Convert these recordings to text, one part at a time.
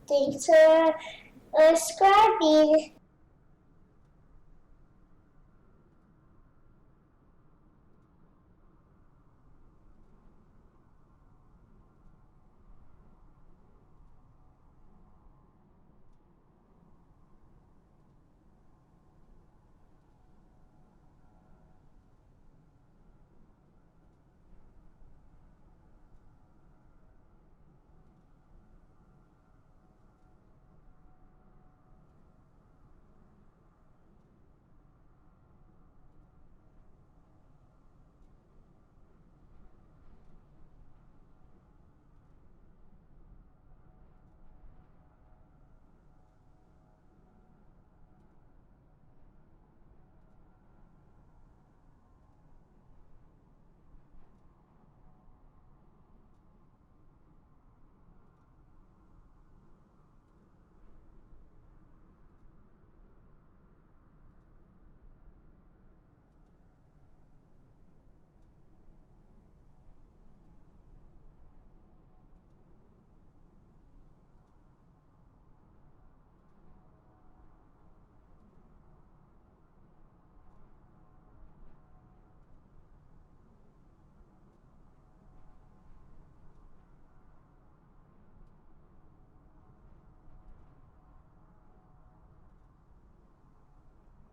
Thanks for subscribing.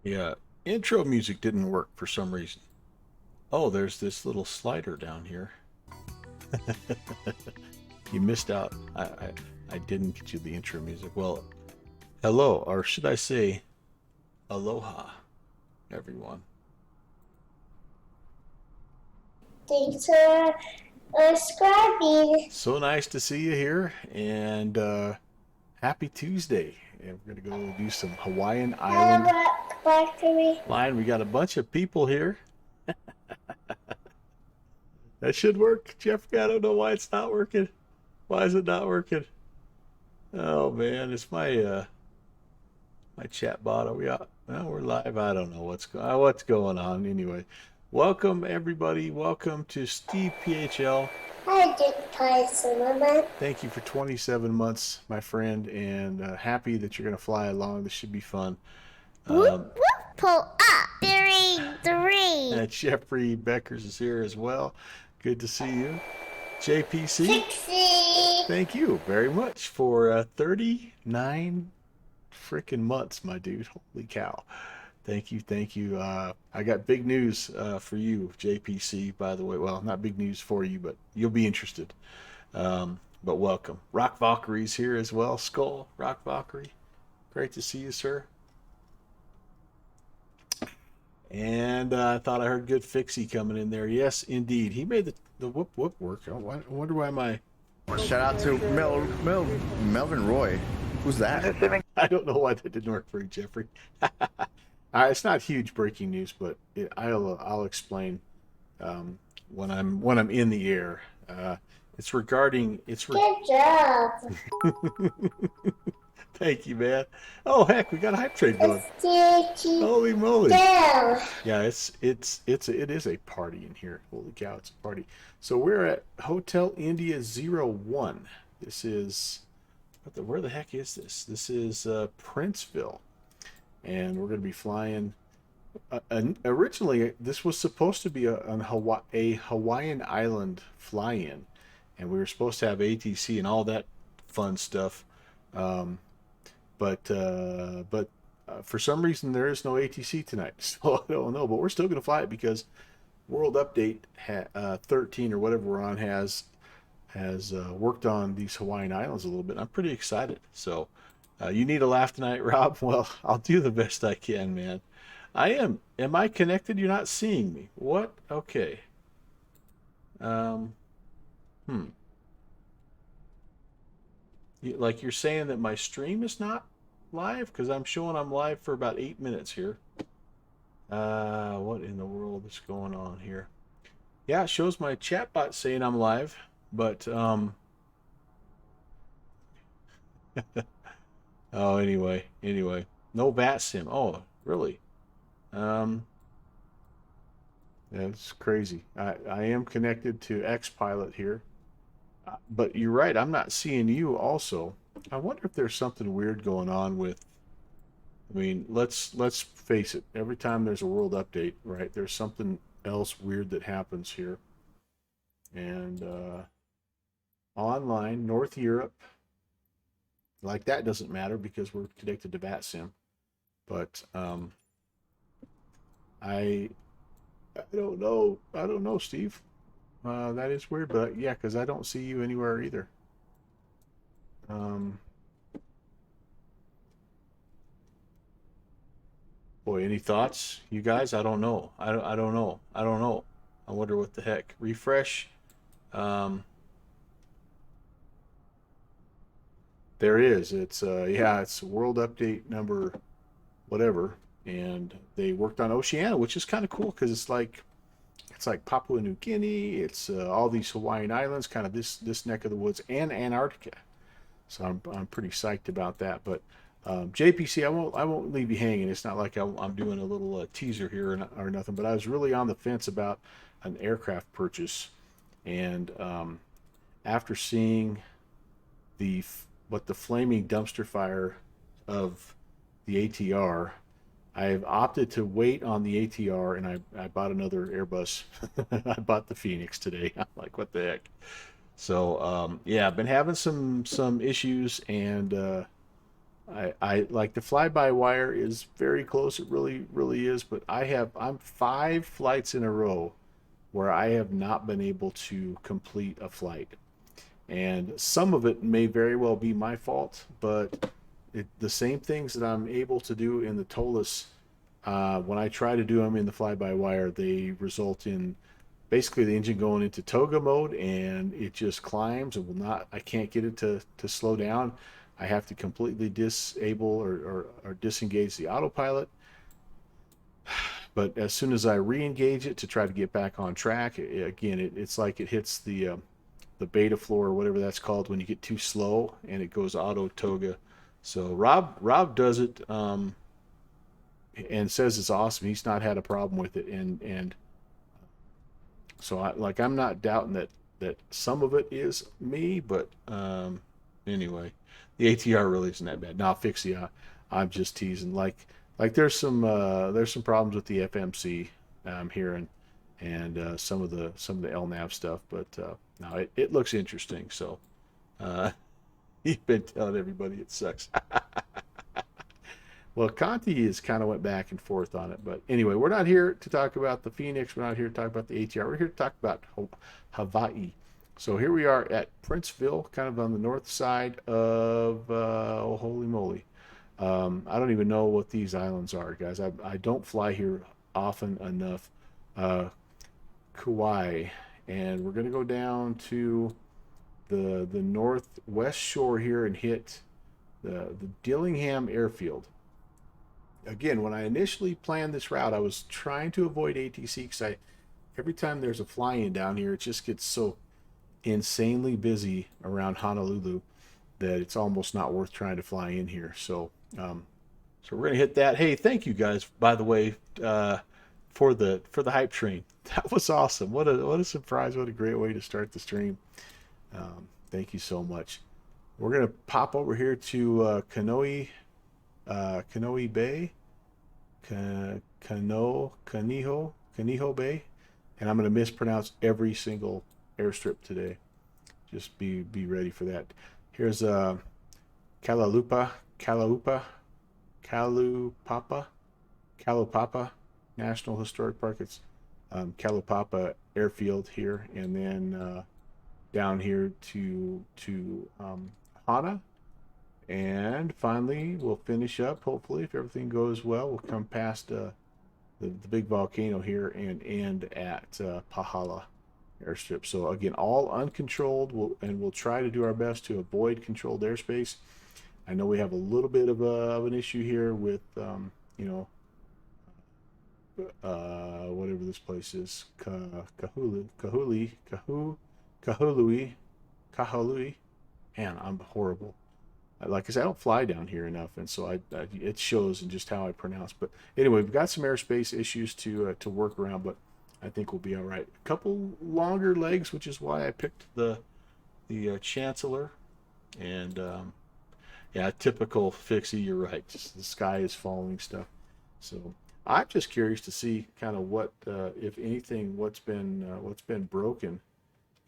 Yeah, intro music didn't work for some reason. Oh, there's this little slider down here. You missed out. I didn't get you the intro music. Well, hello, or should I say aloha, everyone. Thanks for subscribing. So nice to see you here, and happy Tuesday. And we're going to go do some Hawaiian Hello, Island Factory. flying. We got a bunch of people here. That should work, Jeffrey. I don't know why it's not working. Why is it not working? Oh man, it's my chat bot. Are we out? Well, we're live. I don't know what's going on. Anyway, welcome everybody. Welcome to Steve PHL. I did Tyson, Mama. Thank you for 27 months, my friend, and happy that you're going to fly along. This should be fun. Whoop, whoop, pull up. Three. Jeffrey Beckers is here as well. Good to see you. JPC. 60. Thank you very much for 39 freaking months, my dude. Holy cow. Thank you, thank you. I got big news for you, JPC, by the way. Well, not big news for you, but you'll be interested. But welcome. Rock Valkyrie's here as well. Skull, Rock Valkyrie. Great to see you, sir. And I thought I heard Good Fixie coming in there. Yes, indeed. He made the whoop whoop work. I wonder why my... Shout out to Melvin Roy. Who's that? I don't know why that didn't work for you, Jeffrey. It's not huge breaking news, but I'll explain when I'm in the air. It's regarding Good job. Thank you, man. Oh heck, we got a hype trade going. Sticky Holy moly! down. Yeah, it is a party in here. Holy cow, it's a party. So we're at Hotel India 01. This is where the heck is this? This is Princeville, and we're going to be flying. Originally, this was supposed to be a Hawaiian Island fly-in, and we were supposed to have ATC and all that fun stuff. But for some reason there is no ATC tonight, so I don't know. But we're still going to fly it because World Update 13 or whatever we're on has worked on these Hawaiian Islands a little bit. I'm pretty excited. So you need a laugh tonight, Rob? Well, I'll do the best I can, man. I am. Am I connected? You're not seeing me. What? Okay. Um. Like you're saying that my stream is not live? Because I'm showing I'm live for about 8 minutes here. What in the world is going on here? Yeah, it shows my chat bot saying I'm live, but oh, anyway, no bat sim. Oh, really? Um, that's crazy. I am connected to X Pilot here, but you're right. I'm not seeing you also. I wonder if there's something weird going on with. I mean, let's face it. Every time there's a world update, right? There's something else weird that happens here. And online, North Europe, like that doesn't matter because we're connected to VATSIM. But I I don't know. I don't know, Steve. That is weird, but yeah, because I don't see you anywhere either. Um, Boy, any thoughts, you guys? I don't know. I don't know. I don't know. I wonder what the heck. Refresh. Um, there is. It's yeah, it's world update number whatever, and they worked on Oceania, which is kind of cool because it's like Papua New Guinea. It's all these Hawaiian islands, kind of this neck of the woods, and Antarctica. So I'm pretty psyched about that. But JPC, I won't leave you hanging. It's not like I'm doing a little teaser here or nothing. But I was really on the fence about an aircraft purchase, and after seeing what the flaming dumpster fire of the ATR, I've opted to wait on the ATR, and I bought another Airbus. I bought the Phoenix today. I'm like, what the heck? So yeah, I've been having some issues, and I like the fly by wire is very close. It really is. But I'm 5 flights in a row where I have not been able to complete a flight, and some of it may very well be my fault. But the same things that I'm able to do in the TOLUS, when I try to do them in the fly by wire, they result in basically the engine going into toga mode, and it just climbs and will not. I can't get it to slow down. I have to completely disable or disengage the autopilot. But as soon as I re-engage it to try to get back on track, it's like it hits the beta floor or whatever that's called when you get too slow, and it goes auto toga. So Rob does it, and says it's awesome. He's not had a problem with it, and so I'm not doubting that some of it is me, but anyway, the ATR really isn't that bad. Now I'll fix the. I'm just teasing. There's some problems with the FMC here, and some of the LNAV stuff, but no, it looks interesting. So you've been telling everybody it sucks. Well, Conti has kind of went back and forth on it, but anyway, we're not here to talk about the Phoenix. We're not here to talk about the ATR. We're here to talk about Hawaii. So here we are at Princeville, kind of on the north side of oh holy moly, I don't even know what these islands are, guys. I don't fly here often enough. Kauai, and we're gonna go down to the northwest shore here and hit the Dillingham Airfield. Again, when I initially planned this route, I was trying to avoid ATC because every time there's a fly-in down here, it just gets so insanely busy around Honolulu that it's almost not worth trying to fly in here. So we're gonna hit that. Hey, thank you guys, by the way, for the hype train. That was awesome. What a surprise! What a great way to start the stream. Thank you so much. We're gonna pop over here to Kanoe Bay, Kaniho Bay, and I'm going to mispronounce every single airstrip today. Just be ready for that. Here's Kalupapa National Historic Park. It's Kalupapa Airfield here, and then down here to Hana. And finally, we'll finish up, hopefully, if everything goes well. We'll come past the big volcano here and end at Pahala Airstrip. So again, all uncontrolled, we'll try to do our best to avoid controlled airspace. I know we have a little bit of an issue here with, whatever this place is, Kahului. Man, I'm horrible. Like I said, I don't fly down here enough, and so it shows in just how I pronounce. But anyway, we've got some airspace issues to work around, but I think we'll be all right. A couple longer legs, which is why I picked the Chancellor, and Yeah, typical Fixie. You're right. Just the sky is falling stuff. So I'm just curious to see kind of what, if anything, what's been broken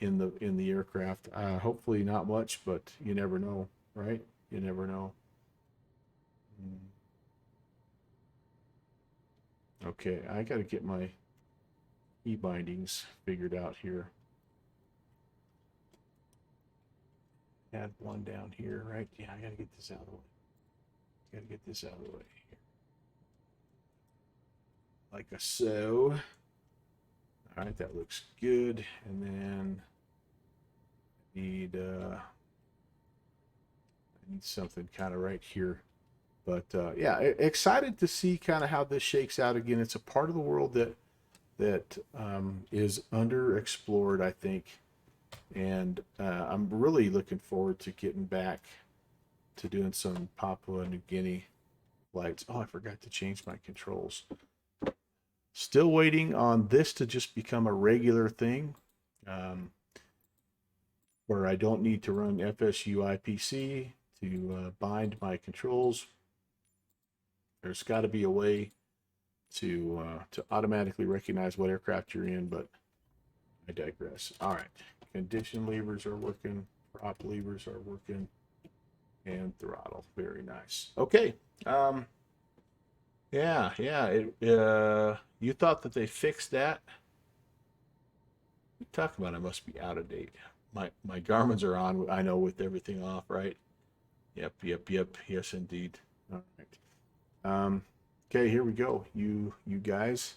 in the aircraft. Hopefully not much, but you never know, right? You never know. Okay, I got to get my e-bindings figured out here. Add one down here, right? Yeah, I got to get this out of the way. Got to get this out of the way here. Like a so. All right, that looks good. And then I need something kind of right here. But yeah, excited to see kind of how this shakes out. Again, it's a part of the world that is underexplored, I think, and I'm really looking forward to getting back to doing some Papua New Guinea flights. Oh, I forgot to change my controls. Still waiting on this to just become a regular thing, where I don't need to run FSU IPC to bind my controls. There's got to be a way to automatically recognize what aircraft you're in, but I digress. All right, condition levers are working, prop levers are working, and throttle. Very nice. Okay. Yeah. You thought that they fixed that? Talk about I must be out of date. My Garmin's are on. I know, with everything off, right? Yep. Yes, indeed. All right. Okay, here we go. You guys.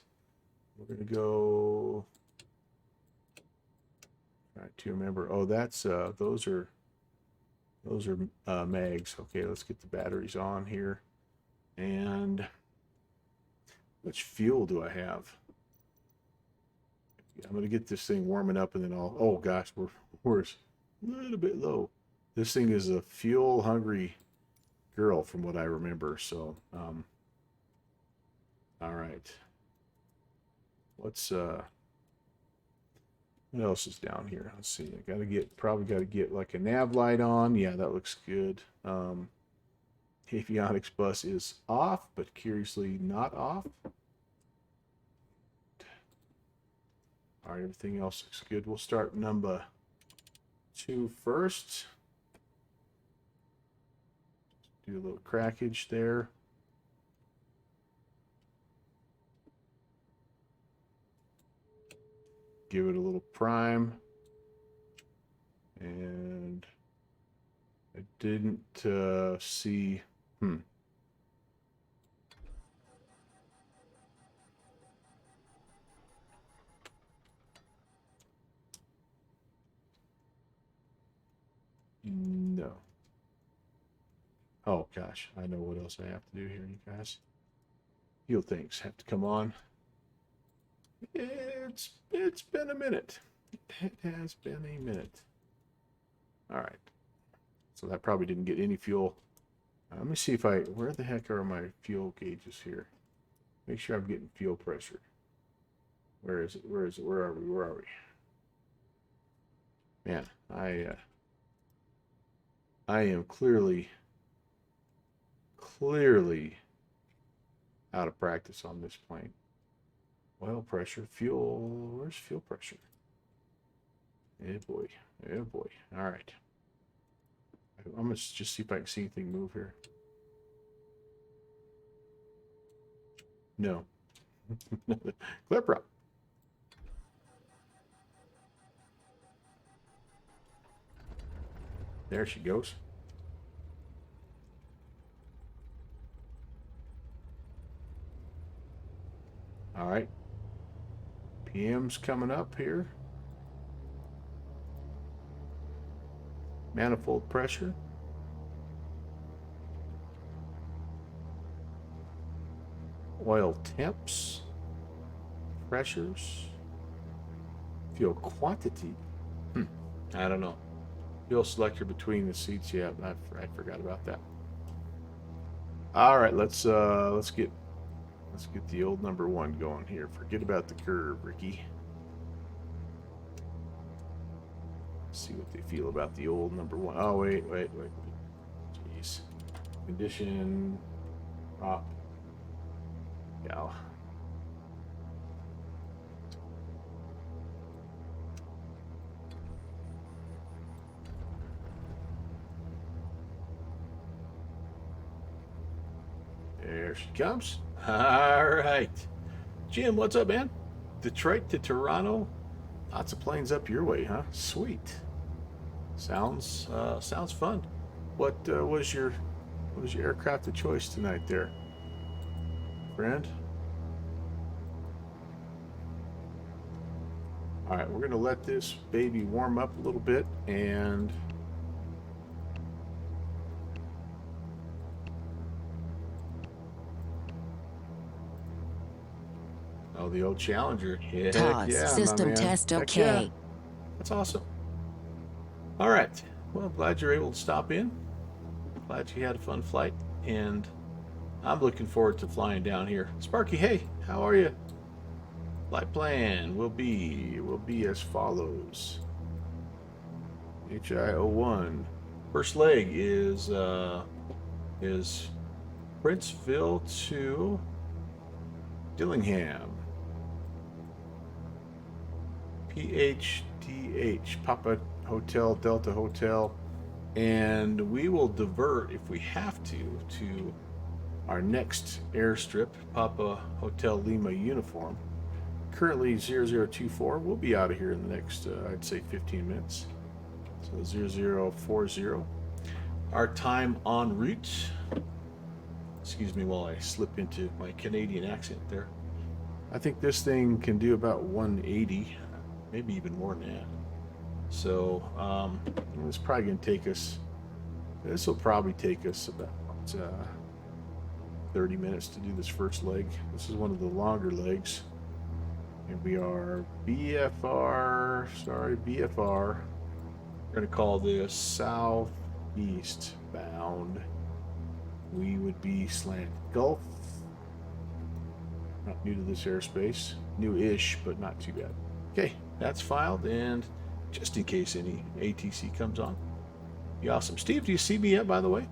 We're gonna go. Try to remember. Oh, that's those are mags. Okay, let's get the batteries on here. And which fuel do I have? I'm gonna get this thing warming up, and then I'll. Oh gosh, we're a little bit low. This thing is a fuel hungry girl, from what I remember. So, all right. What's what else is down here? Let's see. I probably gotta get like a nav light on. Yeah, that looks good. Avionics bus is off, but curiously not off. All right, everything else looks good. We'll start number 2 first. Do a little crackage there. Give it a little prime. And I didn't see. No. Oh gosh, I know what else I have to do here, you guys. Fuel things have to come on. It's been a minute. It has been a minute. All right. So that probably didn't get any fuel. Let me see if where the heck are my fuel gauges here? Make sure I'm getting fuel pressure. Where is it? Where is it? Where are we? Where are we? Man, I am clearly out of practice on this plane. Oil pressure, fuel. Where's fuel pressure? Oh boy. Oh boy. All right. I'm gonna just see if I can see anything move here. No. Clear prop. There she goes. All right. PM's coming up here. Manifold pressure. Oil temps. Pressures. Fuel quantity. I don't know. Fuel selector between the seats. Yeah, I forgot about that. All right, let's get the old number 1 going here. Forget about the curve, Ricky. See what they feel about the old number 1. Oh, wait. Jeez. Condition. Prop. Gal. There she comes. All right. Jim, what's up, man? Detroit to Toronto. Lots of planes up your way, huh? Sweet. Sounds fun. What was your aircraft of choice tonight there, friend? All right, we're gonna let this baby warm up a little bit, and oh, the old Challenger. Heck Toss. yeah, my System man. test Heck okay. yeah. That's awesome. All right. Well, glad you're able to stop in. Glad you had a fun flight, and I'm looking forward to flying down here. Sparky, hey, how are you? Flight plan will be as follows. HI01. First leg is Princeville to Dillingham. PHDH, Papa Hotel Delta Hotel, and we will divert if we have to our next airstrip, Papa Hotel Lima Uniform. Currently 0024. We'll be out of here in the next I'd say 15 minutes. So 0040. Our time en route, excuse me while I slip into my Canadian accent there, I think this thing can do about 180, maybe even more than that. So it's probably going to take us, this will probably take us about 30 minutes to do this first leg. This is one of the longer legs. And we are BFR. We're going to call this southeast bound. We would be slant Gulf. Not new to this airspace. New-ish, but not too bad. Okay, that's filed, and just in case any ATC comes on. Be awesome. Steve, do you see me yet, by the way?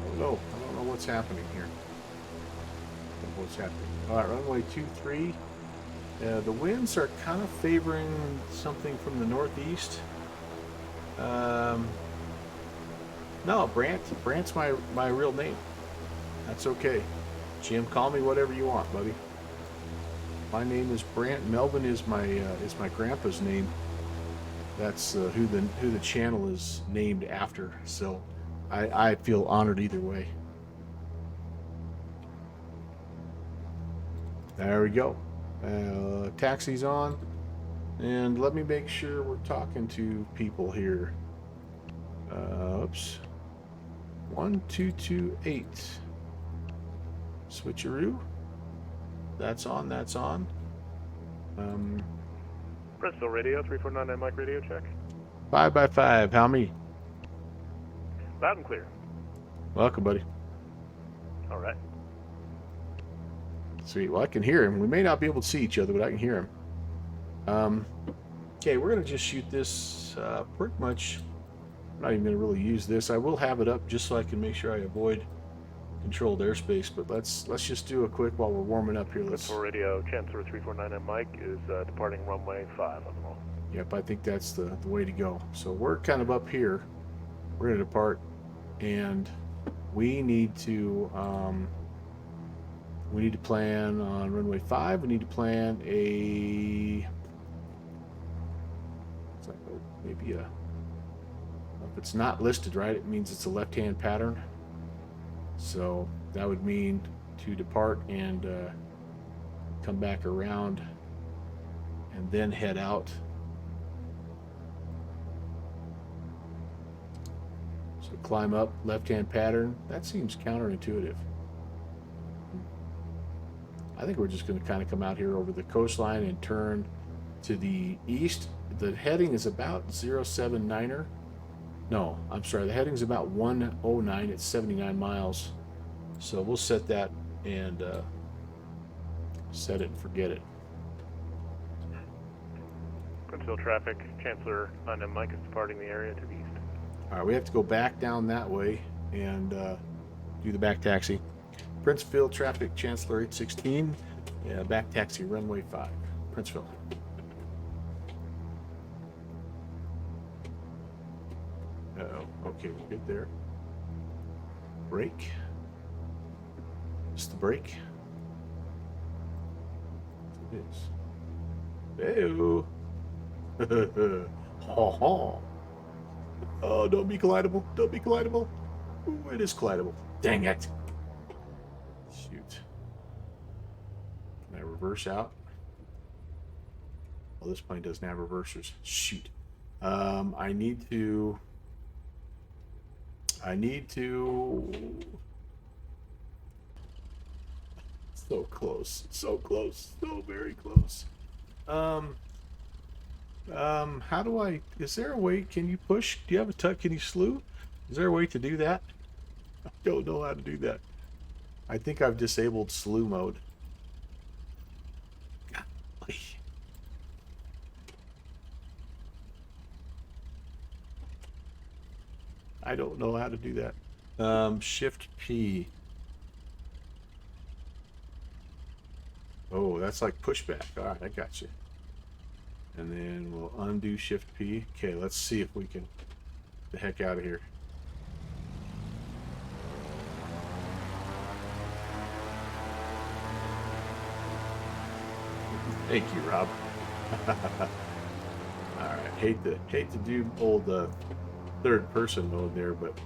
Oh, no, I don't know what's happening here. What's happening? All right, runway 23. The winds are kind of favoring something from the northeast. No, Brant's my real name. That's okay. Jim, call me whatever you want, buddy. My name is Brant. Melvin is my grandpa's name. That's who the channel is named after. So I feel honored either way. There we go. Taxi's on. And let me make sure we're talking to people here. Oops. 1228. Switcheroo. That's on. Bristol Radio, 3499 Mike radio check. 5x5. How many? Loud and clear. Welcome, buddy. All right. Sweet. Well, I can hear him. We may not be able to see each other, but I can hear him. Okay, we're going to just shoot this pretty much. I'm not even going to really use this. I will have it up just so I can make sure I avoid controlled airspace, but let's just do a quick while we're warming up here. Bristol Radio, Chancellor 3499 Mike is departing runway 5 on the roll. Yep, I think that's the way to go. So we're kind of up here. We're going to depart, and we need to plan on runway 5. We need to plan maybe a, if it's not listed right, it means it's a left-hand pattern. So that would mean to depart and come back around and then head out. So climb up, left-hand pattern. That seems counterintuitive. I think we're just going to kind of come out here over the coastline and turn to the east. The heading is about 079er. No, I'm sorry. The heading's about 109. It's 79 miles. So we'll set that and set it and forget it. Princess Princeville traffic. Chancellor and Mike is departing the area to the east. All right, we have to go back down that way and do the back taxi. Princeville traffic, Chancellor 816. Yeah, back taxi, runway 5, Princeville. Uh-oh, okay, we're good there. Brake. Just the brake. It is. Hey-o. Ha ha. Oh, don't be collidable. Don't be collidable. Ooh, it is collidable. Dang it. Shoot. Can I reverse out? Well, this plane doesn't have reversers. Shoot. I need to... So close. So close. So very close. How do I... Is there a way... Can you push? Do you have a tuck? Can you slew? Is there a way to do that? I don't know how to do that. I think I've disabled slew mode. Golly. I don't know how to do that. Shift P. Oh, that's like pushback. All right, I got you. And then we'll undo Shift P. Okay, let's see if we can get the heck out of here. Thank you, Rob. All right, hate to do old third person mode there, but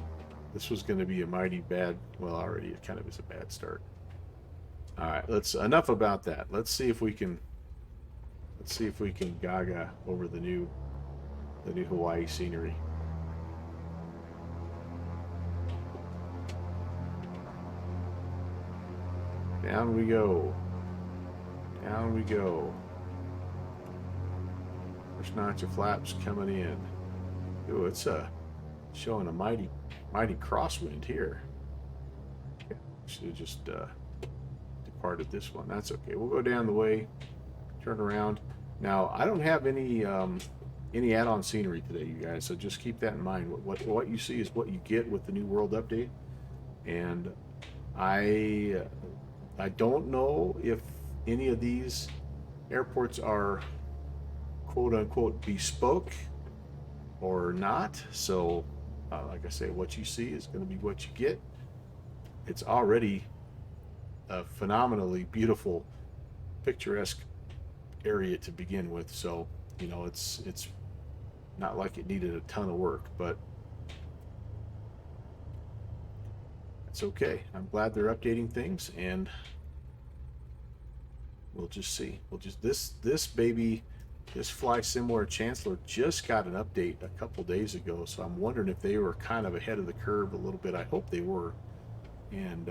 this was going to be a mighty bad. Well, already it kind of is a bad start. All right, let's enough about that. Let's see if we can gaga over the new Hawaii scenery. Down we go. Down we go. First notch of flaps coming in. Ooh, it's showing a mighty crosswind here. Okay, should have just departed this one. That's okay. We'll go down the way, turn around. Now I don't have any add-on scenery today, you guys. So just keep that in mind. What you see is what you get with the new world update. And I don't know if any of these airports are quote unquote bespoke or not. So like I say, what you see is going to be what you get. It's already a phenomenally beautiful, picturesque area to begin with. So, you know, it's not like it needed a ton of work, but it's okay. I'm glad they're updating things, and we'll just see. We'll just this baby, this Fly Similar Chancellor just got an update a couple days ago, so I'm wondering if they were kind of ahead of the curve a little bit. I hope they were, and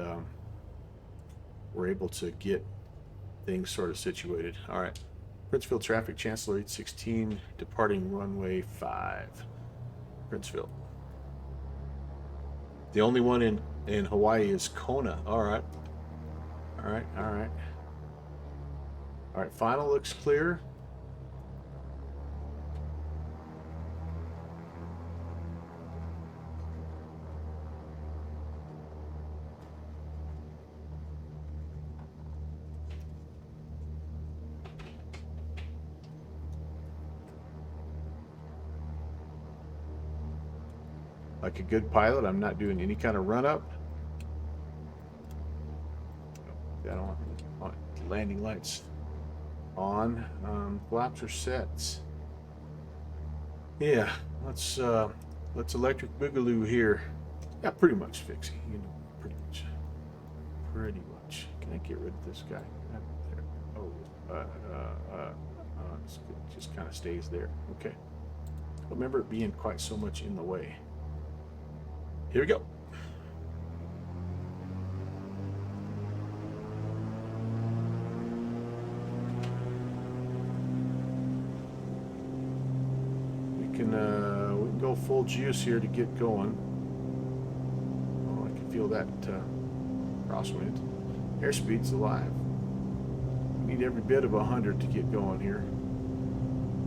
we're able to get things sort of situated. All right, Princeville traffic, Chancellor 816, departing runway 5, Princeville. The only one in Hawaii is Kona. All right, all right, all right. All right, final looks clear. Like a good pilot, I'm not doing any kind of run up. I don't want landing lights on. Flaps are set. Yeah, let's electric boogaloo here. Yeah, pretty much fixie. You know, pretty much. Can I get rid of this guy? There. Oh, it just kind of stays there. Okay. I remember it being quite so much in the way. Here we go. We can go full juice here to get going. Oh, I can feel that crosswind. Airspeed's alive. We need every bit of 100 to get going here.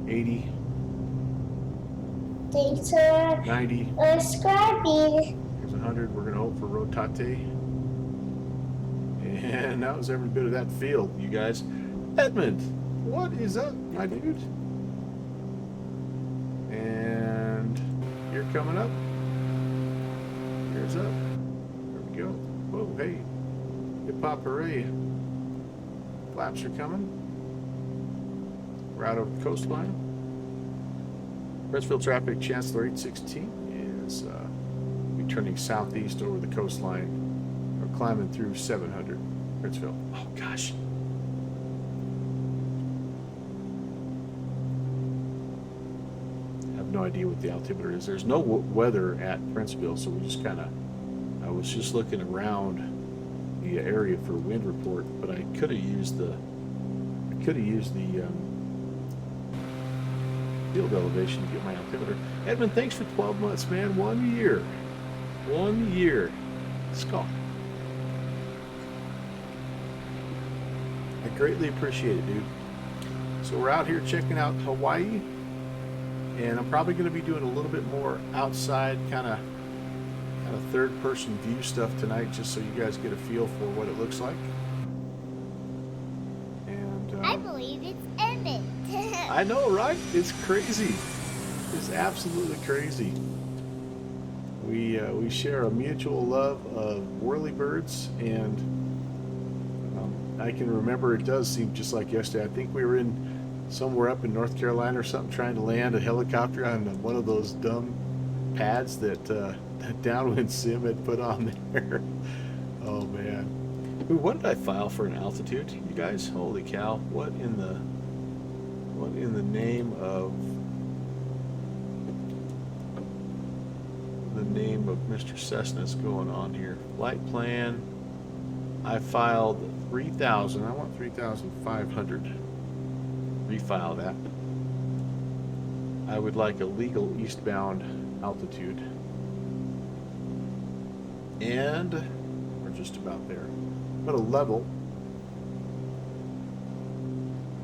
80, Thanks for 90. subscribing. Here's 100. We're going to hope for rotate. And that was every bit of that field, you guys. Edmund, what is up, my dude? And you're coming up. Here's up. There we go. Whoa, hey. Hip hop hooray. Flaps are coming. We're out over the coastline. Brentsville traffic, Chancellor 816 is returning southeast over the coastline. We're climbing through 700. Brentsville. Oh, gosh. I have no idea what the altimeter is. There's no weather at Brentsville, so we just kind of, I was just looking around the area for wind report, but I could have used the field elevation to get my altimeter. Edmund, thanks for 12 months, man. 1 year. 1 year. Let's go. I greatly appreciate it, dude. So we're out here checking out Hawaii, and I'm probably going to be doing a little bit more outside kind of third-person view stuff tonight, just so you guys get a feel for what it looks like. And I believe it's Emmett. I know, right? It's crazy. It's absolutely crazy. We share a mutual love of whirlybirds, and I can remember, it does seem just like yesterday. I think we were in somewhere up in North Carolina or something, trying to land a helicopter on one of those dumb pads that Downwind Sim had put on there. Oh man. Ooh, what did I file for an altitude, you guys? Holy cow. What in the name of Mr. Cessna's going on here? Flight plan. I filed 3,000. I want 3,500. Refile that. I would like a legal eastbound altitude. And we're just about there. I'm going to level.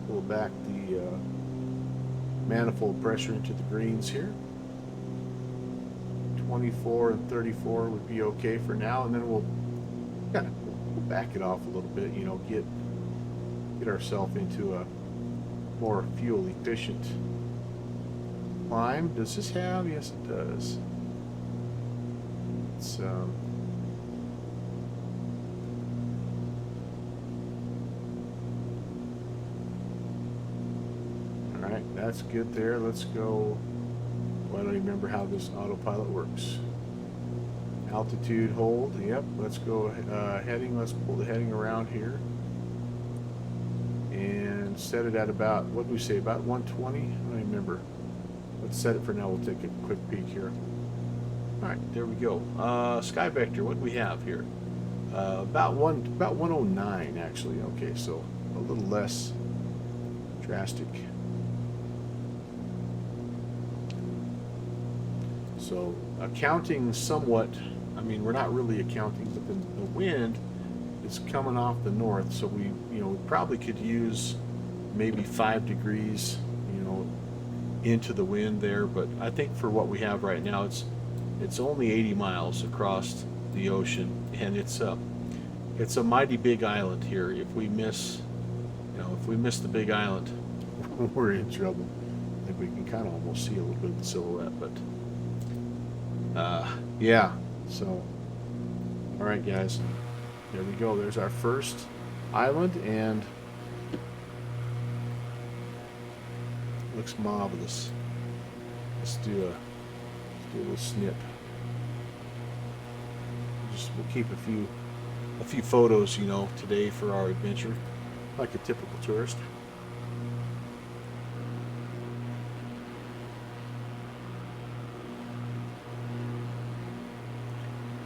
Pull back the manifold pressure into the greens here. 24 and 34 would be okay for now, and then we'll kind of back it off a little bit, you know, get ourselves into a more fuel efficient climb. Does this have? Yes, it does. It's all right, that's good there. Let's go. Well, I don't even remember how this autopilot works. Altitude hold. Yep. Let's go heading. Let's pull the heading around here and set it at about, what do we say, about 120? I don't even remember. Let's set it for now. We'll take a quick peek here. All right, there we go. Sky vector. What do we have here? About 109 actually. Okay, so a little less drastic. So accounting somewhat, I mean, we're not really accounting, but the wind is coming off the north, so we probably could use maybe 5 degrees, into the wind there. But I think for what we have right now, it's only 80 miles across the ocean, and it's a mighty big island here. If we miss the big island, we're in trouble. I think we can kind of almost see a little bit of the silhouette, but. Yeah, so all right guys, there we go. There's our first island, and looks marvelous. Let's do a little snip. We'll keep a few photos, today for our adventure, like a typical tourist.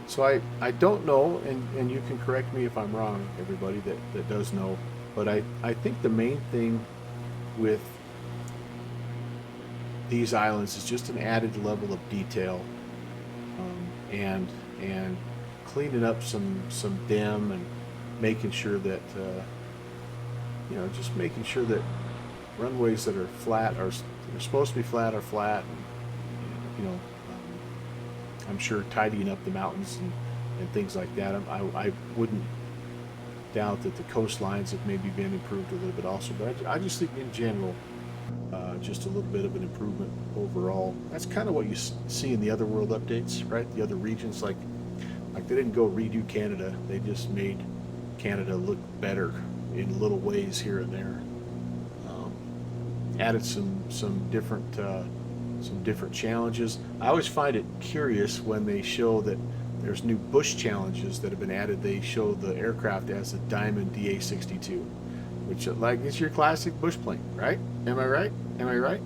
So I don't know, and you can correct me if I'm wrong, everybody that does know, but I think the main thing with these islands is just an added level of detail, and cleaning up some dim, and making sure that just making sure that runways that are flat they're supposed to be flat are flat, and I'm sure tidying up the mountains and things like that. I wouldn't doubt that the coastlines have maybe been improved a little bit also, but I just think in general, just a little bit of an improvement overall. That's kind of what you see in the other world updates, right? The other regions, like they didn't go redo Canada. They just made Canada look better in little ways here and there. Added some different challenges. I always find it curious when they show that there's new bush challenges that have been added. They show the aircraft as a Diamond DA-62, which like it's your classic bush plane, right? Am I right? Am I right?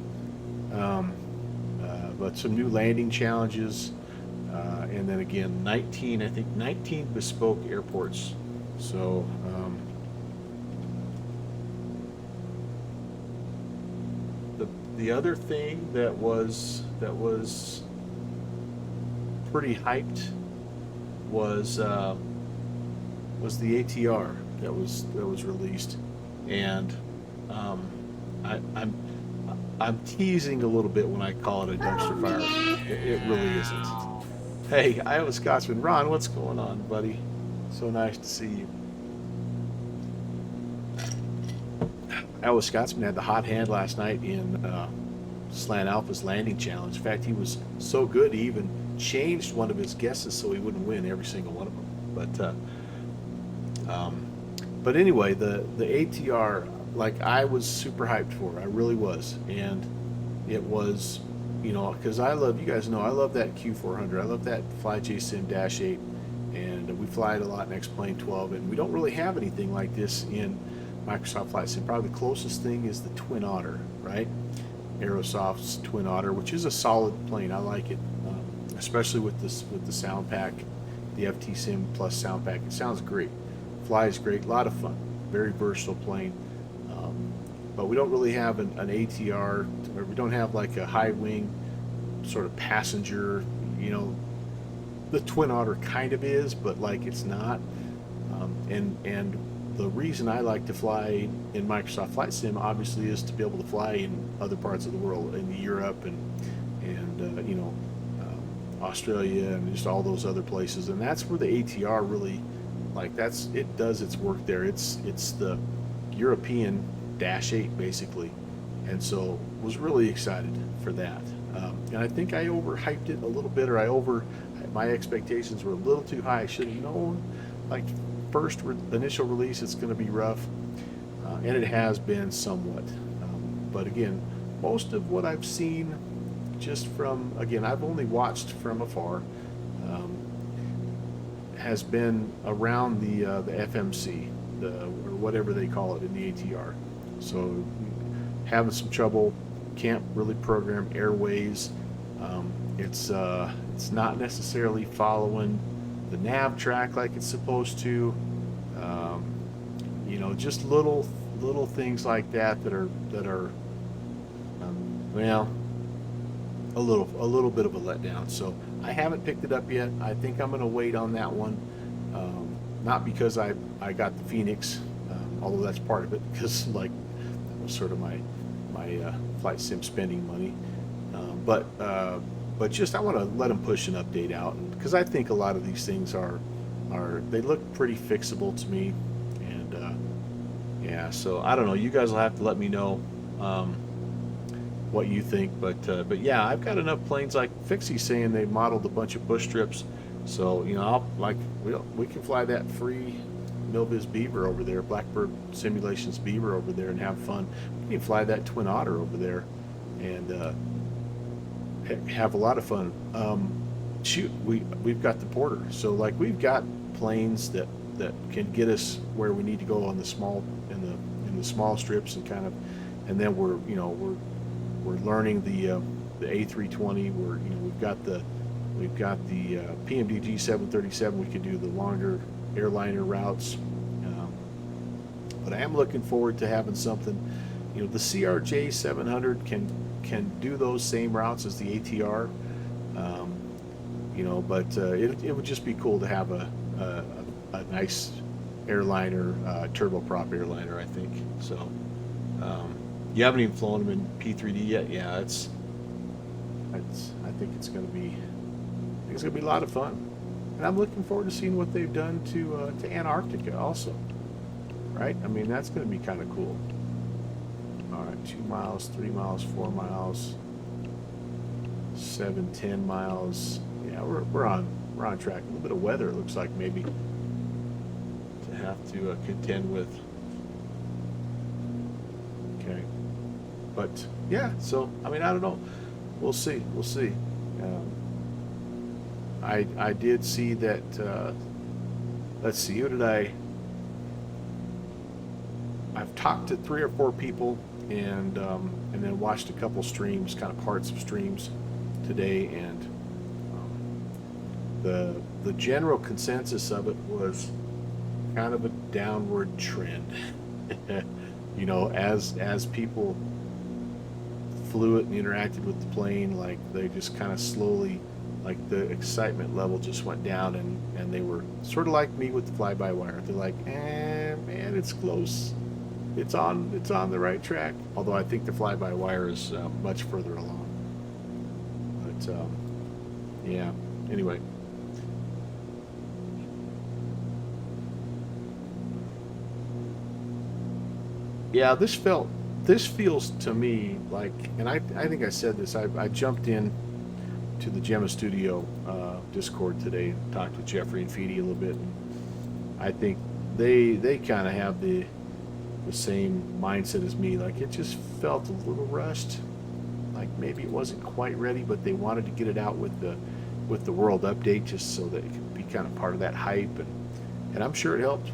But some new landing challenges, and then again 19 bespoke airports. So the other thing that was pretty hyped was the ATR that was released, and I'm teasing a little bit when I call it a dumpster fire. It really isn't. Hey, Iowa Scotsman Ron, what's going on, buddy? So nice to see you. Iowa Scotsman had the hot hand last night in Slant Alpha's landing challenge. In fact, he was so good he even changed one of his guesses so he wouldn't win every single one of them. But anyway, the ATR, like I was super hyped for it. I really was, and it was, because I love, you guys know, I love that Q400. I love that FlyJSim-8, and we fly it a lot in X-Plane 12, and we don't really have anything like this in Microsoft Flight Sim. Probably the closest thing is the Twin Otter, right? Aerosoft's Twin Otter, which is a solid plane. I like it, especially with the sound pack, the FT Sim Plus sound pack. It sounds great, flies great, a lot of fun, very versatile plane. But we don't really have an ATR, or we don't have like a high wing sort of passenger. The Twin Otter kind of is, but like it's not. And the reason I like to fly in Microsoft Flight Sim obviously is to be able to fly in other parts of the world, in Europe and Australia and just all those other places. And that's where the ATR really, like, it does its work there. It's the European -8 basically, and so was really excited for that. And I think I overhyped it a little bit, or my expectations were a little too high. I should have known, like, first initial release it's going to be rough, and it has been somewhat. But again, most of what I've seen, just from, again, I've only watched from afar, has been around the FMC, or whatever they call it in the ATR. So having some trouble, can't really program airways. It's not necessarily following the nav track like it's supposed to. Just little things like that are well, a little bit of a letdown. So I haven't picked it up yet. I think I'm going to wait on that one. Not because I got the Phoenix, although that's part of it, because like that was sort of my Flight Sim spending money. But just I want to let them push an update out, because I think a lot of these things they look pretty fixable to me. And yeah, so I don't know. You guys will have to let me know what you think. But yeah, I've got enough planes, like Fixie's saying they modeled a bunch of bush trips. So we can fly that free Milviz Beaver over there, Blackbird Simulations Beaver over there, and have fun. We can fly that Twin Otter over there and have a lot of fun. Shoot, we've got the Porter, so like we've got planes that can get us where we need to go on the small in the small strips, and then we're learning the A320. We've got the PMDG 737. We can do the longer airliner routes. But I am looking forward to having something. The CRJ 700 can do those same routes as the ATR. But it would just be cool to have a nice airliner, turboprop airliner, I think. So you haven't even flown them in P3D yet? Yeah, I think it's going to be a lot of fun, and I'm looking forward to seeing what they've done to Antarctica also. Right? I mean, that's going to be kind of cool. All right, 2 miles, 3 miles, 4 miles, 7, 10 miles. Yeah, we're on track. A little bit of weather, it looks like, maybe to have to contend with. Okay, but yeah. So I mean, I don't know. We'll see. We'll see. I did see that. Let's see. Who did I? I've talked to 3 or 4 people, and then watched a couple streams, kind of parts of streams today, and the general consensus of it was kind of a downward trend. You know, as people flew it and interacted with the plane, like they just kind of slowly, like the excitement level just went down, and they were sort of like me with the fly-by-wire. They're like, man, it's close. It's on the right track. Although I think the fly-by-wire is much further along. But yeah. Anyway. Yeah, this feels to me like, and I think I said this. I jumped in to the Gemma Studio Discord today, and talked with Jeffrey and Feedy a little bit. And I think they kind of have the same mindset as me. Like, it just felt a little rushed. Like maybe it wasn't quite ready, but they wanted to get it out with the world update, just so that it could be kind of part of that hype, and I'm sure it helped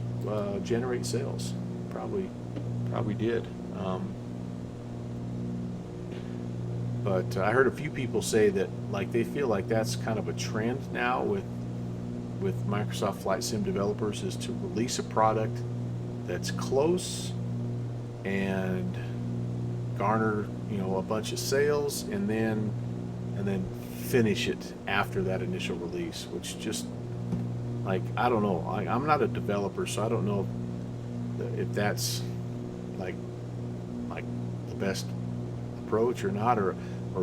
generate sales. Probably did. But I heard a few people say that, like, they feel like that's kind of a trend now with Microsoft Flight Sim developers, is to release a product that's close and garner, you know, a bunch of sales, and then finish it after that initial release, which just, like, I don't know. I'm not a developer, so I don't know if that's like the best approach or not, or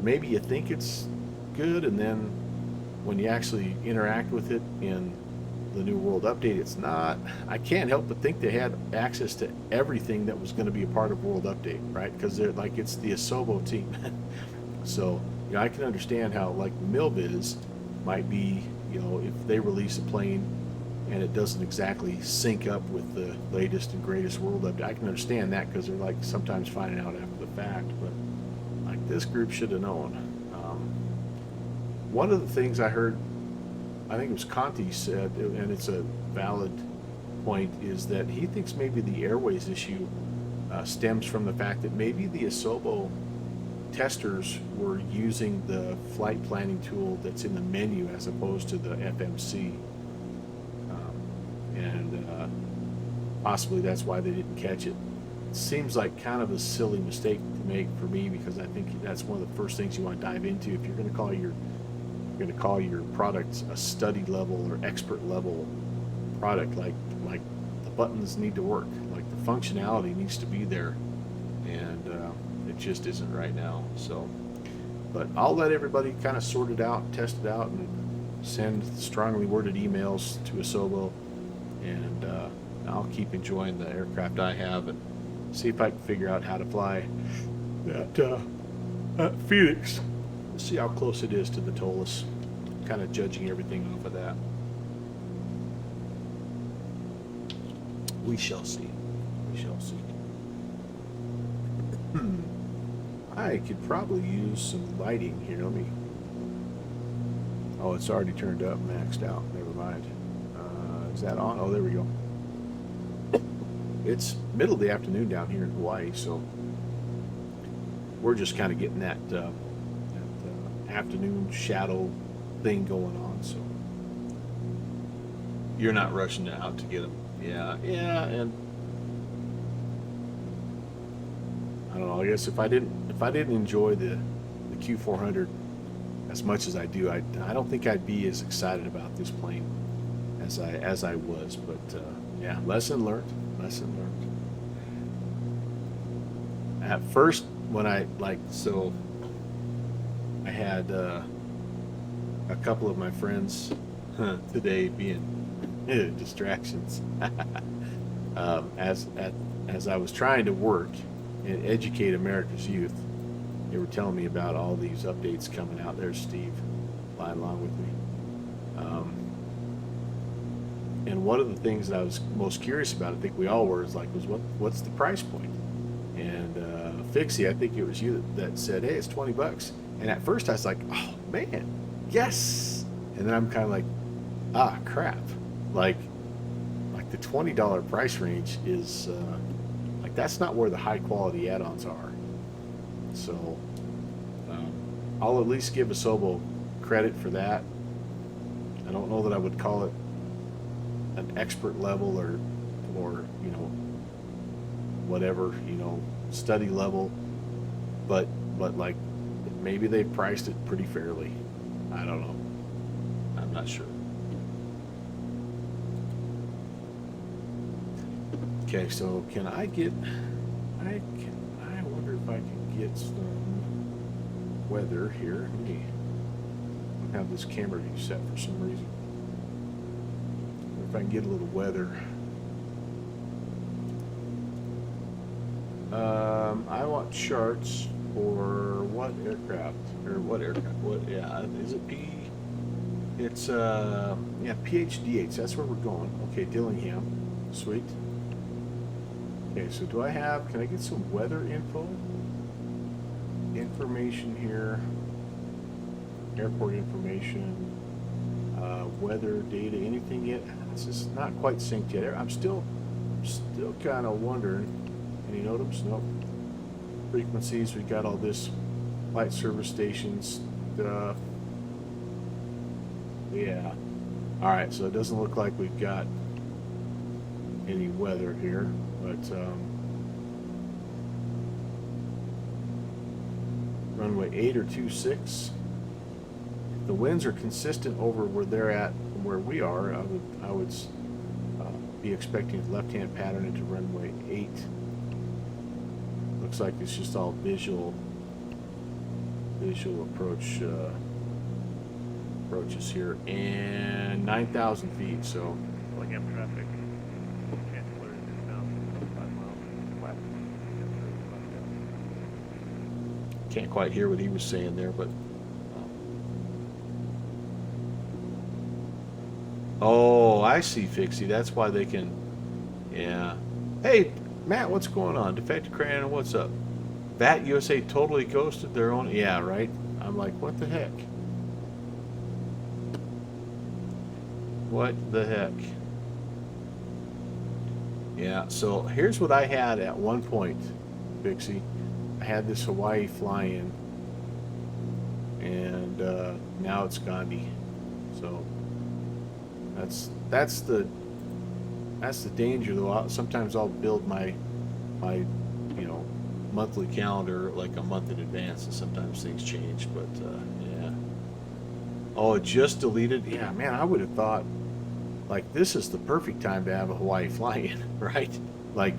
maybe you think it's good, and then when you actually interact with it in the new world update, it's not. I can't help but think they had access to everything that was going to be a part of world update, right? Because they're like, it's the Asobo team. So, you know, I can understand how, like, Milviz might be, you know, if they release a plane and it doesn't exactly sync up with the latest and greatest world update. I can understand that, because they're, like, sometimes finding out after the fact. But, like, this group should have known. One of the things I heard, I think it was Conti said, and it's a valid point, is that he thinks maybe the airways issue stems from the fact that maybe the Asobo testers were using the flight planning tool that's in the menu as opposed to the FMC. And possibly that's why they didn't catch it. It seems like kind of a silly mistake to make for me, because I think that's one of the first things you want to dive into if you're going to call your product a study level or expert level product. Like the buttons need to work, like the functionality needs to be there, and it just isn't right now. So, but I'll let everybody kind of sort it out, test it out, and send strongly worded emails to Asobo, and I'll keep enjoying the aircraft I have, and see if I can figure out how to fly that Phoenix. See how close it is to the Tolus. Kind of judging everything off of that. We shall see. We shall see. I could probably use some lighting here. Let me. Oh, it's already turned up, maxed out. Never mind. Is that on? Oh, there we go. It's middle of the afternoon down here in Hawaii, so we're just kind of getting that afternoon shadow thing going on. So you're not rushing out to get them. Yeah, and I don't know. I guess if I didn't enjoy the Q400 as much as I do, I don't think I'd be as excited about this plane as I was. But yeah, lesson learned. At first, when I I had a couple of my friends today being distractions. As I was trying to work and educate America's youth, they were telling me about all these updates coming out. There's Steve flying along with me. And one of the things that I was most curious about, I think we all were, is what's the price point? And Fixie, I think it was you that said, hey, it's $20. And at first I was like, oh man, yes. And then I'm kind of like, ah, crap. Like the $20 price range is like that's not where the high quality add-ons are. So I'll at least give Asobo credit for that. I don't know that I would call it an expert level or you know, whatever, you know, study level, but like maybe they priced it pretty fairly. I don't know. I'm not sure. Okay, so can I get? I wonder if I can get some weather here. Let me have this camera set for some reason. If I can get a little weather. I want charts for what aircraft or what aircraft? What? Yeah, is it P? It's yeah, PHDH. That's where we're going. Okay, Dillingham. Sweet. Okay, so do I have? Can I get some weather information here? Airport information, weather data, anything yet? It's just not quite synced yet. I'm still kind of wondering. Any NOTAMs? Nope. Frequencies. We got all this flight service stations stuff. Yeah. All right. So it doesn't look like we've got any weather here, but runway 8 or 26. The winds are consistent over where they're at from where we are. I would be expecting left-hand pattern into runway 8. Looks like it's just all visual approaches here, and 9,000 feet. So Dillingham traffic. Chancellor is now 5 miles flat. can't quite hear what he was saying there, but oh, I see, Fixie. That's why they can. Yeah. Hey, Matt, what's going on? Defective Crayon, what's up? VAT USA totally ghosted their own. Yeah, right. I'm like, what the heck? What the heck? Yeah. So here's what I had at one point, Fixie. I had this Hawaii fly-in, and now it's Gandhi. So that's the danger, though. Sometimes I'll build my monthly calendar like a month in advance, and sometimes things change. But yeah. Oh, it just deleted. Yeah, man, I would have thought like this is the perfect time to have a Hawaii fly-in, right? Like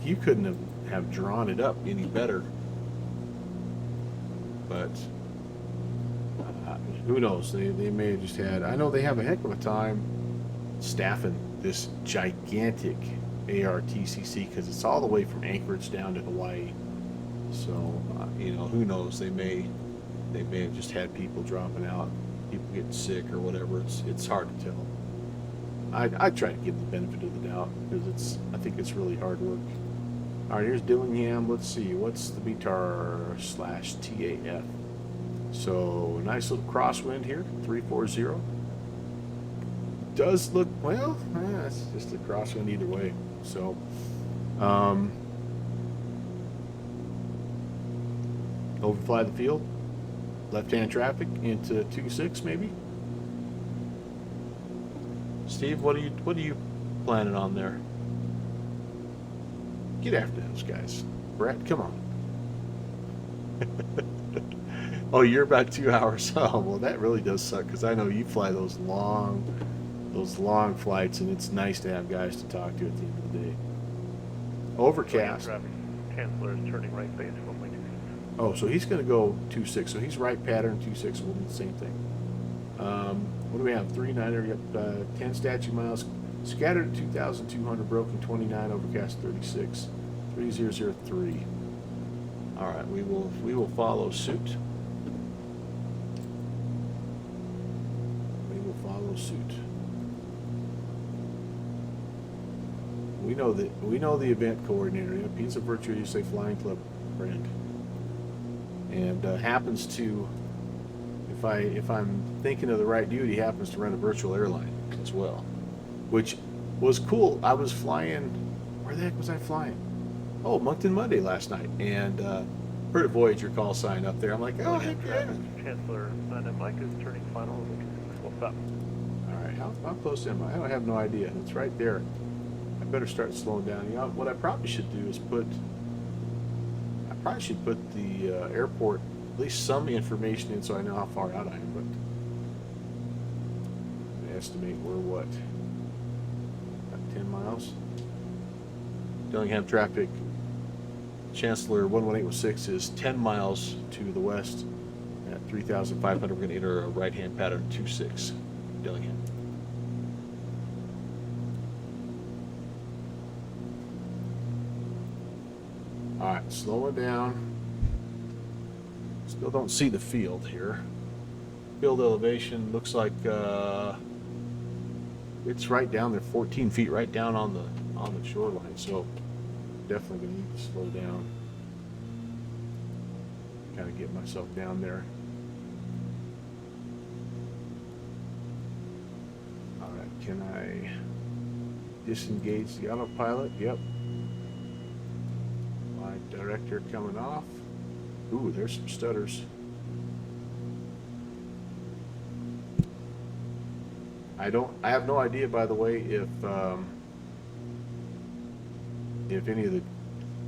you couldn't have drawn it up any better. But who knows? They may have just had. I know they have a heck of a time staffing this gigantic ARTCC because it's all the way from Anchorage down to Hawaii. So who knows? They may have just had people dropping out, people getting sick or whatever. It's hard to tell. I try to give the benefit of the doubt because I think it's really hard work. All right, here's Dillingham. Let's see, what's the BTAR/TAF? So a nice little crosswind here, 340. Does look, well, it's just a crosswind either way. So, overfly the field, left-hand traffic into 26 maybe. Steve, what are you planning on there? Get after those guys. Brett, come on. Oh, you're about 2 hours. Oh, well, that really does suck because I know you fly those long flights, and it's nice to have guys to talk to at the end of the day. Overcast. Traffic. Chancellor is turning right base, runway 26. Oh, so he's going to go 2-6. So he's right pattern, 2-6. We'll do the same thing. What do we have? 3-9er, yep, 10 statute miles. Scattered 2,200, broken 29, overcast 36. 3003. All right, we will follow suit. We will follow suit. We know the event coordinator. Yep, he's a Virtual USA Flying Club friend, and happens to, if I'm thinking of the right dude, he happens to run a virtual airline as well, which was cool. I was flying. Where the heck was I flying? Oh, Moncton Monday last night, and heard a Voyager call sign up there. I'm like, oh heck yeah! Chancellor 9 Mike is turning final over 2615. All right, how close am I? I have no idea. It's right there. I better start slowing down. You know, what I probably should do is put the airport, at least some information in, so I know how far out I am. But I estimate we're what, about 10 miles. Dillingham traffic. Chancellor 11816 is 10 miles to the west at 3,500. We're going to enter a right-hand pattern 26, Dillingham. All right, slowing down. Still don't see the field here. Field elevation looks like it's right down there, 14 feet, right down on the shoreline. So definitely gonna need to slow down. Kind of get myself down there. All right, can I disengage the autopilot? Yep. Director coming off. Ooh, there's some stutters. I have no idea, by the way, if any of the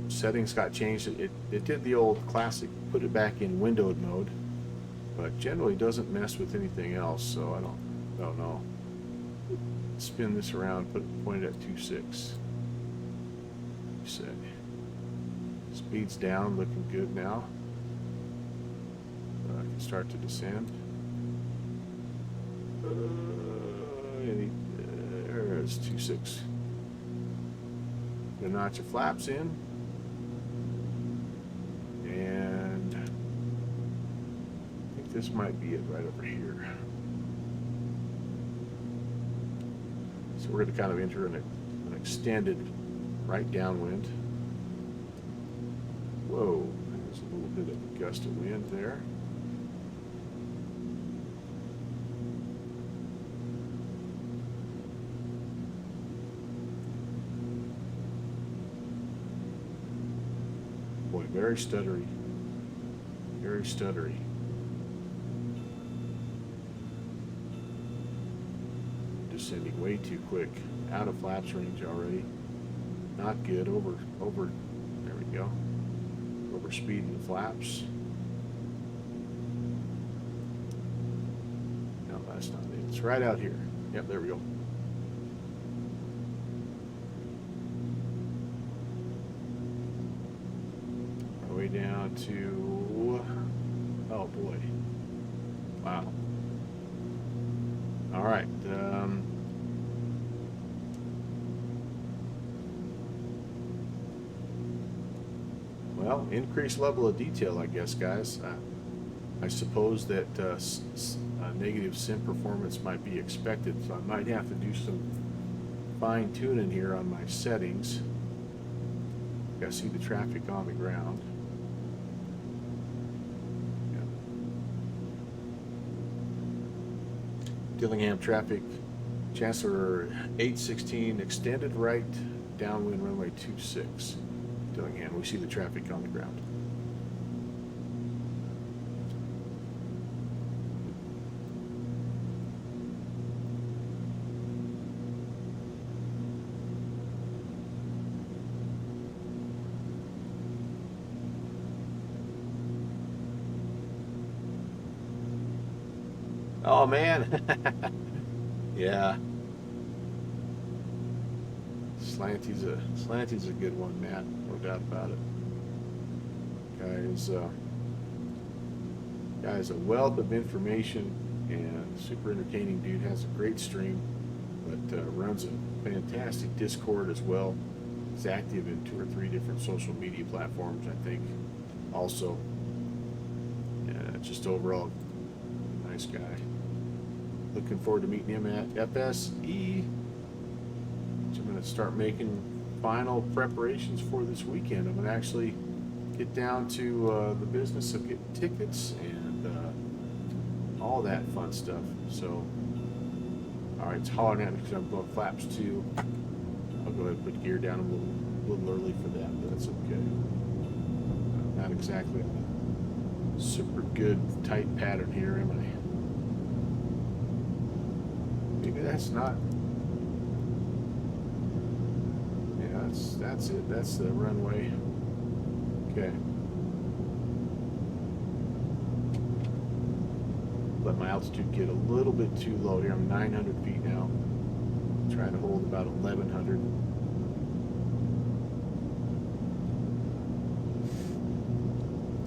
settings got changed. It did the old classic, put it back in windowed mode, but generally doesn't mess with anything else, so I don't know. Spin this around, point it at 2.6. You say. Speed's down, looking good now. I can start to descend. There's 2.6. Gonna notch your flaps in. And I think this might be it right over here. So we're gonna kind of enter an extended right downwind. Whoa, there's a little bit of a gust of wind there. Boy, very stuttery. Very stuttery. Descending way too quick. Out of flaps range already. Not good. Over. There we go. Over speeding the flaps. No, that's not it. It's right out here. Yep, there we go. All the way down to, oh boy. Wow. All right. Well, increased level of detail, I guess, guys. I suppose that negative sim performance might be expected, so I might have to do some fine tuning here on my settings. I see the traffic on the ground. Yeah. Dillingham traffic, Chancellor 816, extended right, downwind runway 26. Dillingham, we see the traffic on the ground. Oh man. Yeah. Slanty's a good one, Matt. No doubt about it. Guys, Guy's a wealth of information and super entertaining dude. Has a great stream, but runs a fantastic Discord as well. He's active in 2 or 3 different social media platforms, I think. Also, just overall, nice guy. Looking forward to meeting him at FSE, which I'm going to start making final preparations for this weekend. I'm going to actually get down to the business of getting tickets and all that fun stuff. So, all right, it's hollering at me because I'm going flaps 2. I'll go ahead and put gear down a little early for that, but that's okay. Not exactly a super good tight pattern here, am I? Maybe that's not. Yeah, that's it. That's the runway. Okay. Let my altitude get a little bit too low here. I'm 900 feet now. Trying to hold about 1100.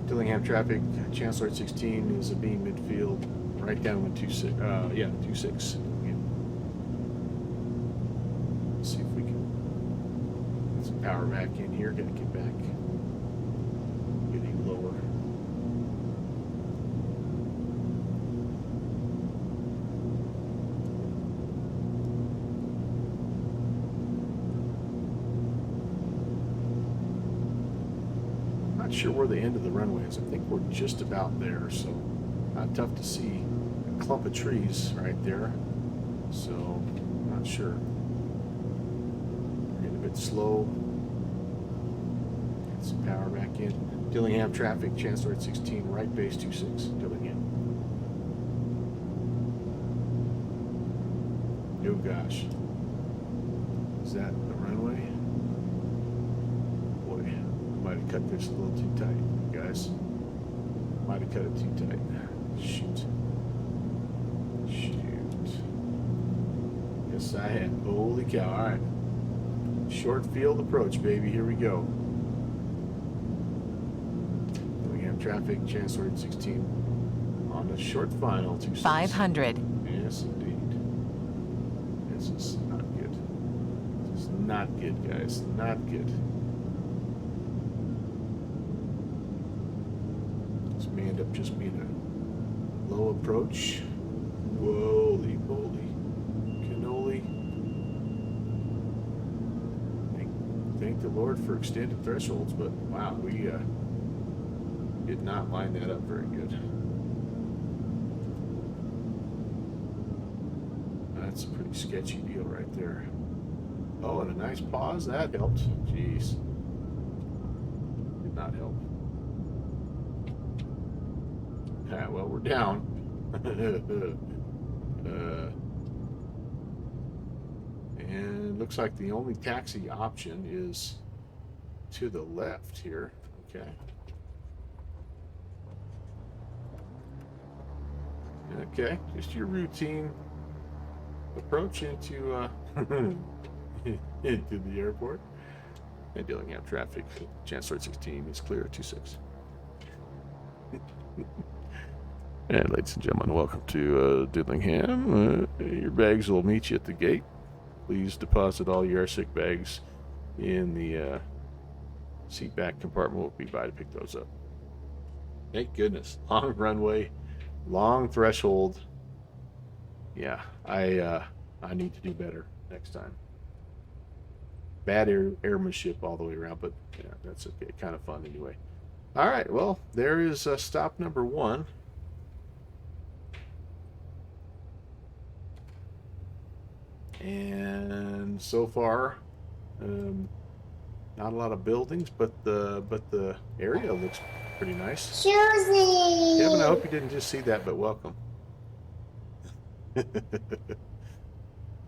Dillingham traffic, Chancellor at 16 is a beam midfield, right down with 26. Yeah, 26. Yeah. Let's see if we can get some power back in here. Gotta get back, getting lower. Not sure where the end of the runway is. I think we're just about there, so not tough to see. A clump of trees right there, so not sure. We're getting a bit slow. Get some power back in. Dillingham traffic, Chancellor at 16, right base 26, Dillingham. Oh gosh. Is that the runway? Might have cut this a little too tight, guys. Might have cut it too tight. Shoot. Yes, I had. Holy cow. All right. Short field approach, baby. Here we go. We have traffic, Chancellor at 16. On the short final, 26. 500. Yes, indeed. This is not good. This is not good, guys. Not good. May end up just being a low approach. Holy moly. Cannoli. Thank the Lord for extended thresholds, but wow, we did not line that up very good. That's a pretty sketchy deal right there. Oh, and a nice pause. That helped. Jeez. Did not help. Well, we're down. And it looks like the only taxi option is to the left here. Okay. Okay, just your routine approach into into the airport. And Dillingham traffic, Chancellor at 16 is clear at 26. And ladies and gentlemen, welcome to Dillingham. Your bags will meet you at the gate. Please deposit all your airsick bags in the seat back compartment. We'll be by to pick those up. Thank goodness. Long runway, long threshold. Yeah, I need to do better next time. Bad airmanship all the way around, but yeah, that's okay. Kind of fun anyway. All right, well, there is stop number 1. And so far, not a lot of buildings, but the area looks pretty nice. Susie! Kevin, I hope you didn't just see that, but welcome.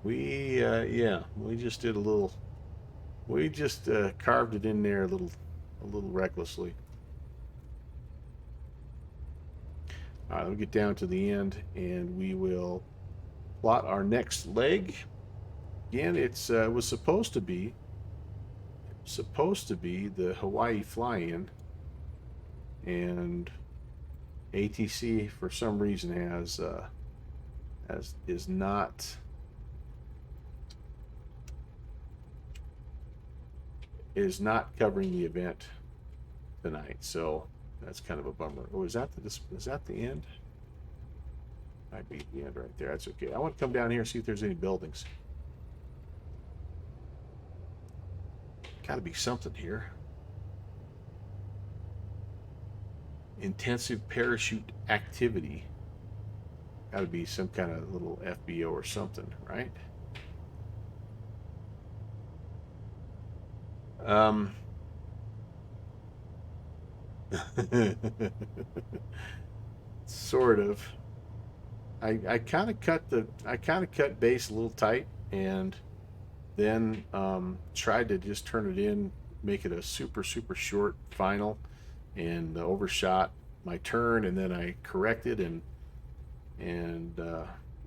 We just did a little. We just carved it in there a little recklessly. All right, we'll get down to the end, and we will plot our next leg. Again, it was supposed to be the Hawaii fly-in, and ATC for some reason is not covering the event tonight, so that's kind of a bummer. Oh, is that the end? Might be the end right there. That's okay. I want to come down here and see if there's any buildings. Got to be something here. Intensive parachute activity. Got to be some kind of little FBO or something, right? Sort of. I kind of cut base a little tight, and then tried to just turn it in, make it a super short final, and overshot my turn, and then I corrected, and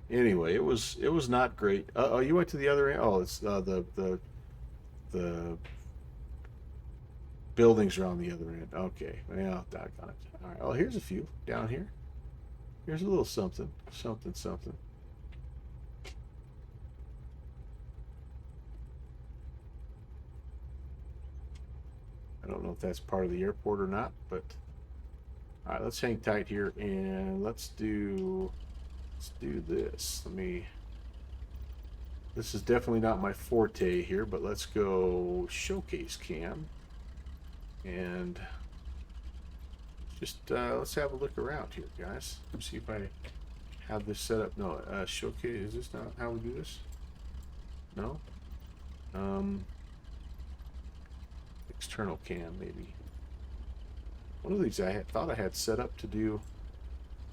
anyway, it was not great. Oh, you went to the other end. Oh, it's the buildings are on the other end. Okay, well, doggone it. All right. Oh, here's a few down here. Here's a little something. I don't know if that's part of the airport or not, but all right, let's hang tight here and let's do this. This is definitely not my forte here, but let's go showcase cam and just let's have a look around here, guys. Let's see if I have this set up. No, showcase, is this not how we do this? No? External cam, maybe. One of these I thought I had set up to do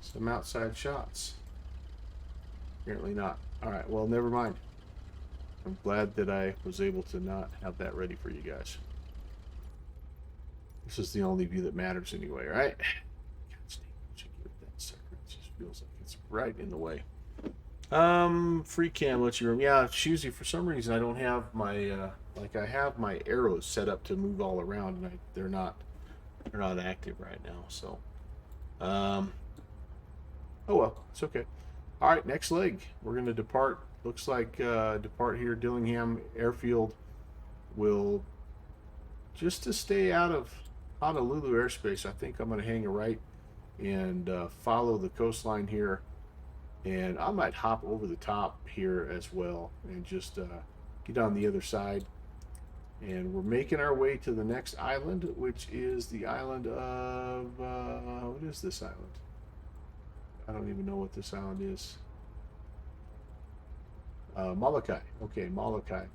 some outside shots. Apparently not. Alright, well, never mind. I'm glad that I was able to not have that ready for you guys. This is the only view that matters anyway, right? It just feels like it's right in the way. Free cam lets you room. Yeah, Shoozy, for some reason I don't have my like I have my arrows set up to move all around, and they're not active right now. So, oh well, it's okay. All right, next leg. We're gonna depart. Looks like depart here. Dillingham Airfield will just to stay out of Honolulu airspace. I think I'm gonna hang a right and follow the coastline here. And I might hop over the top here as well and just get on the other side. And we're making our way to the next island, which is the island of what is this island? I don't even know what this island is. Molokai. Okay, Molokai.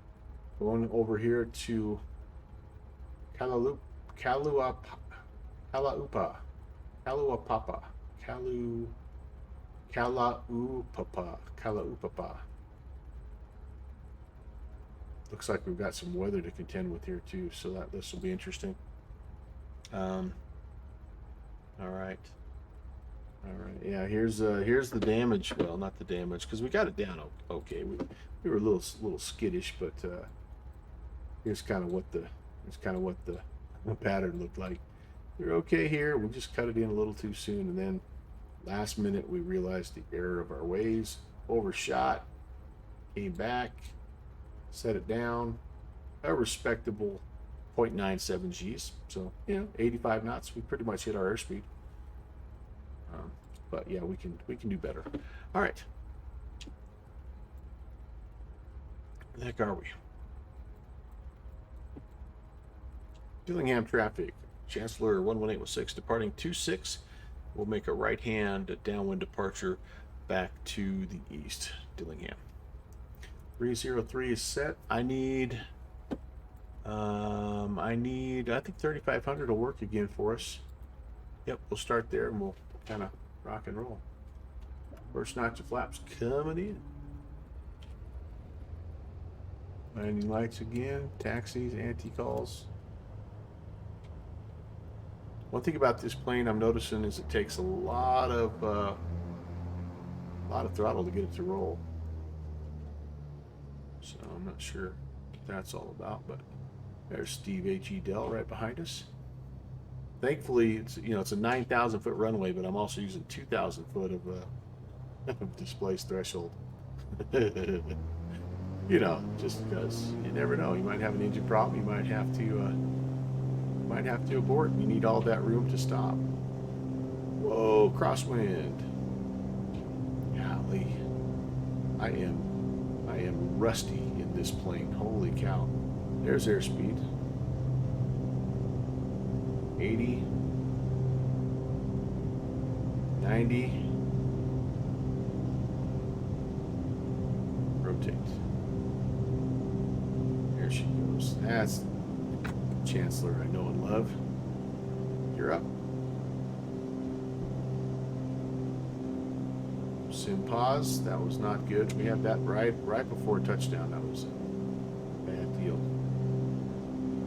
Going over here to Kalaupapa. Looks like we've got some weather to contend with here too, so that this will be interesting. All right. Yeah, here's the damage. Well, not the damage because we got it down okay. We were a little skittish, but here's kind of what the pattern looked like. We're okay here. We just cut it in a little too soon, and then last minute we realized the error of our ways, overshot, came back, set it down, a respectable 0.97 Gs. So 85 knots. We pretty much hit our airspeed. But yeah, we can do better. All right. Where the heck are we? Dillingham traffic. Chancellor 11816 departing 26. We'll make a right-hand downwind departure back to the east. Dillingham. 303 is set. I think 3500 will work again for us. Yep, we'll start there and we'll kind of rock and roll. First notch of flaps coming in. Landing lights again, taxis, anti-calls. One thing about this plane I'm noticing is it takes a lot of throttle to get it to roll. So I'm not sure what that's all about, but there's Steve H.E. Dell right behind us. Thankfully, it's it's a 9,000 foot runway, but I'm also using 2,000 foot of of displaced threshold. Just because you never know, you might have an engine problem, you might have to abort. You need all that room to stop. Whoa, crosswind! Golly, I am rusty in this plane. Holy cow! There's airspeed. 80, 90, rotate. There she goes. That's Chancellor I know and love. You're up. Sim pause. That was not good. We had that right before touchdown. That was a bad deal.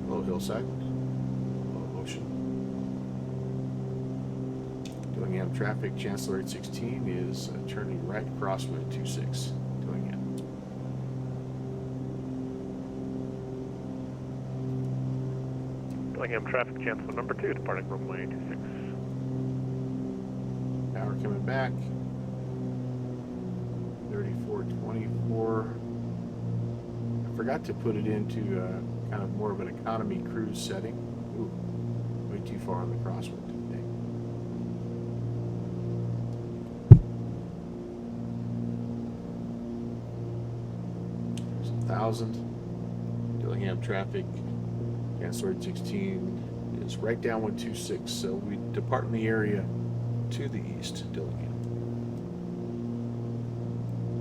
Low hillside. Low ocean. Dillingham traffic. Chancellor 816 is turning right crosswind 26. Dillingham. Dillingham traffic, Chancellor number 2, departing runway 26. Power coming back. 3424. I forgot to put it into kind of more of an economy cruise setting. Ooh, way too far on the crosswind today. There's 1,000. Dillingham traffic. Chancellor 16 is right down 126, so we depart in the area to the east, Dillingham.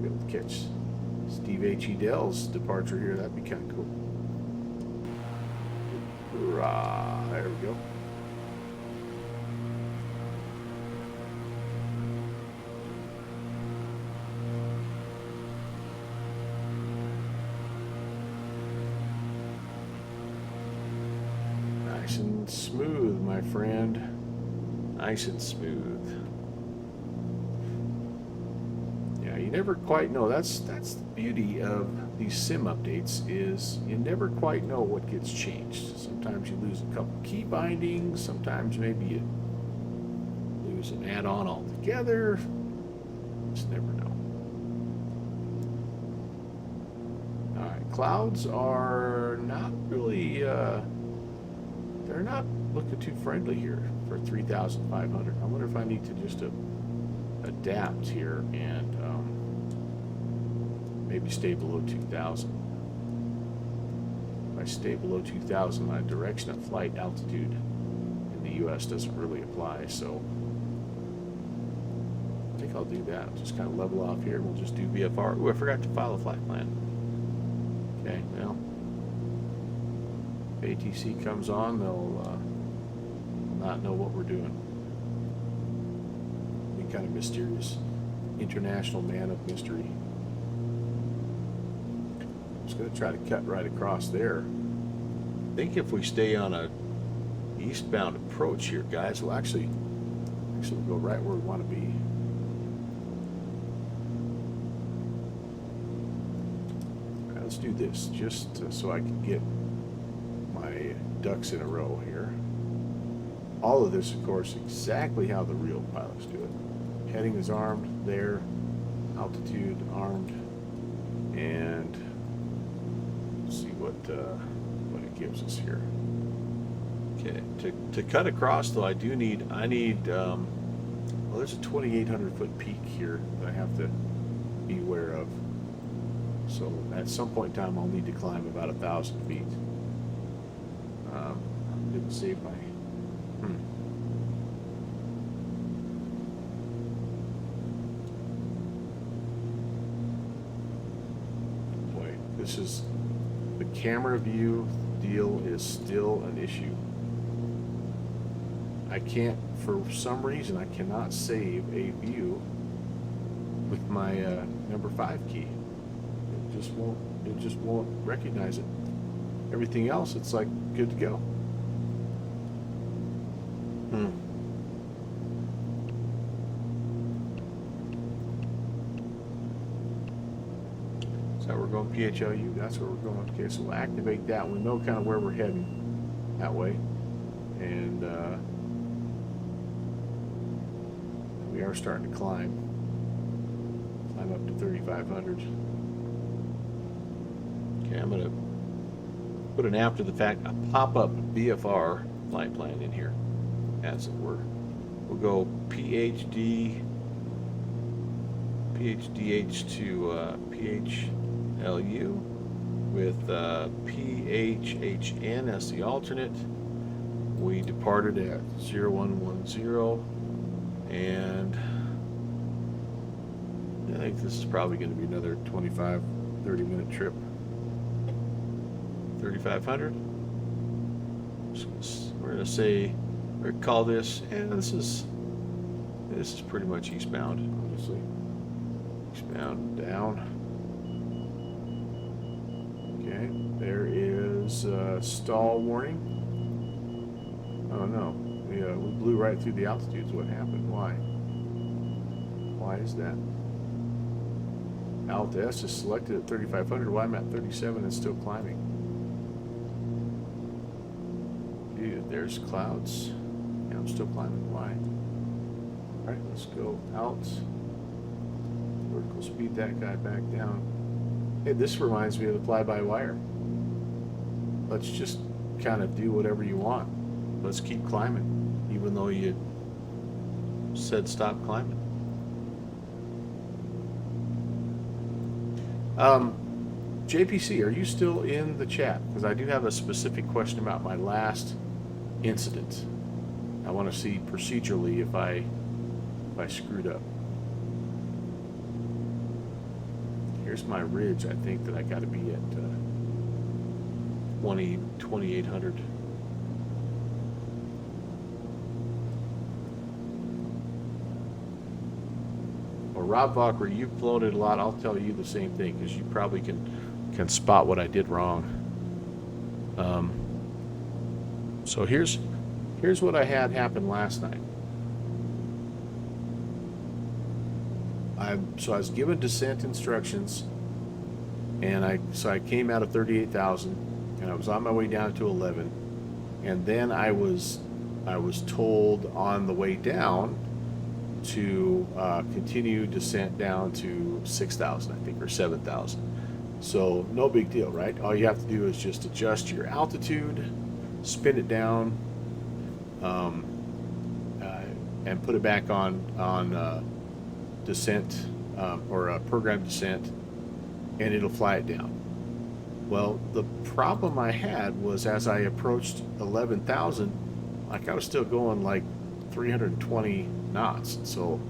Be able to catch Steve H.E. Dell's departure here. That'd be kind of cool. Hoorah! There we go. Nice and smooth, my friend. Nice and smooth. Yeah, you never quite know. That's the beauty of these sim updates, is you never quite know what gets changed. Sometimes you lose a couple key bindings. Sometimes maybe you lose an add-on altogether. Just never know. All right, clouds are not really. They're not looking too friendly here for 3,500. I wonder if I need to just adapt here and maybe stay below 2,000. If I stay below 2,000, my direction of flight altitude in the U.S. doesn't really apply, so I think I'll do that. Just kind of level off here. We'll just do VFR. Ooh, I forgot to file a flight plan. Okay, well, if ATC comes on, they'll not know what we're doing. Be kind of mysterious. International man of mystery. Just going to try to cut right across there. I think if we stay on a eastbound approach here, guys, we'll actually go right where we want to be. All right, let's do this just so I can get my ducks in a row here. All of this, of course, exactly how the real pilots do it. Heading is armed there, altitude armed, and let's see what it gives us here. Okay, to cut across though, I need well, there's a 2,800 foot peak here that I have to be aware of. So at some point in time, I'll need to climb about 1,000 feet. Didn't save my. Boy, this is the camera view deal is still an issue. I can't, for some reason, I cannot save a view with my number 5 key. It just won't recognize it. Everything else, it's like good to go. So we're going PHLU. That's where we're going. Okay, so we'll activate that. We know kind of where we're heading that way, and we are starting to climb up to 3,500. Okay, I'm gonna put an after the fact, a pop-up VFR flight plan in here, as it were. We'll go PHDH to PHLU with PHHN as the alternate. We departed at 0110, and I think this is probably going to be another 25, 30-minute trip. 3,500. We're going to say, or call this, and this is pretty much eastbound, honestly. Eastbound down. Okay, there is a stall warning. Oh no, we blew right through the altitudes. What happened? Why? Why is that? Alt S is selected at 3,500. Why I'm at 37 and still climbing? Dude, there's clouds. Yeah, I'm still climbing. Why? All right, let's go out. Vertical speed that guy back down. Hey, this reminds me of the fly-by-wire. Let's just kind of do whatever you want. Let's keep climbing, even though you said stop climbing. JPC, are you still in the chat? Because I do have a specific question about my last incident. I want to see procedurally if I screwed up. Here's my ridge. I think that I got to be at 2,800. Well, Rob Valkyrie, you've flown it a lot. I'll tell you the same thing because you probably can spot what I did wrong. So here's what I had happen last night. So I was given descent instructions, and I came out of 38,000, and I was on my way down to 11, and then I was told on the way down to continue descent down to 6,000, I think, or 7,000. So no big deal, right? All you have to do is just adjust your altitude, spin it down, and put it back on descent or program descent, and it'll fly it down. Well, the problem I had was as I approached 11,000, like I was still going like 320 knots, so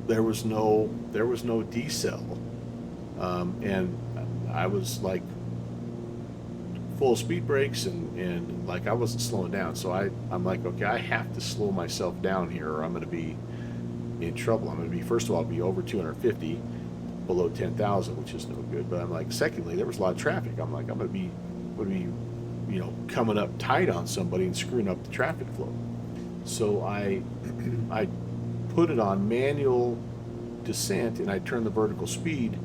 there was no decel, and I was like full speed brakes and like I wasn't slowing down. So I'm like, okay, I have to slow myself down here or I'm going to be in trouble. I'm going to be, first of all, be over 250 below 10,000, which is no good. But I'm like, secondly, there was a lot of traffic. I'm like, I'm going to be, you know, coming up tight on somebody and screwing up the traffic flow. So I put it on manual descent and I turned the vertical speed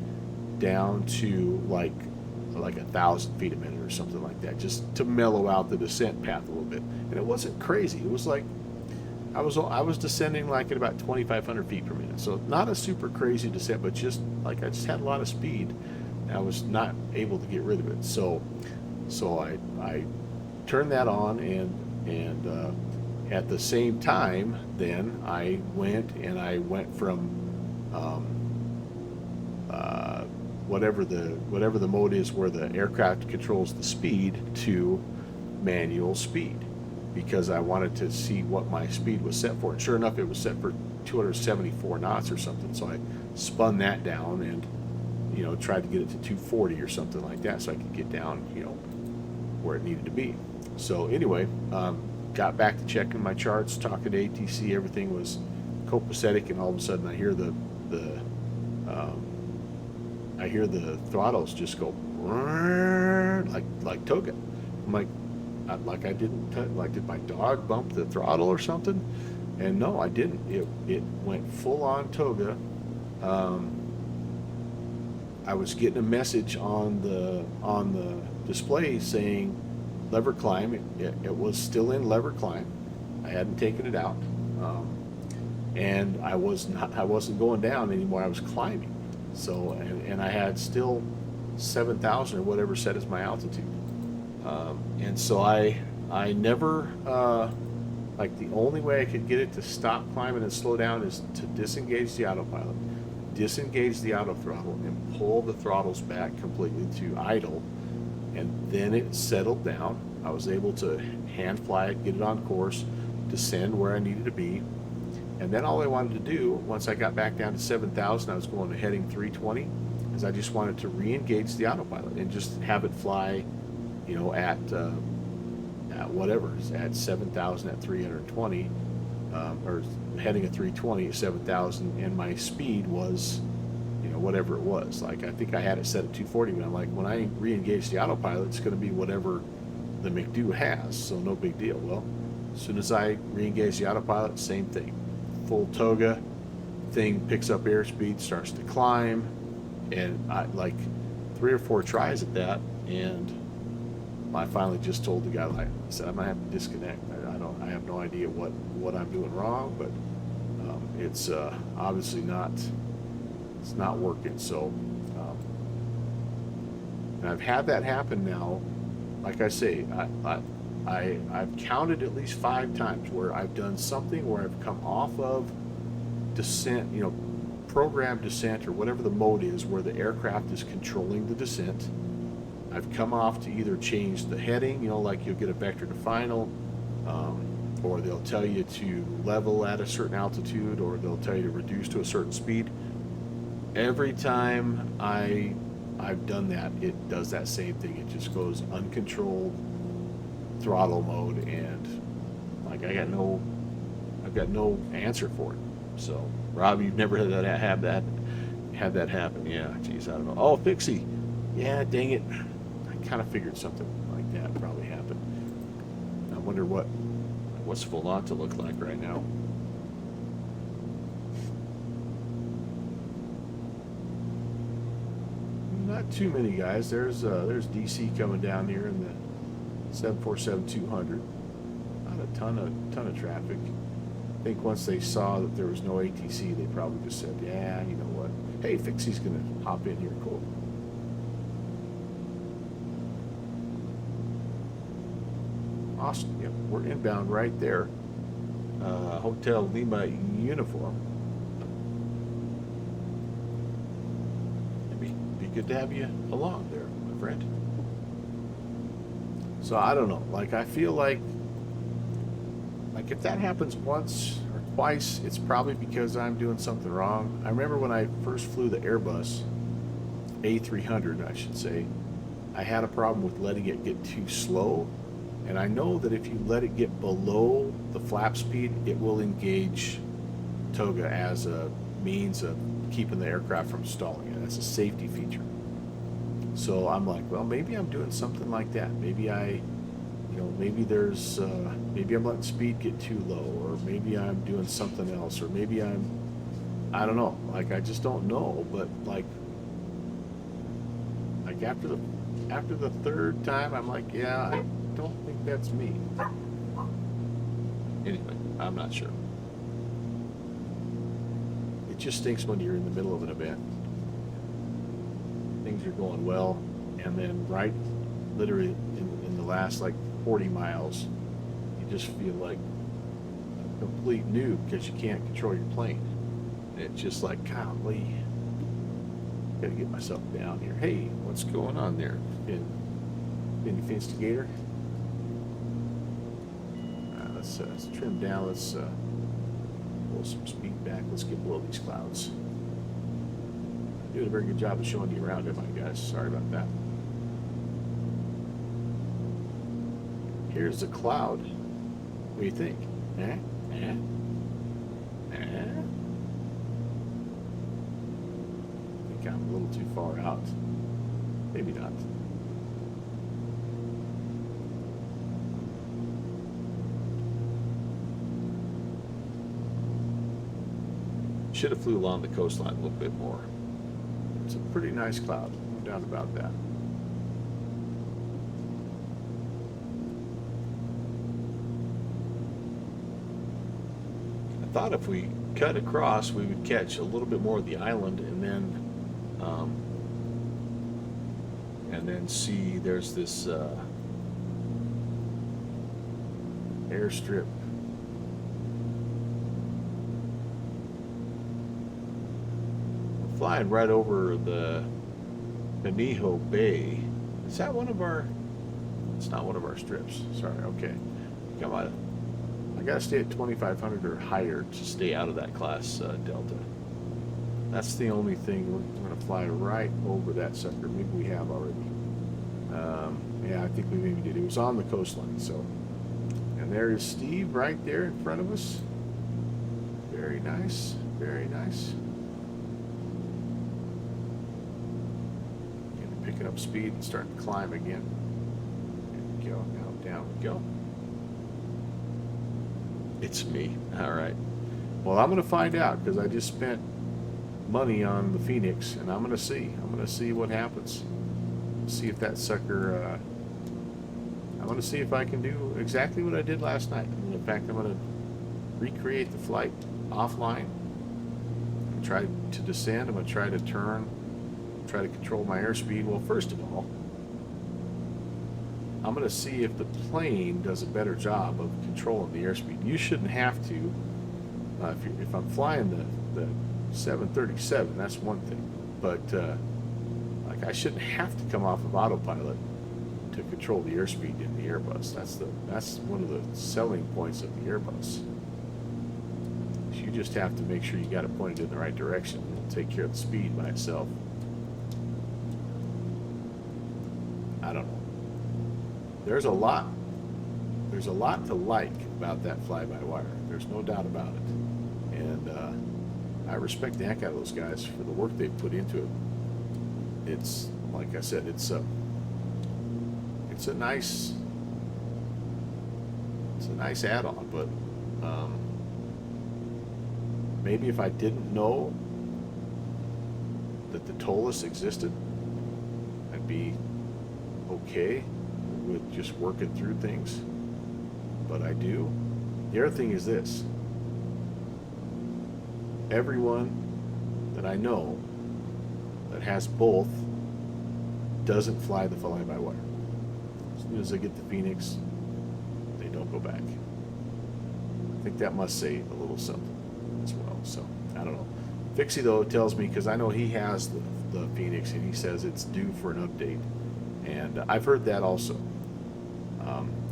down to like 1,000 feet a minute or something like that, just to mellow out the descent path a little bit. And it wasn't crazy. It was like I was descending like at about 2,500 feet per minute. So not a super crazy descent, but just like I just had a lot of speed. And I was not able to get rid of it. So I turned that on and at the same time, then I went from whatever the mode is where the aircraft controls the speed to manual speed, because I wanted to see what my speed was set for. And sure enough, it was set for 274 knots or something. So I spun that down and, you know, tried to get it to 240 or something like that so I could get down, you know, where it needed to be. So anyway, got back to checking my charts, talking to ATC, everything was copacetic, and all of a sudden I hear the throttles just go like toga. I'm like I didn't like, did my dog bump the throttle or something? And no, I didn't. It went full on toga. I was getting a message on the display saying lever climb. It was still in lever climb. I hadn't taken it out. and I wasn't going down anymore. I was climbing. So and I had still 7,000 or whatever set as my altitude. And so I never like the only way I could get it to stop climbing and slow down is to disengage the autopilot, disengage the auto throttle, and pull the throttles back completely to idle, and then it settled down. I was able to hand fly it, get it on course, descend where I needed to be, and then all I wanted to do once I got back down to 7,000, I was going to heading 320, is I just wanted to re-engage the autopilot and just have it fly, you know, at whatever, at 7,000 at 320, or heading at 320 at 7,000, and my speed was, you know, whatever it was. Like I think I had it set at 240, but I'm like, when I re-engage the autopilot, it's going to be whatever the McDo has, so no big deal. Well, as soon as I re-engage the autopilot, same thing. Full toga, thing picks up airspeed, starts to climb, and I like 3 or 4 tries at that, and I finally just told the guy, like I said, I'm gonna have to disconnect. I have no idea what I'm doing wrong, but it's obviously not. It's not working. So, and I've had that happen now. Like I say, I've counted at least 5 times where I've done something where I've come off of descent, you know, programmed descent or whatever the mode is, where the aircraft is controlling the descent. I've come off to either change the heading, you know, like you'll get a vector to final, or they'll tell you to level at a certain altitude, or they'll tell you to reduce to a certain speed. Every time I've done that, it does that same thing. It just goes uncontrolled throttle mode, and like I've got no answer for it. So, Rob, you've never had that happen? Yeah, geez, I don't know. Oh, Pixie, yeah, dang it. Kind of figured something like that probably happened. I wonder what's Volanta look like right now. Not too many guys. There's DC coming down here in the 747-200. Not a ton of traffic. I think once they saw that there was no ATC, they probably just said, yeah, you know what? Hey, Fixie's gonna hop in here. Cool. Awesome. Yep, we're inbound right there. Hotel Lima uniform. It'd be good to have you along there, my friend. So I don't know. Like I feel like if that happens once or twice, it's probably because I'm doing something wrong. I remember when I first flew the Airbus A300, I should say, I had a problem with letting it get too slow. And I know that if you let it get below the flap speed, it will engage toga as a means of keeping the aircraft from stalling it. That's a safety feature. So I'm like, well, maybe I'm doing something like that. Maybe maybe there's, maybe I'm letting speed get too low, or maybe I'm doing something else, or maybe I don't know. Like, I just don't know. But like after the 3rd time, I'm like, yeah, I don't think that's me. Anyway, I'm not sure. It just stinks when you're in the middle of an event. Things are going well, and then right literally in the last like 40 miles, you just feel like a complete noob because you can't control your plane. It's just like, golly, gotta get myself down here. Hey, what's going on there? Any instigator? Let's trim down. Let's pull some speed back. Let's get below these clouds. Doing a very good job of showing you around, am I, guys? Sorry about that. Here's the cloud. What do you think? Eh? Eh? Eh? I think I'm a little too far out. Maybe not. Should have flew along the coastline a little bit more. It's a pretty nice cloud, no doubt about that. I thought if we cut across, we would catch a little bit more of the island, and then see there's this airstrip. We're flying right over the Benijo Bay. Is that one of our? It's not one of our strips. Sorry. Okay. Come on. I gotta stay at 2,500 or higher to stay out of that class Delta. That's the only thing. We're gonna fly right over that sucker. Maybe we have already. Yeah, I think we maybe did. It was on the coastline. So, and there is Steve right there in front of us. Very nice. Very nice. Picking up speed and starting to climb again. There we go. Now down we go. It's me. All right. Well, I'm going to find out because I just spent money on the Phoenix, and I'm going to see. I'm going to see what happens. See if that sucker. I'm going to see if I can do exactly what I did last night. In fact, I'm going to recreate the flight offline. I'm going to try to descend. I'm going to try to turn. Try to control my airspeed. Well, first of all, I'm going to see if the plane does a better job of controlling the airspeed. You shouldn't have to. If I'm flying the 737, that's one thing. But like I shouldn't have to come off of autopilot to control the airspeed in the Airbus. That's one of the selling points of the Airbus. You just have to make sure you got it pointed in the right direction. It'll take care of the speed by itself. I don't know. There's a lot to like about that fly-by-wire. There's no doubt about it. And I respect the heck out of those guys for the work they've put into it. It's, like I said, it's a nice add-on, but maybe if I didn't know that the TOLUS existed, I'd be okay with just working through things, but I do. The other thing is this: everyone that I know that has both doesn't fly the fly-by-wire. As soon as they get the Phoenix, they don't go back. I think that must say a little something as well. So I don't know. Fixie though tells me, because I know he has the Phoenix, and he says it's due for an update. And I've heard that also.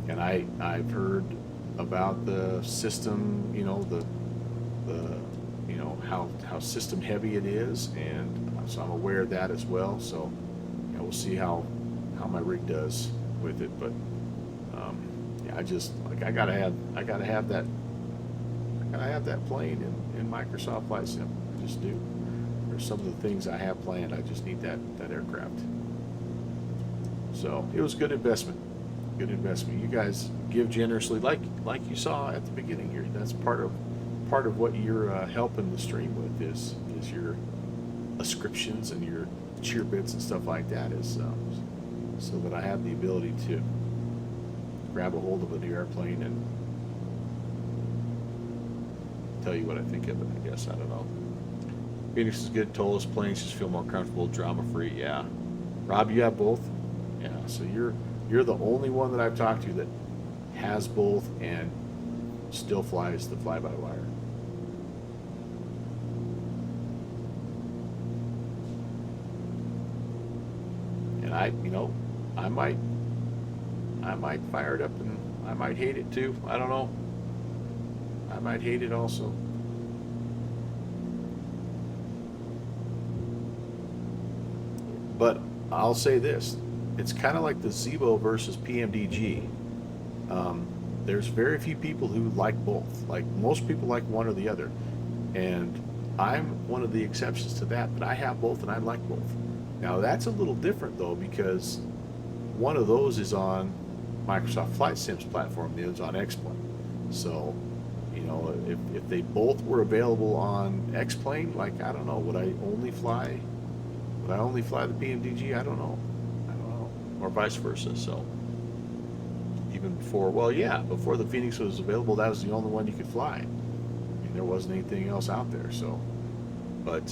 And I've heard about the system, you know, you know, how system heavy it is, and so I'm aware of that as well. So, you know, we'll see how my rig does with it. But yeah, I gotta have that plane in Microsoft Flight Sim. I just do. There's some of the things I have planned. I just need that aircraft. So it was good investment. Good investment. You guys give generously, like you saw at the beginning here. That's part of what you're helping the stream with is your ascriptions and your cheer bits and stuff like that. Is so that I have the ability to grab a hold of a new airplane and tell you what I think of it. I guess I don't know. Phoenix is good. TOLUS planes just feel more comfortable, drama free. Yeah. Rob, you have both. Yeah, so you're the only one that I've talked to that has both and still flies the fly-by-wire. And I might fire it up and I might hate it too. I don't know. I might hate it also. But I'll say this. It's kind of like the Zebo versus PMDG. There's very few people who like both. Like most people like one or the other. And I'm one of the exceptions to that, but I have both and I like both. Now that's a little different though, because one of those is on Microsoft Flight Sim's platform, the other's on X-Plane. So, you know, if they both were available on X-Plane, like, I don't know, would I only fly the PMDG? I don't know. Or vice versa. So even before, well, yeah, before the Phoenix was available, that was the only one you could fly. I mean, there wasn't anything else out there. So, but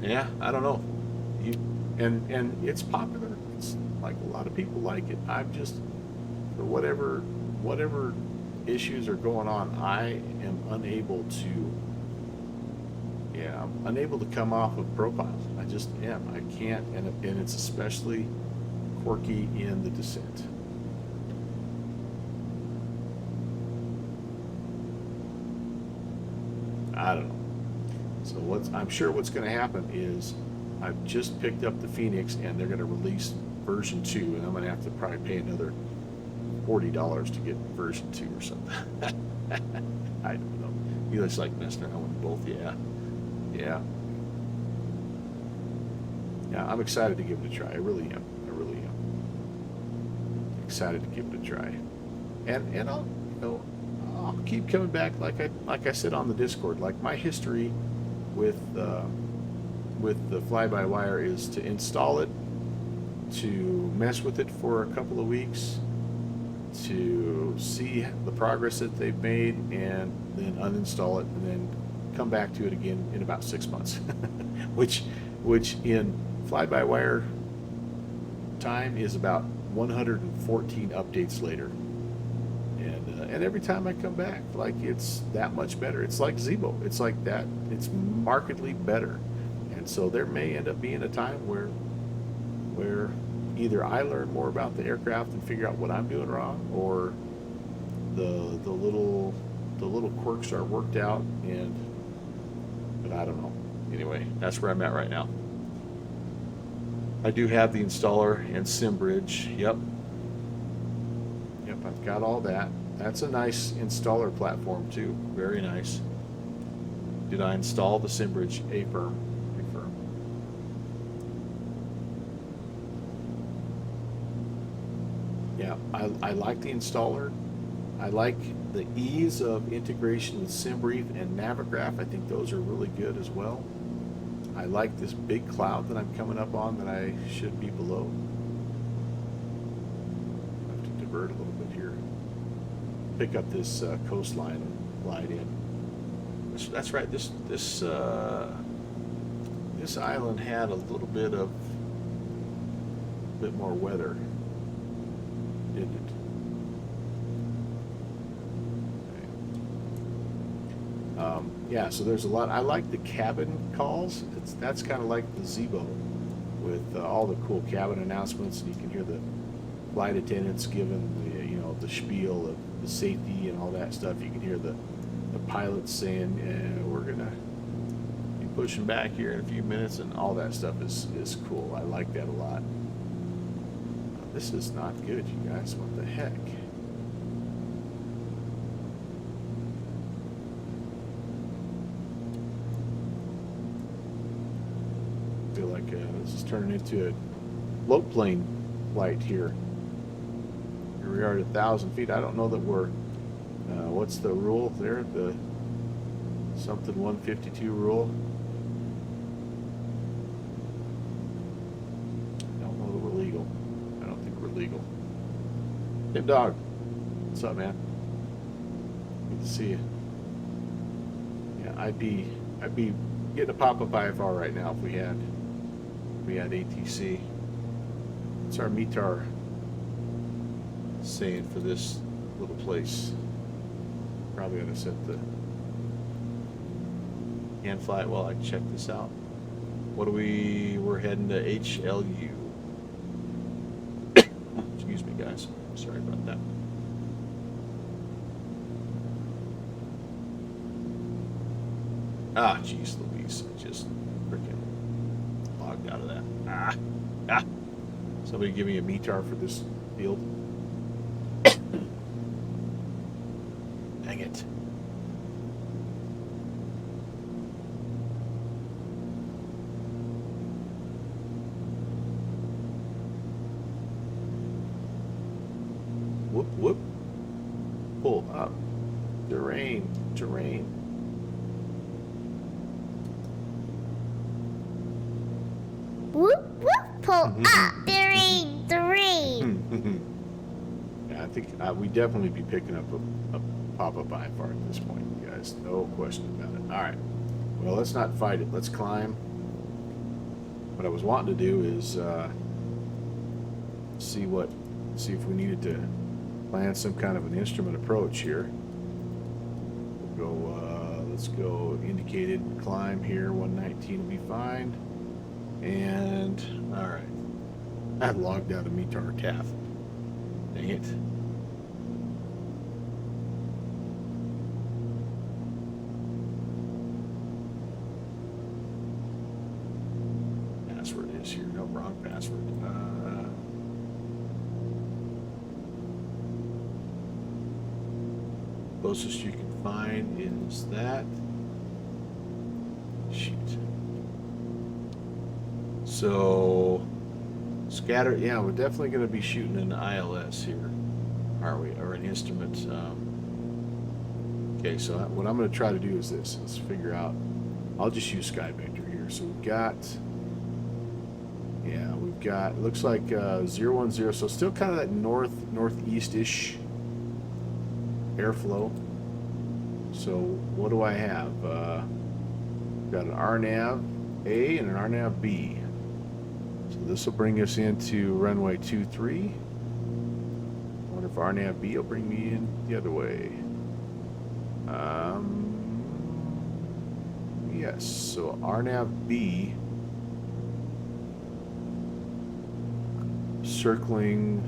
yeah, I don't know. And it's popular. It's like a lot of people like it. I'm just, for whatever issues are going on, I am unable to. Yeah, I'm unable to come off of profiles. I just am. I can't, and it's especially quirky in the descent. I don't know. So I'm sure what's going to happen is I've just picked up the Phoenix and they're going to release version 2, and I'm going to have to probably pay another $40 to get version 2 or something. I don't know. You just like messing around with both, yeah. Yeah. Yeah, I'm excited to give it a try. I really am. I really am. Excited to give it a try. And I'll, I'll keep coming back like I said on the Discord. Like, my history with the fly-by-wire is to install it, to mess with it for a couple of weeks, to see the progress that they've made, and then uninstall it, and then come back to it again in about 6 months, which in fly-by-wire time is about 114 updates later. And every time I come back, like, it's that much better. It's like Zebo. It's like that. It's markedly better. And so there may end up being a time where either I learn more about the aircraft and figure out what I'm doing wrong, or the little quirks are worked out. But I don't know. Anyway, that's where I'm at right now. I do have the installer and SimBridge. Yep, I've got all that. That's a nice installer platform too. Very nice. Did I install the SimBridge? Affirm. Yeah, I like the installer. I like the ease of integration with SimBrief and Navigraph. I think those are really good as well. I like this big cloud that I'm coming up on that I should be below. I have to divert a little bit here. Pick up this coastline and glide in. That's right. This island had a little bit more weather, didn't it? Yeah, so there's a lot. I like the cabin calls. That's kind of like the Zebo, with all the cool cabin announcements, and you can hear the flight attendants giving the spiel of the safety and all that stuff. You can hear the pilots saying, we're gonna be pushing back here in a few minutes, and all that stuff is cool. I like that a lot. This is not good, you guys. What the heck? I feel like this is turning into a float plane flight here. Here we are at 1,000 feet. I don't know that we're. What's the rule there? The something 152 rule. I don't know that we're legal. I don't think we're legal. Tim Dog, what's up, man? Good to see you. Yeah, I'd be getting a pop-up IFR right now if we had ATC. What's our METAR saying for this little place? Probably gonna set the hand flight while I check this out. We're heading to HLU. Excuse me, guys. Sorry about that. Ah, jeez Louise. I just freaking logged out of that. Somebody give me a METAR for this field. Dang it. Whoop, whoop. Pull up. Terrain. Whoop, whoop, pull up. The rain. Yeah, I think we definitely be picking up pop up IFR at this point, you guys. No question about it. All right. Well, let's not fight it. Let's climb. What I was wanting to do is see if we needed to plan some kind of an instrument approach here. We'll go. Let's go indicated climb here. 119 will be fine. And all right. I logged out of METAR TAF. Dang it. Password is here. No, wrong password. Closest you can find is that. Shoot. So, scatter. Yeah, we're definitely going to be shooting an ILS here, are we? Or an instrument. Okay, so what I'm going to try to do is this. Let's figure out. I'll just use Sky Vector here. So we've got. Yeah, we've got. It looks like 010. So still kind of that northeast-ish airflow. So what do I have? Got an RNAV A and an RNAV B. So this will bring us into runway 23. I wonder if RNAV B will bring me in the other way. Yes, so RNAV B circling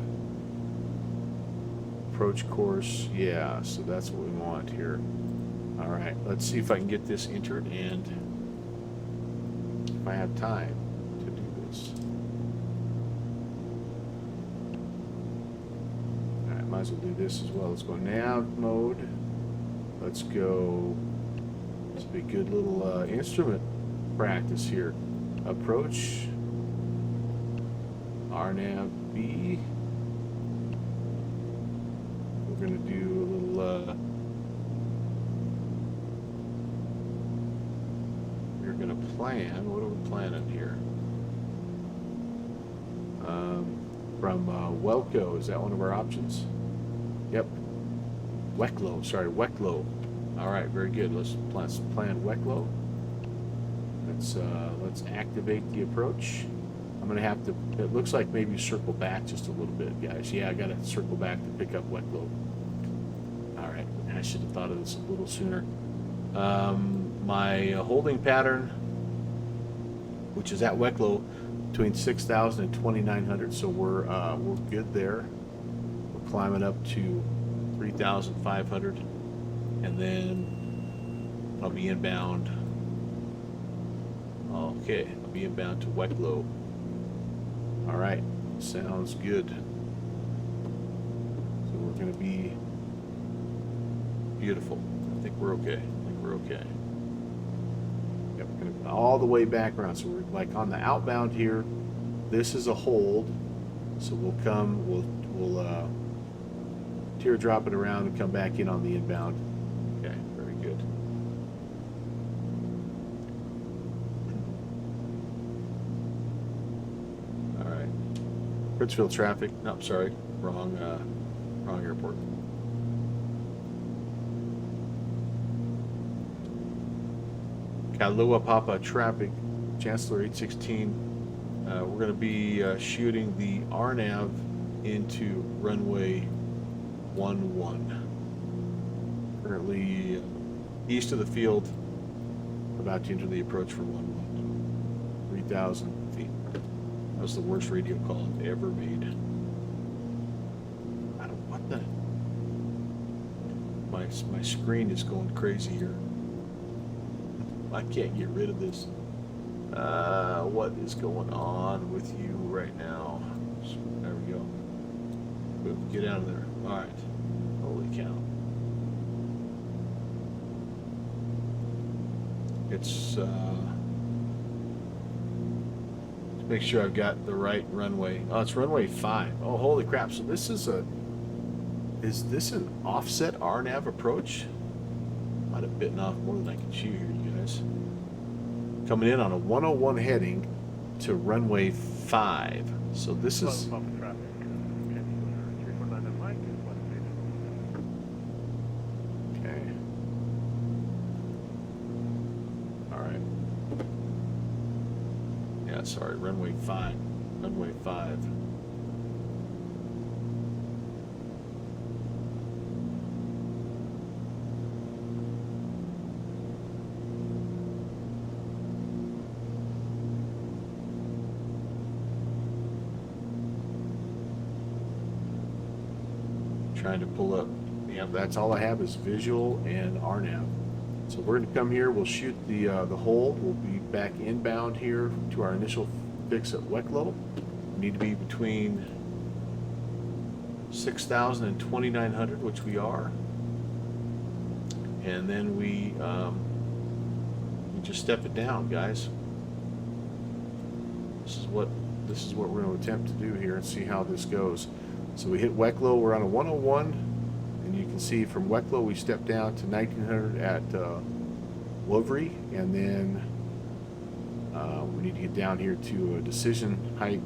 approach course. Yeah, so that's what we want here. All right, let's see if I can get this entered and if I have time to do this. All right, might as well do this as well. Let's go nav mode. Let's go. This will be a good little instrument practice here. Approach. RNAV B. We're going to do a little. We're going to plan. What are we planning here? From Welco, is that one of our options? Yep. Wecklow, sorry, Wecklow. All right, very good. Let's plan Wecklow. Let's activate the approach. I'm gonna have to. It looks like maybe circle back just a little bit, guys. Yeah, I gotta circle back to pick up Wecklow. All right, I should have thought of this a little sooner. My holding pattern, which is at Wecklow, between 6,000 and 2,900. So we're good there. We're climbing up to 3,500, and then I'll be inbound. Okay, I'll be inbound to Wecklow. All right, sounds good. So we're going to be beautiful. I think we're okay. Yep, we're going to all the way back around. So we're like on the outbound here. This is a hold. So we'll teardrop it around and come back in on the inbound. Okay, very good. All right. Pritzville traffic. No, sorry, wrong airport. Kailua Papa traffic, Chancellor 816. We're going to be shooting the RNAV into runway 11. Currently east of the field, about to enter the approach for 11. 3,000 feet. That was the worst radio call I've ever made. I don't, what the? My screen is going crazy here. I can't get rid of this. What is going on with you right now? There we go. Boom, get out of there. All right. Holy cow. It's to make sure I've got the right runway. Oh, it's runway 5. Oh, holy crap. So this is this an offset RNAV approach? Might have bitten off more than I can chew here, you guys. Coming in on a 101 heading to runway 5. So this is. Sorry, runway 5. Runway 5. Trying to pull up. Yeah, that's all I have is visual and RNAV. So we're going to come here. We'll shoot the hole. We'll be back inbound here to our initial fix at Wecklow. We need to be between 6,000 and 2,900, which we are. And then we just step it down, guys. This is what we're going to attempt to do here and see how this goes. So we hit Wecklow. We're on a 101, and you can see from Wecklow we step down to 1,900 at Wovery, and then we need to get down here to a decision height,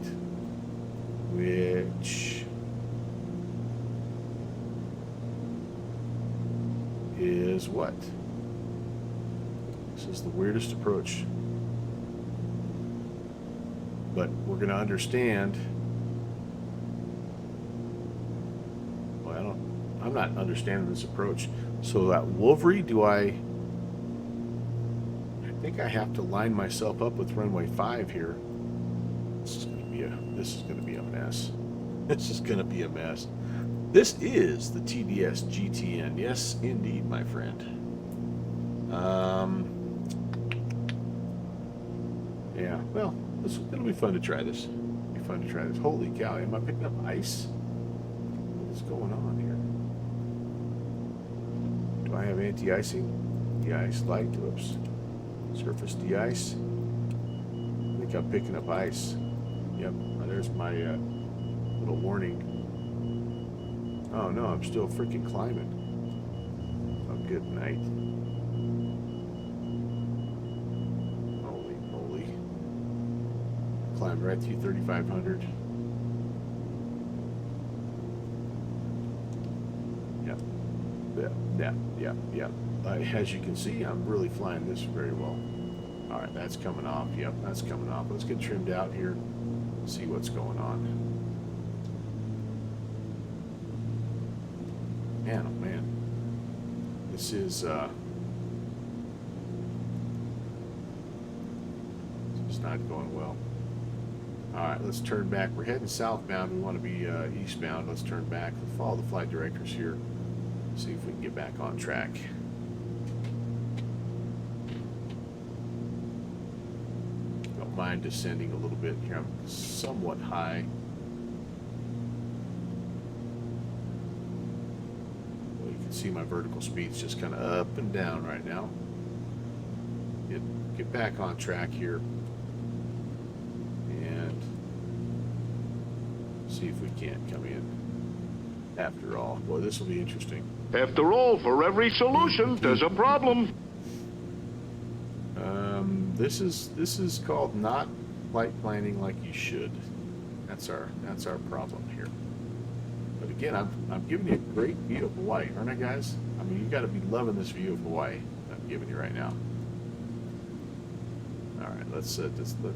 which is what? This is the weirdest approach, but we're going to understand. I'm not understanding this approach. So that Wolverine, I think I have to line myself up with runway 5 here. This is going to be a mess. This is going to be a mess. This is the TDS GTN. Yes, indeed, my friend. Yeah, well, it'll be fun to try this. Holy cow, am I picking up ice? What is going on here? Do I have anti-icing? De-ice light, whoops. Surface de-ice. I think I'm picking up ice. Yep, there's my little warning. Oh no, I'm still freaking climbing. Oh, good night. Holy moly. Climbed right through 3,500. Yeah. As you can see, I'm really flying this very well. All right, that's coming off. Yep, that's coming off. Let's get trimmed out here. See what's going on. Man, oh man. This is not going well. All right, let's turn back. We're heading southbound. We want to be eastbound. Let's turn back. We'll follow the flight directors here. See if we can get back on track. Don't mind descending a little bit here. I'm somewhat high. Well, you can see my vertical speed's just kind of up and down right now. Get back on track here and see if we can't come in. After all, boy, this will be interesting. After all, for every solution, there's a problem. This is called not flight planning like you should. That's our problem here. But again, I'm giving you a great view of Hawaii, aren't I, guys? I mean, you got to be loving this view of Hawaii that I'm giving you right now. All right, let's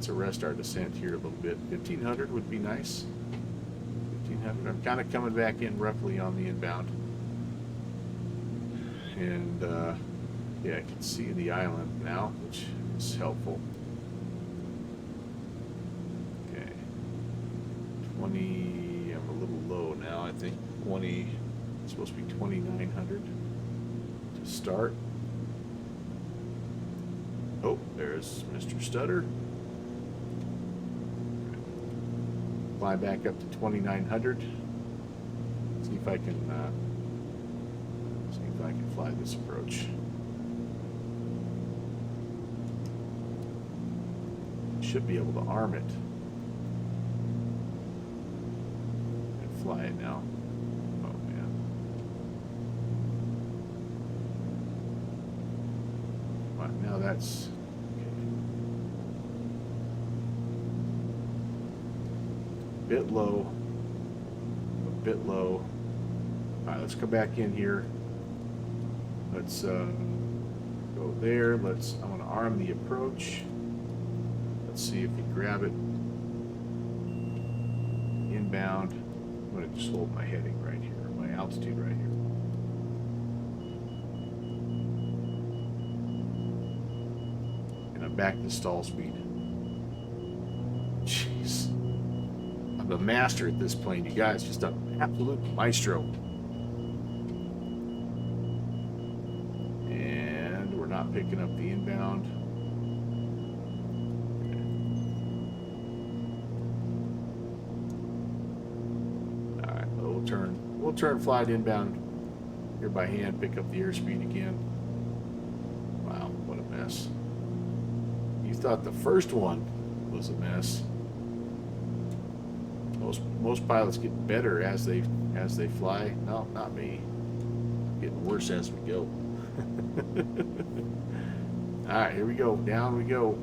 arrest our descent here a little bit. 1,500 would be nice. 1,500. I'm kind of coming back in roughly on the inbound. And yeah, I can see the island now, which is helpful. Okay, 20. I'm a little low now. I think 20. It's supposed to be 2,900 to start. Oh, there's Mr. Stutter. Fly back up to 2,900. See if I can fly this approach. Should be able to arm it and fly it now. Oh man. Right, now that's a bit low. All right, let's come back in here. Let's go there. I want to arm the approach. let's see if we grab it. Inbound. I'm going to just hold my heading right here, my altitude right here. And I'm back to stall speed. Jeez. I'm a master at this plane, you guys. Just an absolute maestro. And we're not picking up the inbound. We'll turn flight inbound here by hand, pick up the airspeed again. Wow, what a mess. You thought the first one was a mess. Most pilots get better as they fly. No, not me. Getting worse as we go. All right, here we go. Down we go.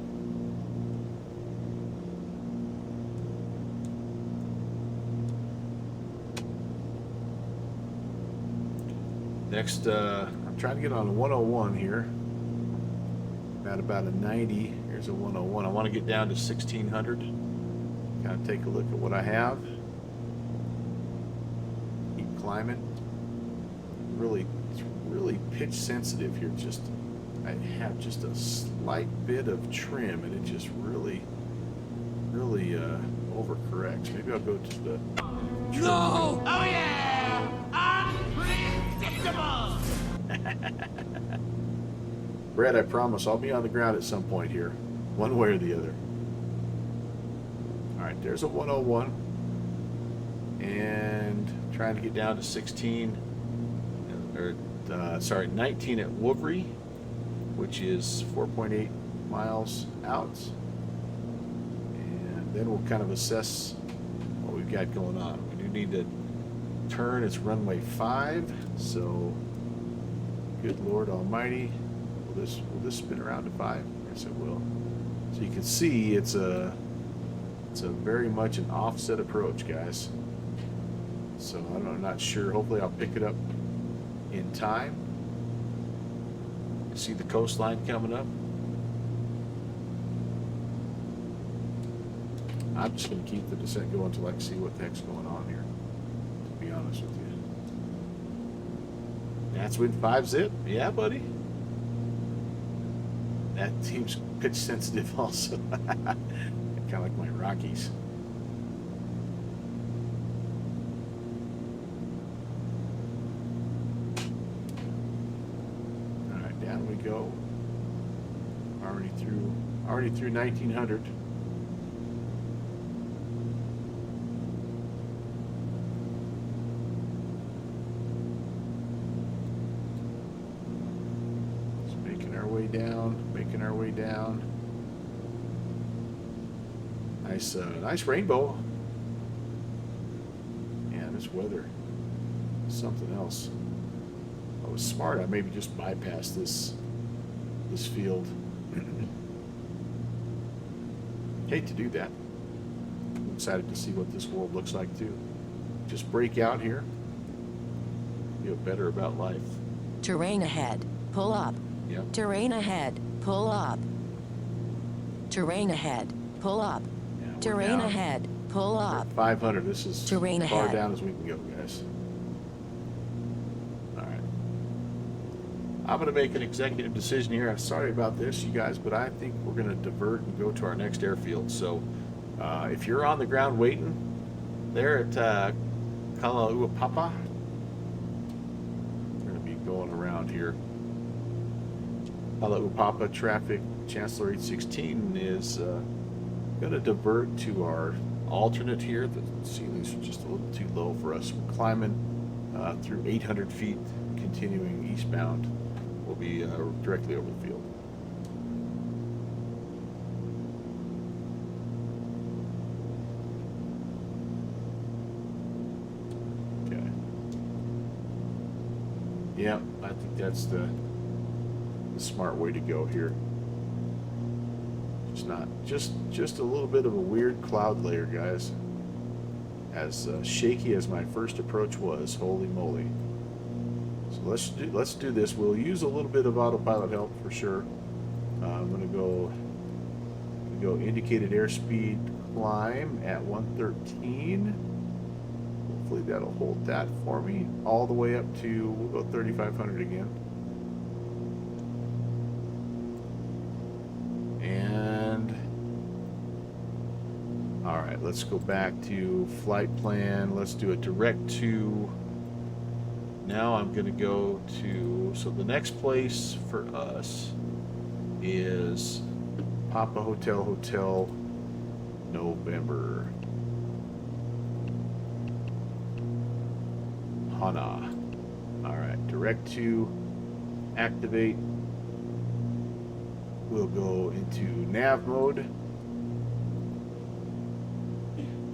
Next, I'm trying to get on a 101 here. At about a 90. Here's a 101. I want to get down to 1600. Kind of take a look at what I have. Keep climbing. It's really pitch sensitive here. I have just a slight bit of trim, and it just really overcorrects. Maybe I'll go to the trim. No! Oh yeah! Brett, I promise I'll be on the ground at some point here, one way or the other. All right, there's a 101, and trying to get down to 19 at Wovery, which is 4.8 miles out, and then we'll kind of assess what we've got going on. We do need to turn. It's runway 5, so good Lord Almighty. Will this spin around to 5? Yes, it will. So you can see it's a very much an offset approach, guys. So I don't know, I'm not sure. Hopefully I'll pick it up in time. You see the coastline coming up. I'm just going to keep the descent going until I can see what the heck's going on here, to be honest with you. That's wind 5 zip. Yeah, buddy. That seems pitch sensitive also. Kind of like my Rockies. All right, down we go. Already through 1900. Making our way down. Nice rainbow. Yeah, this weather, something else. I was smart. I maybe just bypassed this field. Hate to do that. I'm excited to see what this world looks like too. Just break out here. Feel better about life. Terrain ahead. Pull up. Yep. Terrain ahead. Pull up. Terrain ahead. Pull up. Yeah, we're Terrain down. ahead. Pull We're up. at 500. This is Terrain as far ahead. down as we can go, guys. All right. I'm going to make an executive decision here. I'm sorry about this, you guys, but I think we're going to divert and go to our next airfield. So if you're on the ground waiting there at Kalauapapa, we're going to be going around here. Kalauapapa traffic, Chancellor 816 is going to divert to our alternate here. The ceilings are just a little too low for us. We're climbing through 800 feet, continuing eastbound. We'll be directly over the field. Okay. Yeah, I think that's the smart way to go here. Just a little bit of a weird cloud layer, guys. As shaky as my first approach was, holy moly. So let's do this. We'll use a little bit of autopilot help for sure. I'm gonna go go indicated airspeed climb at 113. Hopefully that'll hold that for me. All the way up to, we'll go 3,500 again. And, all right, let's go back to flight plan. Let's do a direct to, now I'm going to go to, so the next place for us is Papa Hotel Hotel November. Hana. All right, direct to activate. We'll go into nav mode.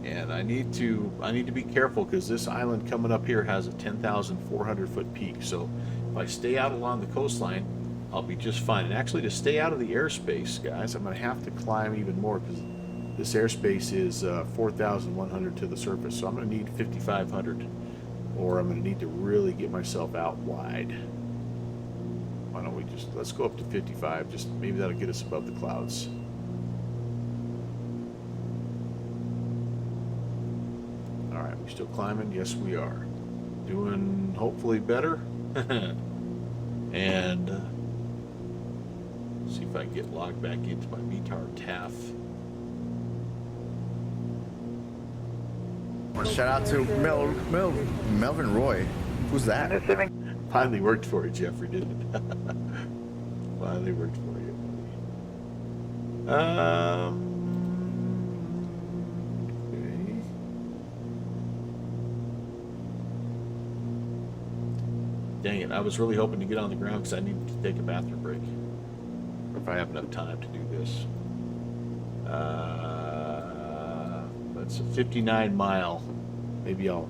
And I need to be careful because this island coming up here has a 10,400 foot peak. So if I stay out along the coastline, I'll be just fine. And actually, to stay out of the airspace, guys, I'm going to have to climb even more because this airspace is 4,100 to the surface. So I'm going to need 5,500, or I'm going to need to really get myself out wide. Why don't we just, let's go up to 55. Just maybe that'll get us above the clouds. All right, we still climbing? Yes, we are. Doing hopefully better. And see if I can get logged back into my VTAR TAF. Shout out to Melvin Roy. Who's that? Finally worked for you, Jeffrey, didn't it? Finally worked for you. Okay. Dang it, I was really hoping to get on the ground because I needed to take a bathroom break. Or if I have enough time to do this. That's a 59 mile. Maybe I'll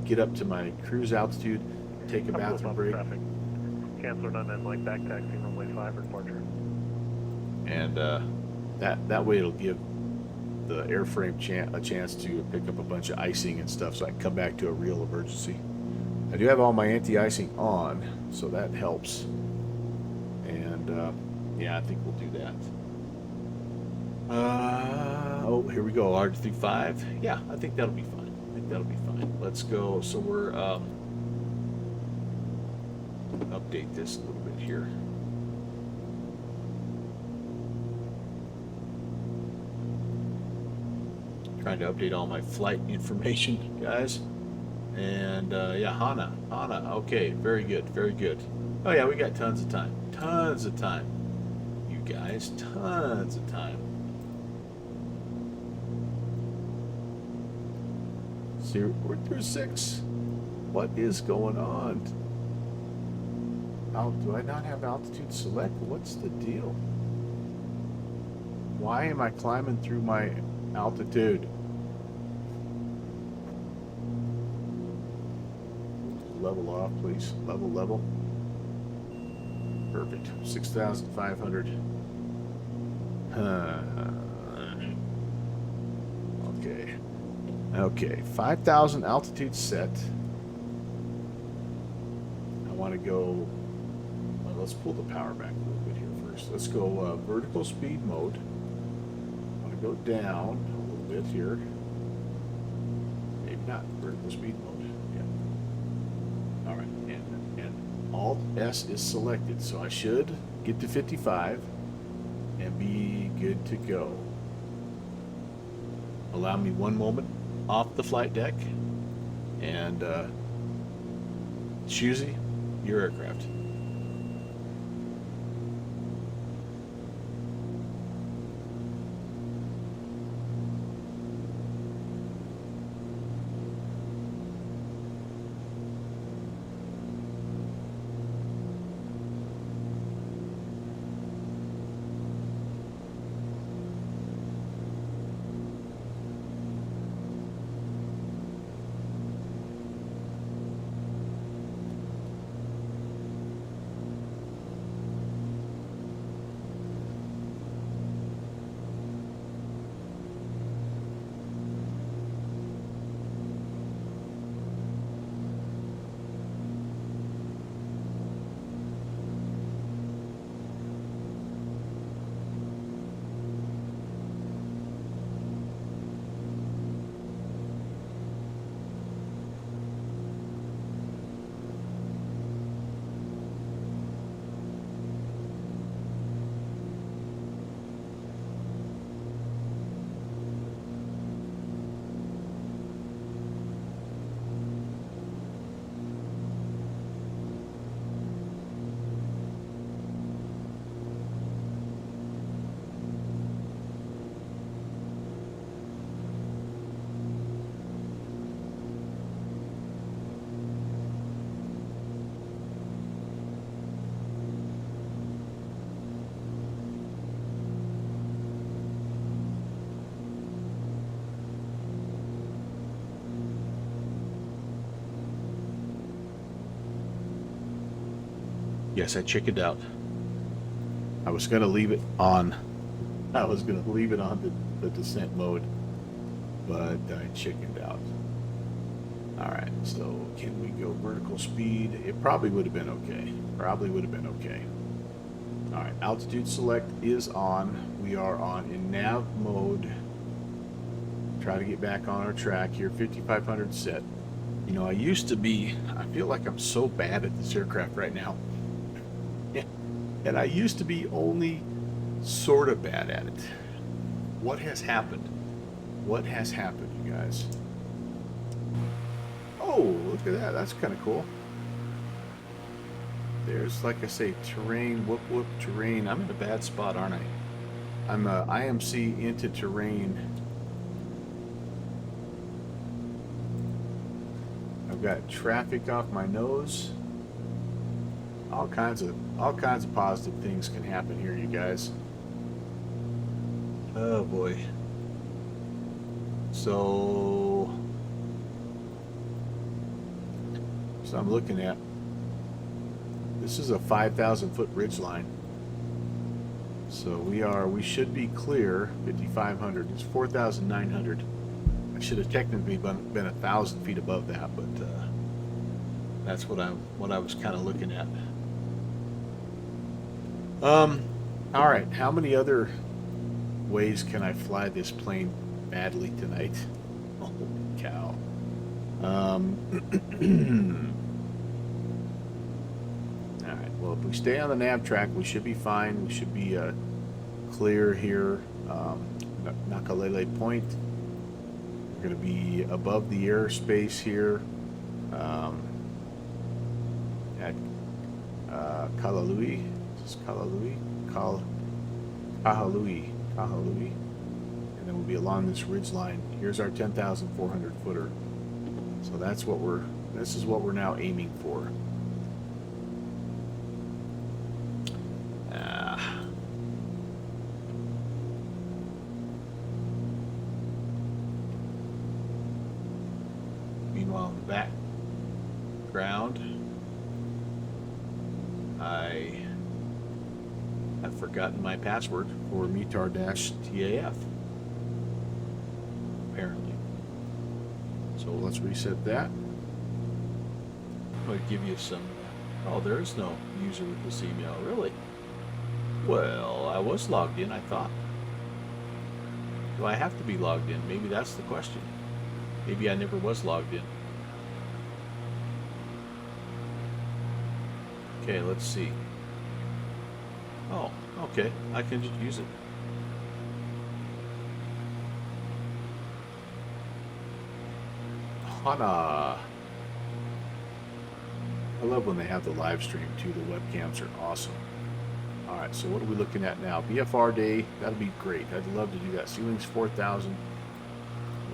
get up to my cruise altitude, take a bathroom break. Traffic. Cancel 99 Mike, back taxi, runway 5 for departure. And that way it'll give the airframe a chance to pick up a bunch of icing and stuff so I can come back to a real emergency. I do have all my anti-icing on, so that helps. And yeah, I think we'll do that. Oh, here we go. R35. Yeah, I think that'll be fine. Let's go. So we're update this a little bit here. Trying to update all my flight information, guys. And yeah, Hana. Okay, very good. Oh yeah, we got tons of time. You guys, tons of time. 046. What is going on? Do I not have altitude select? What's the deal? Why am I climbing through my altitude? Level off, please. Level. Perfect. 6,500. Okay. 5,000 altitude set. I want to go. Well, let's pull the power back a little bit here first. Let's go vertical speed mode. I want to go down a little bit here. Maybe not vertical speed mode. Yeah. All right. And Alt S is selected, so I should get to 55 and be good to go. Allow me one moment off the flight deck, and Shuzi, your aircraft. Yes, I chickened out. I was going to leave it on. I was going to leave it on the descent mode, but I chickened out. All right, so can we go vertical speed? It probably would have been okay. Probably would have been okay. All right, altitude select is on. We are on in nav mode. Try to get back on our track here. 5,500 set. You know, I feel like I'm so bad at this aircraft right now. And I used to be only sort of bad at it. What has happened? What has happened, you guys? Oh, look at that. That's kind of cool. There's, like I say, terrain, whoop whoop, terrain. I'm in a bad spot, aren't I? I'm IMC into terrain. I've got traffic off my nose. All kinds of positive things can happen here, you guys. Oh boy. So I'm looking at, this is a 5,000 foot ridge line. So we should be clear. 5,500. It's 4,900. I should have technically been 1,000 feet above that, but that's what I was kind of looking at. All right. How many other ways can I fly this plane badly tonight? Holy cow. All right. Well, if we stay on the nav track, we should be fine. We should be clear here. Nakalele Point. We're going to be above the airspace here at Kalalui. Is this Kalalui? Kahalui. And then we'll be along this ridge line. Here's our 10,400 footer. So this is what we're now aiming for. Meanwhile, in the background, I have forgotten my password for METAR-TAF, apparently. So let's reset that. I'm going to give you some... Oh, there is no user with this email, really? Well, I was logged in, I thought. Do I have to be logged in? Maybe that's the question. Maybe I never was logged in. Okay, let's see. Oh, okay. I can just use it. Hana. I love when they have the live stream too. The webcams are awesome. All right, so what are we looking at now? BFR day. That'd be great. I'd love to do that. Ceiling's 4,000.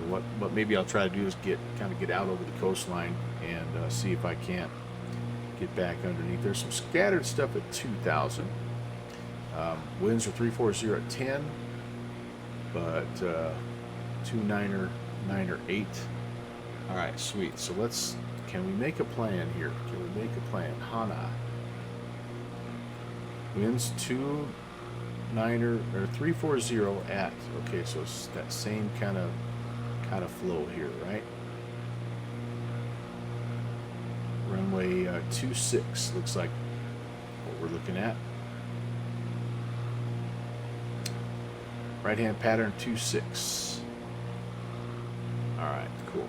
What maybe I'll try to do is get out over the coastline and see if I can't get back underneath. There's some scattered stuff at 2,000. Winds are 340 at 10, but 298. All right, sweet. So can we make a plan here? Can we make a plan? Hana. Winds 340 at. Okay, so it's that same kind of flow here, right? Runway 26 looks like what we're looking at. Right hand pattern 26. All right, cool.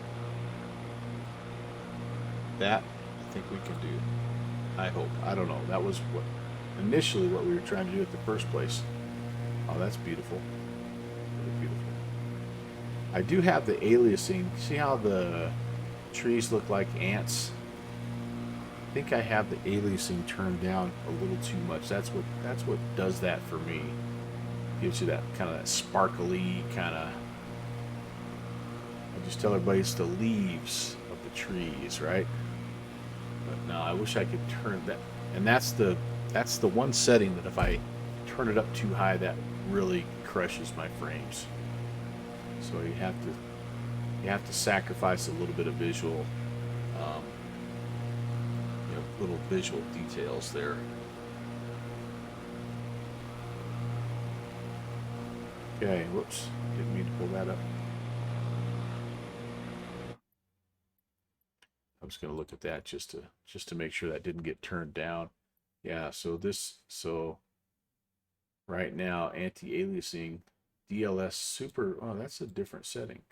That I think we can do. I hope. I don't know. That was initially what we were trying to do at the first place. Oh, that's beautiful. Really beautiful. I do have the aliasing. See how the trees look like ants? I think I have the aliasing turned down a little too much. That's what does that for me. Gives you that kind of that sparkly kind of. I just tell everybody it's the leaves of the trees, right? But no, I wish I could turn that. And that's the one setting that if I turn it up too high, that really crushes my frames. So you have to sacrifice a little bit of visual. little visual details there. Okay, whoops, didn't mean to pull that up. I was going to look at that just to make sure that didn't get turned down. Yeah, so right now anti-aliasing DLS super. Oh, that's a different setting.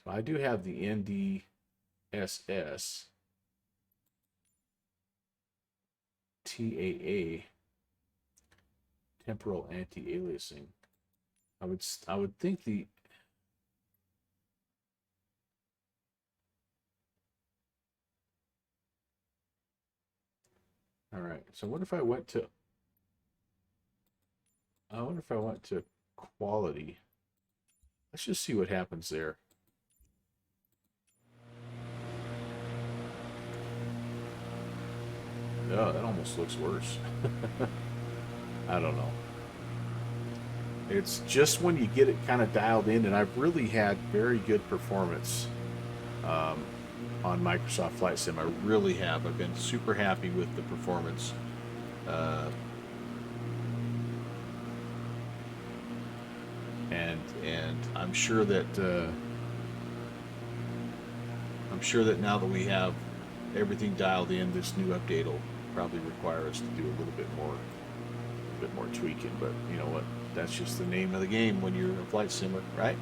So I do have the NDSS TAA temporal anti-aliasing. I would think the all right. So what if I went to quality? Let's just see what happens there. No, that almost looks worse. I don't know. It's just when you get it kind of dialed in, and I've really had very good performance on Microsoft Flight Sim. I really have. I've been super happy with the performance. And I'm sure that now that we have everything dialed in, this new update will probably require us to do a little bit more tweaking. But you know what? That's just the name of the game when you're a flight simmer, right?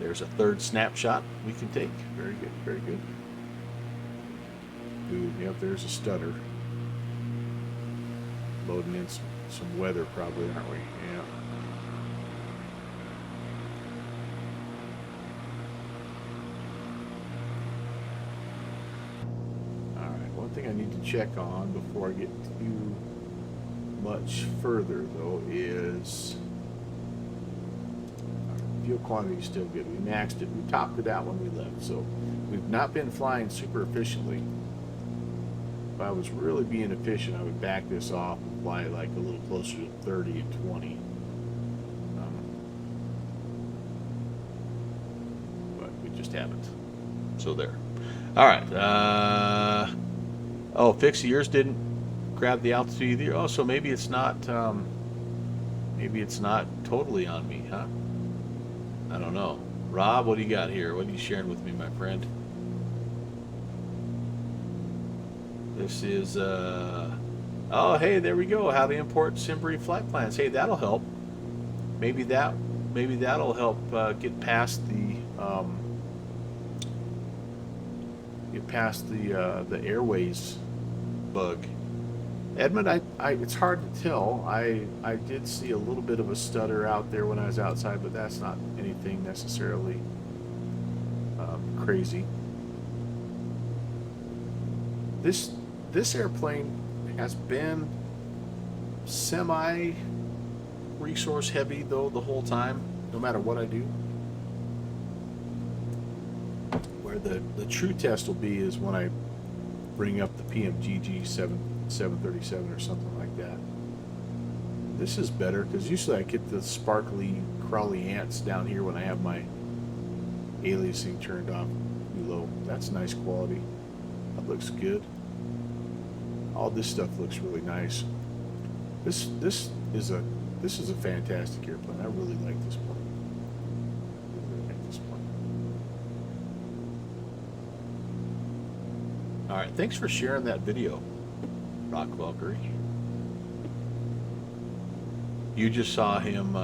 There's a third snapshot we can take. Very good, very good. Ooh, yep, there's a stutter. Loading in some weather probably, aren't we? Yeah. Alright, one thing I need to check on before I get too much further though is fuel quantity is still good. We maxed it. We topped it out when we left. So we've not been flying super efficiently. If I was really being efficient, I would back this off and fly like a little closer to 30 and 20. But we just haven't. So there. All right. Oh, Fixie, yours didn't grab the altitude either. Oh, so maybe it's not totally on me, huh? I don't know. Rob, what do you got here? What are you sharing with me, my friend? This is, oh, hey, there we go. How to import SimBrief flight plans. Hey, that'll help. Maybe that'll help get past the airways bug. Edmund, it's hard to tell. I did see a little bit of a stutter out there when I was outside, but that's not anything necessarily crazy. This airplane has been semi resource heavy though the whole time, no matter what I do. Where the true test will be is when I bring up the PMGG 737 or something like that. This is better because usually I get the sparkly crawly ants down here when I have my aliasing turned off low. That's nice quality. That looks good. All this stuff looks really nice. This is a fantastic airplane. I really like this plane. I really like this plane. All right, thanks for sharing that video, Rock Valkyrie. You just saw him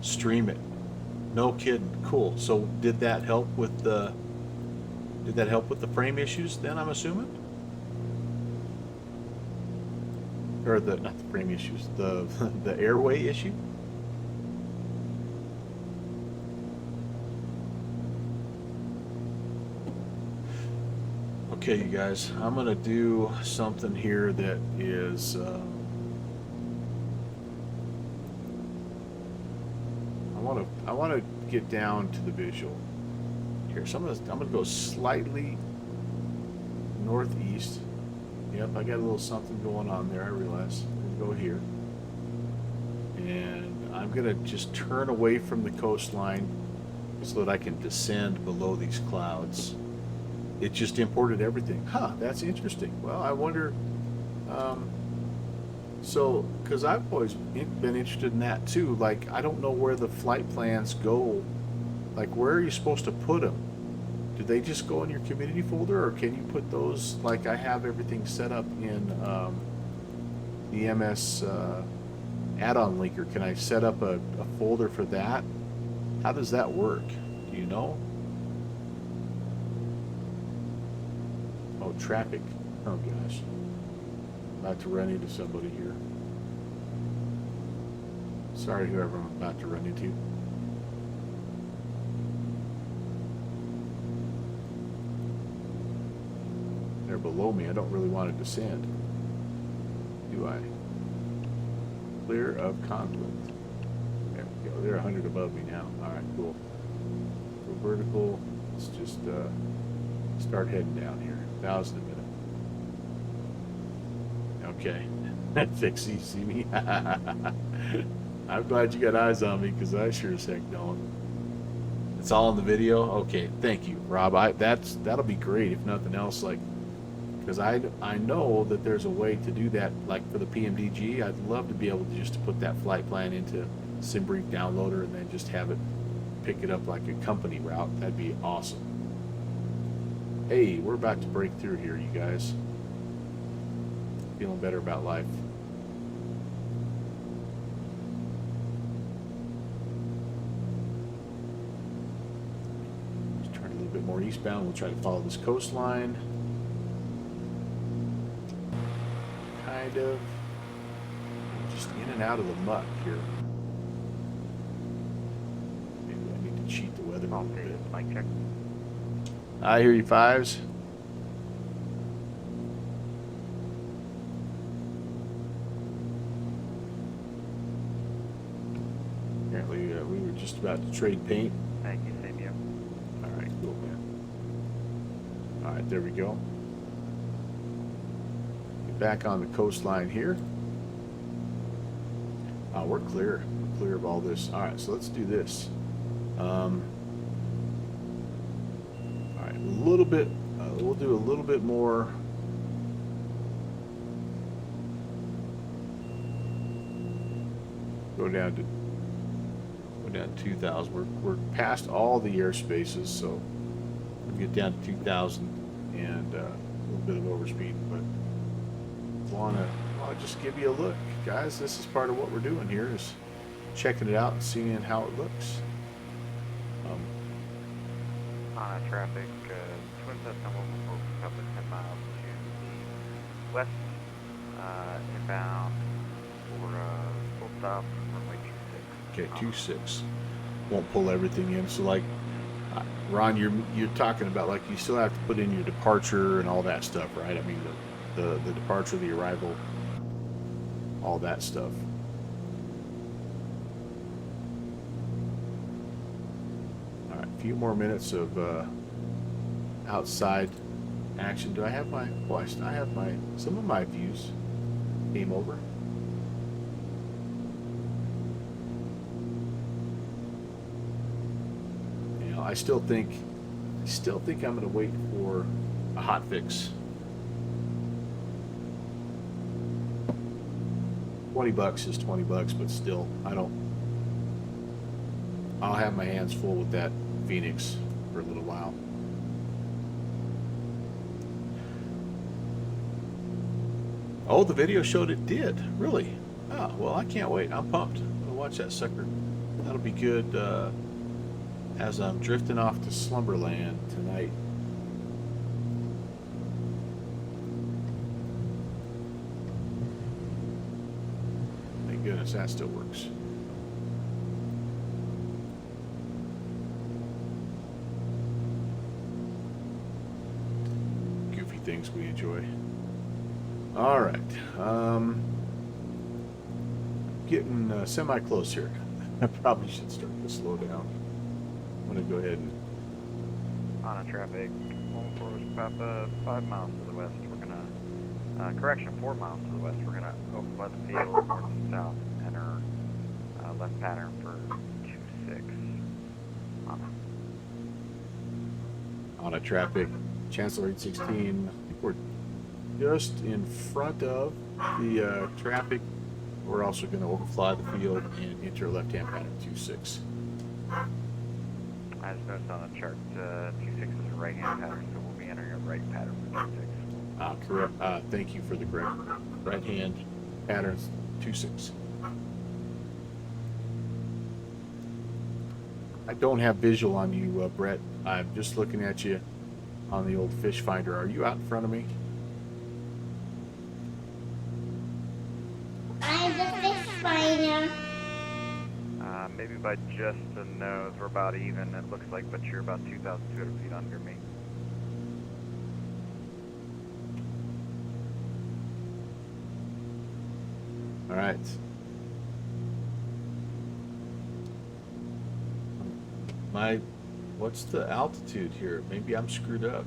stream it. No kidding. Cool. So did that help with the frame issues then, I'm assuming? Or not the frame issues, the airway issue? Okay, you guys, I'm gonna do something here that is I want to get down to the visual here. So I'm gonna go slightly northeast. Yep, I got a little something going on there, I realize. I'm gonna go here. And I'm gonna just turn away from the coastline so that I can descend below these clouds. It just imported everything. Huh, that's interesting. Well, I wonder, so, because I've always been interested in that too. Like, I don't know where the flight plans go. Like, where are you supposed to put them? Do they just go in your community folder, or can you put those, like I have everything set up in the MS add-on linker? Can I set up a folder for that? How does that work? Do you know? Oh, traffic. Oh, gosh. About to run into somebody here. Sorry, whoever I'm about to run into. They're below me. I don't really want to descend. Do I? Clear of conflict. There we go. They're 100 above me now. All right, cool. Go vertical. Let's just start heading down here. 1,000 a minute. Okay. Fixie, see me? I'm glad you got eyes on me, because I sure as heck don't. It's all in the video? Okay, thank you, Rob. That'll be great, if nothing else, like, because I know that there's a way to do that, like for the PMDG. I'd love to be able to just put that flight plan into SimBrief downloader and then just have it pick it up like a company route. That'd be awesome. Hey, we're about to break through here, you guys. Feeling better about life. Just turn a little bit more eastbound. We'll try to follow this coastline. Kind of. Just in and out of the muck here. Maybe I need to cheat the weather a little bit. Mic check. I hear you, fives. Apparently, we were just about to trade paint. Thank you, same here. All right, cool, man. All right, there we go. Get back on the coastline here. We're clear. We're clear of all this. All right, so let's do this. All right, a little bit. We'll do a little bit more. Go down to 2,000. We're past all the air spaces, so we'll get down to 2,000 and a little bit of overspeed. But wanna just give you a look, guys. This is part of what we're doing here, is checking it out and seeing how it looks. On traffic, Twin System will pick up at 10 miles to the west, inbound for full stop runway 26. Okay, 26. Won't pull everything in. So, like, Ron, you're talking about, like, you still have to put in your departure and all that stuff, right? I mean, the departure, the arrival, all that stuff. All right, a few more minutes of outside action. Do I have my? Oh, I have my. Some of my views came over. You know, I still think I'm going to wait for a hot fix. $20 is $20, but still, I'll have my hands full with that Phoenix for a little while. Oh, the video showed it did. Really? Oh, well, I can't wait. I'm pumped. I'll watch that sucker. That'll be good as I'm drifting off to Slumberland tonight. Thank goodness that still works. Goofy things we enjoy. All right, getting semi-close here. I probably should start to slow down. I'm gonna go ahead and... On traffic, 1 Papa, 5 miles to the west, we're gonna, correction, 4 miles to the west, we're gonna open by the field, north and south, enter left pattern for 26. On a traffic, Chancellor 816. I think we're just in front of the traffic. We're also going to overfly the field and enter left-hand pattern 26. I just noticed on the chart, 26 is a right-hand pattern, so we'll be entering a right pattern for 26. Correct. Thank you for the correct. Right-hand patterns 26. I don't have visual on you, Brett. I'm just looking at you on the old fish finder. Are you out in front of me? I'm the fish finder. Maybe by just the nose, we're about even, it looks like, but you're about 2,200 feet under me. All right. What's the altitude here? Maybe I'm screwed up.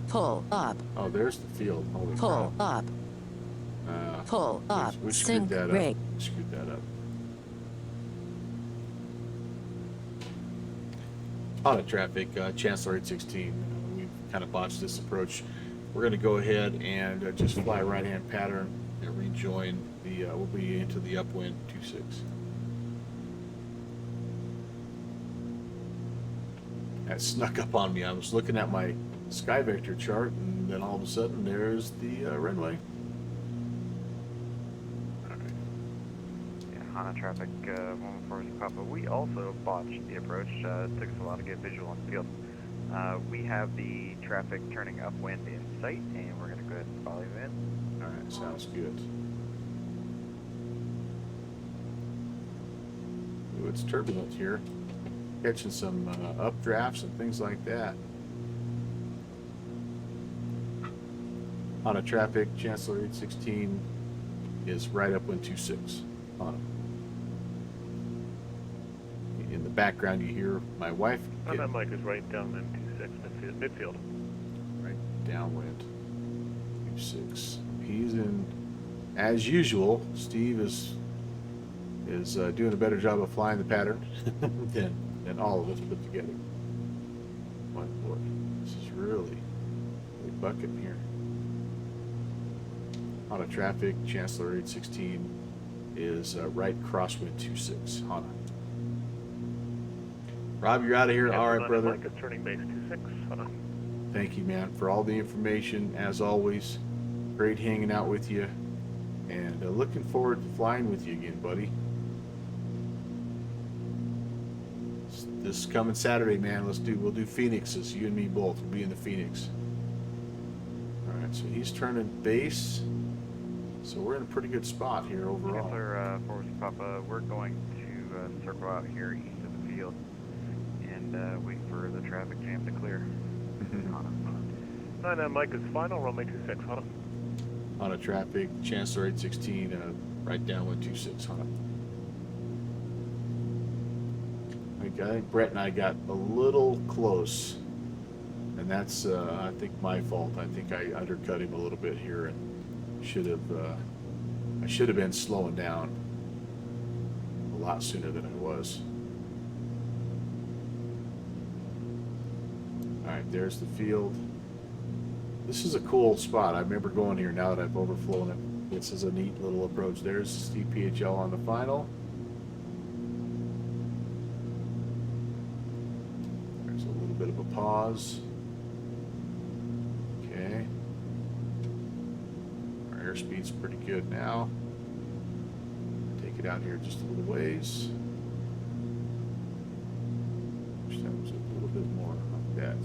Pull up. Oh, there's the field. Holy Pull cow. up. Pull up. We screwed Sync that rig. up. We screwed that up. On a traffic, Chancellor 816. We've kind of botched this approach. We're going to go ahead and just fly right-hand pattern and rejoin the. We'll be into the upwind 26. That snuck up on me. I was looking at my sky vector chart, and then all of a sudden, there's the runway. HANA traffic 114 Papa. We also botched the approach. It took us a while to get visual on the field. We have the traffic turning upwind in sight, and we're going to go ahead and follow you in. All right, sounds good. Ooh, it's turbulent here. Catching some updrafts and things like that. On a traffic, Chancellor 816 is right upwind 26 on him. In the background, you hear my wife. And that mic is right downwind 26 midfield. Right downwind 26. He's in, as usual. Steve is doing a better job of flying the pattern than all of us put together. My boy, this is really bucking here. On a traffic, Chancellor 816 is right crosswind 26. Hana. Rob, you're out of here. All right, brother. Mic is turning base 26. Thank you, man, for all the information. As always, great hanging out with you, and looking forward to flying with you again, buddy. This coming Saturday, man, we'll do Phoenixes. You and me both. We'll be in the Phoenix. All right, so he's turning base. So we're in a pretty good spot here overall. Chancellor 414 Papa, we're going to circle out here east of the field and wait for the traffic jam to clear. And that mic is final, runway 26. On a traffic, Chancellor 816, right downwind 26. I think Brett and I got a little close, and that's I think my fault. I think I undercut him a little bit here, and I should have been slowing down a lot sooner than I was. All right, there's the field. This is a cool spot. I remember going here now that I've overflown it. This is a neat little approach. There's Steve PHL on the final. There's a little bit of a pause. Okay. Our airspeed's pretty good now. Take it out here just a little ways. Wish that was a little bit more like that.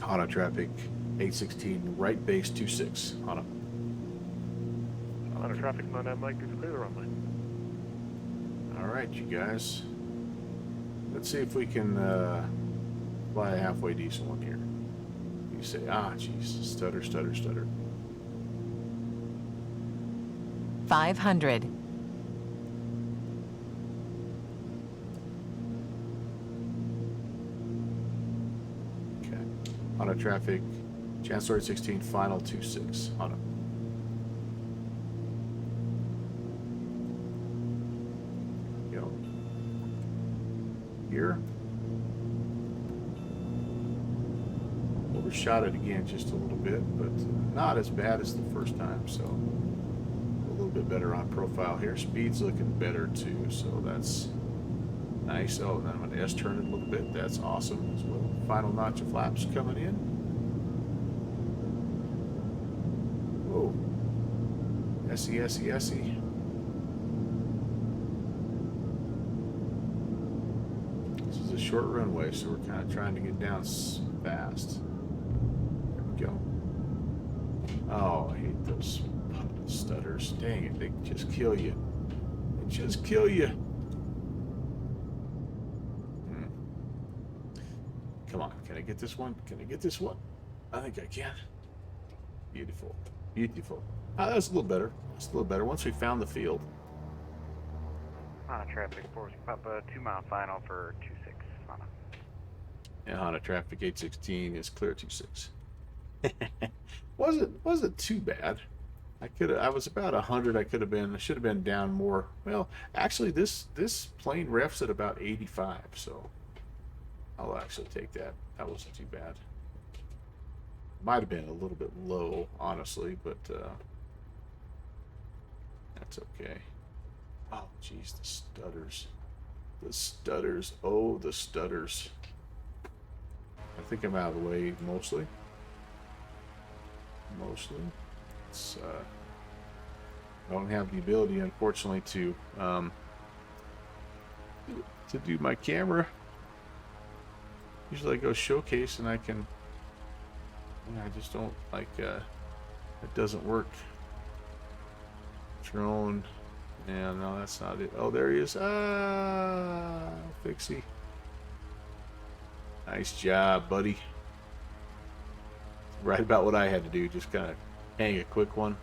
Hana traffic 816, right base 26. Hana. On a traffic on that mic is clear the runway. All right, you guys. Let's see if we can fly a halfway decent one here. You say, geez, stutter, stutter, stutter. 500. Okay. Hana traffic, Chancellor 816, final 26. Hana. Go. Here. Overshot it again just a little bit, but not as bad as the first time, so a little bit better on profile here. Speed's looking better too, so that's nice. Oh, then I'm going to S-turn it a little bit. That's awesome as well. Final notch of flaps coming in. Whoa. S-E, S-E, S-E. This is a short runway, so we're kind of trying to get down fast. There we go. Oh, I hate those stutters. Dang it, they just kill you. They just kill you. Come on, can I get this one? Can I get this one? I think I can. Beautiful. Beautiful. Oh, that's a little better. That's a little better once we found the field. Hana traffic, force Papa, 2 mile final for 26. Hana. And Honda traffic 816 is clear 26. wasn't too bad. I was about 100. I should have been down more. Well, actually this plane refs at about 85, so I'll actually take that. That wasn't too bad. Might have been a little bit low, honestly, but that's okay. Oh, geez, the stutters. The stutters. Oh, the stutters. I think I'm out of the way mostly. It's, I don't have the ability, unfortunately, to do my camera. Usually I go showcase and I can. I just don't like. It doesn't work. Drone. Yeah, no, that's not it. Oh, there he is. Ah, Fixie. Nice job, buddy. Right about what I had to do. Just kind of hang a quick one.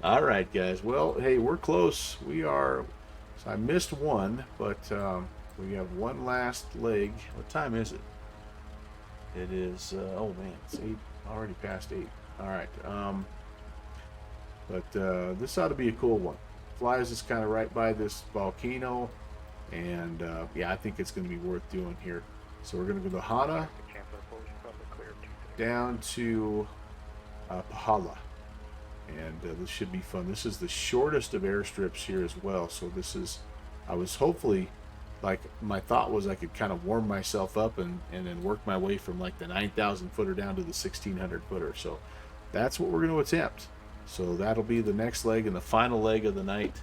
All right, guys. Well, hey, we're close. We are. So I missed one, but we have one last leg. What time is it? It is. Oh man, it's 8. Already past 8. All right. But this ought to be a cool one. Flies us kind of right by this volcano, and yeah, I think it's going to be worth doing here. So we're going to go to Hana, Chancellor, force Papa, clear 26. down to Pahala, and this should be fun. This is the shortest of airstrips here as well. So this is, I was hopefully, like my thought was I could kind of warm myself up and then work my way from like the 9,000 footer down to the 1,600 footer. So that's what we're going to attempt. So that'll be the next leg and the final leg of the night.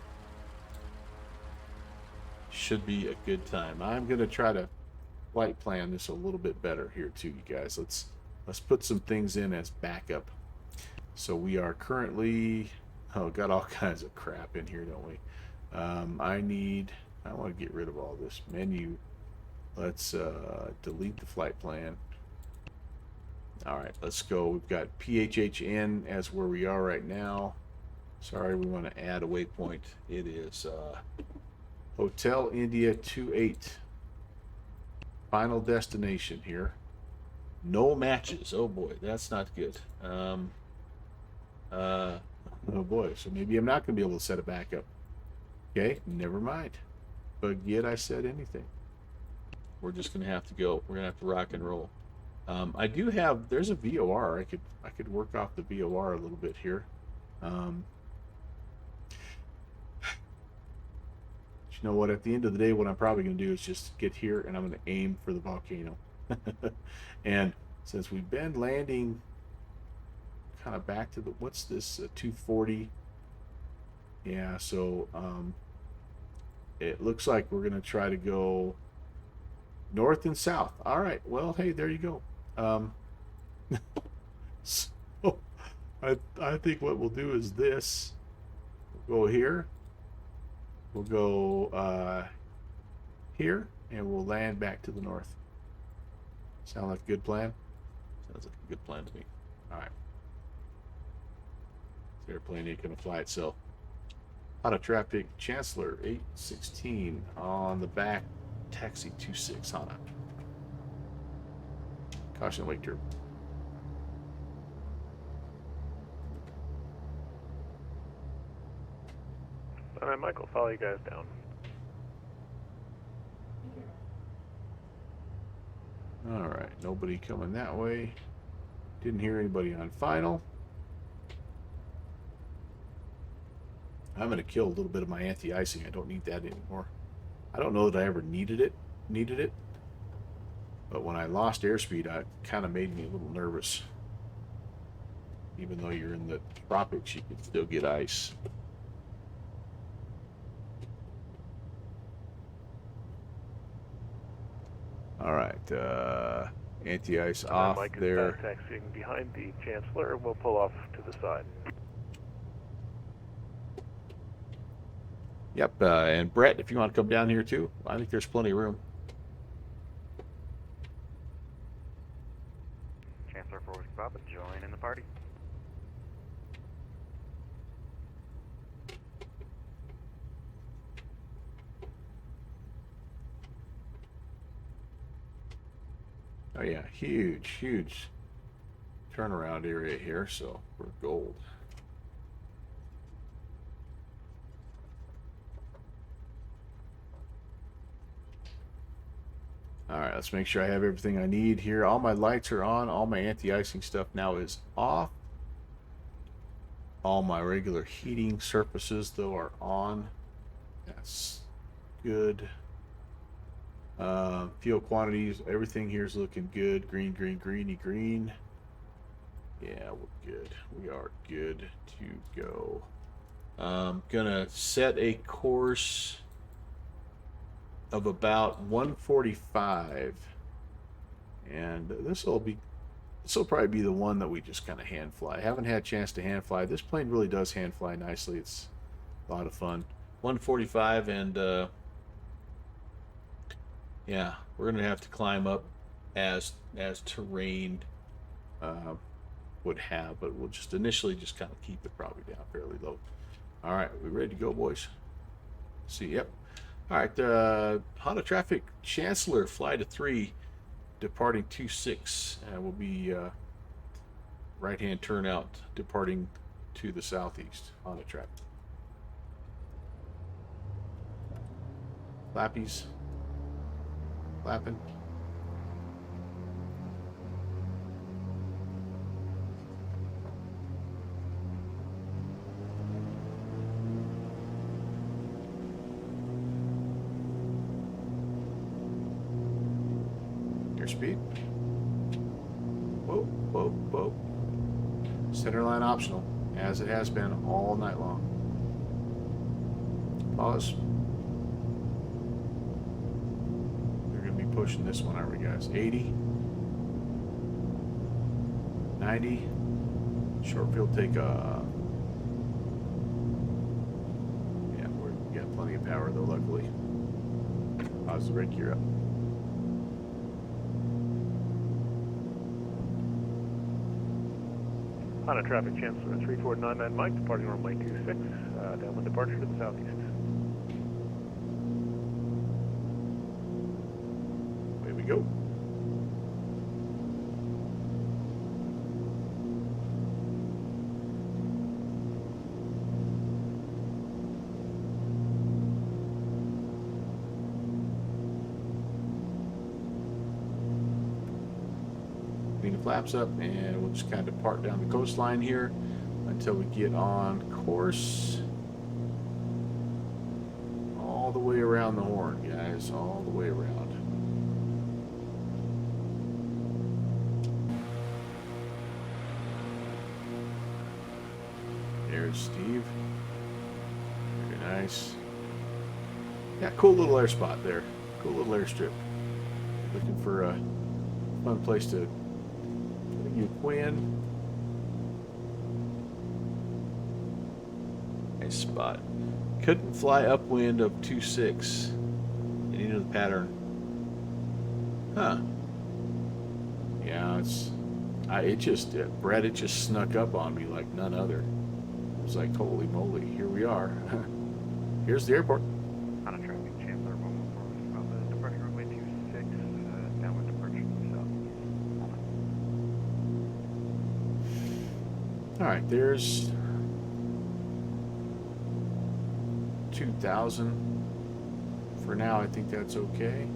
Should be a good time. I'm going to try to flight plan this a little bit better here too, you guys. Let's put some things in as backup. So we are currently, got all kinds of crap in here, don't we? I want to get rid of all this menu. Let's delete the flight plan. All right, let's go. We've got PHHN as where we are right now. Sorry, we want to add a waypoint. It is Hotel India 28. Final destination here. No matches. Oh boy, that's not good. Oh boy, so maybe I'm not going to be able to set a backup. Okay, never mind. But yet I said anything. We're just going to have to go. We're going to have to rock and roll. I do have, there's a VOR. I could work off the VOR a little bit here. You know what, at the end of the day, what I'm probably going to do is just get here and I'm going to aim for the volcano. And since we've been landing kind of back to the, what's this, 240? Yeah, so it looks like we're going to try to go north and south. All right, well, hey, there you go. So I think what we'll do is this. We'll go here. We'll go here, and we'll land back to the north. Sound like a good plan? Sounds like a good plan to me. All right. This airplane ain't gonna fly itself. Out of traffic, Chancellor 816 on the back, taxi 26 Hana. Caution, wake turbo. Alright, Michael, follow you guys down. All right, nobody coming that way. Didn't hear anybody on final. I'm gonna kill a little bit of my anti-icing. I don't need that anymore. I don't know that I ever needed it, but when I lost airspeed, it kind of made me a little nervous. Even though you're in the tropics, you can still get ice. All right, anti-ice off Mike is there. back taxiing behind the Chancellor, and we'll pull off to the side. Yep, and Brett, if you want to come down here too, I think there's plenty of room. Chancellor for Whiskey Papa, join in the party. Oh yeah, huge turnaround area here, so we're gold. All right, let's make sure I have everything I need here. All my lights are on. All my anti-icing stuff now is off. All my regular heating surfaces, though, are on. That's good. Fuel quantities, everything here is looking good. Green. Yeah, we're good. We are good to go. Gonna set a course of about 145, and this will probably be the one that we just kind of hand fly. I haven't had a chance to hand fly. This plane really does hand fly nicely. It's a lot of fun. 145, and yeah, we're gonna have to climb up as terrain would have, but we'll just initially just kind of keep it probably down fairly low. All right, we ready to go, boys? See, yep. All right, Honda Traffic Chancellor, fly to 3, departing 26, and will be right-hand turnout, departing to the southeast. Honda Traffic. Flappies. Flapping. Speed. Whoa. Centerline optional, as it has been all night long. Pause. We're going to be pushing this one, aren't we, guys? 80. 90. Short field takeoff. Yeah, we got plenty of power, though, luckily. Pause the brake gear up. Honda Traffic Chancellor 3499 Mike, departing runway 26, downwind departure to the southeast. Away we go. Clean the flaps up, and we'll just kind of depart down the coastline here until we get on course. All the way around the horn, guys, all the way around. There's Steve. Very nice. Yeah, cool little air spot there. Cool little airstrip. Looking for a fun place to you Quinn. Nice spot. Couldn't fly upwind of 26. Any of the pattern. Huh. Yeah, Brett, it just snuck up on me like none other. It was like, holy moly, here we are. Here's the airport. Honda Traffic Chancellor 114 Whiskey Papa, departing runway 26, downwind departure to the southeast. Moment. All right, there's 2,000. For now, I think that's okay.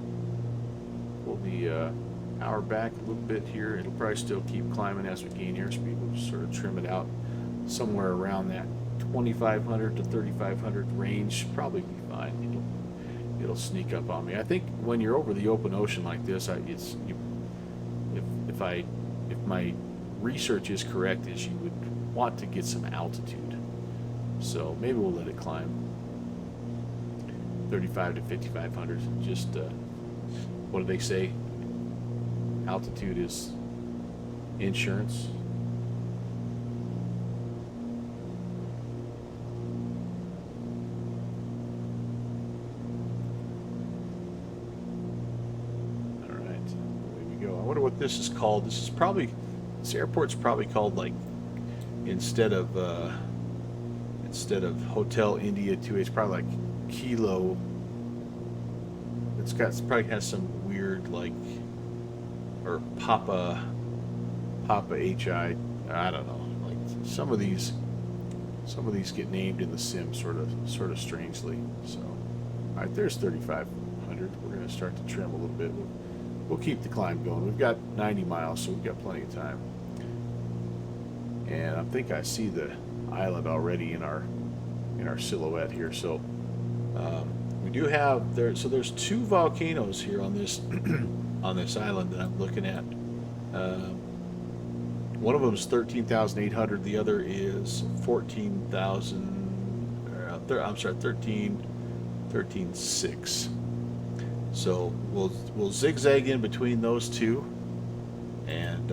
Pull the hour back a little bit here. It'll probably still keep climbing as we gain airspeed. We'll just sort of trim it out somewhere around that 2,500 to 3,500 range. Probably be fine. It'll sneak up on me. I think when you're over the open ocean like this, if my research is correct, is you would want to get some altitude. So maybe we'll let it climb 35 to 5,500. Just what do they say? Altitude is insurance. All right, away we go. I wonder what this is called. This airport's probably called, like, instead of Hotel India 2, it's probably like Kilo. It probably has some weird, like, or Papa HI. I don't know. Like some of these get named in the sim sort of strangely. So, all right, there's 3,500. We're gonna start to trim a little bit. We'll keep the climb going. We've got 90 miles, so we've got plenty of time. And I think I see the island already in our silhouette here. So we do have there. So there's 2 volcanoes here on this on this island that I'm looking at. One of them is 13,800. The other is 14,000. I'm sorry, 13,600. So we'll zigzag in between those two, and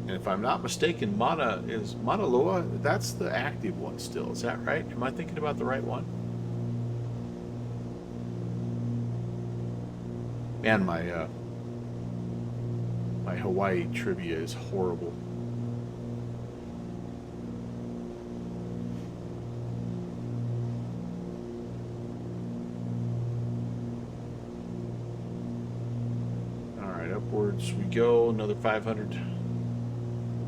if I'm not mistaken, Mauna Loa. That's the active one still. Is that right? Am I thinking about the right one? Man, my Hawaii trivia is horrible. All right, upwards we go. Another 500.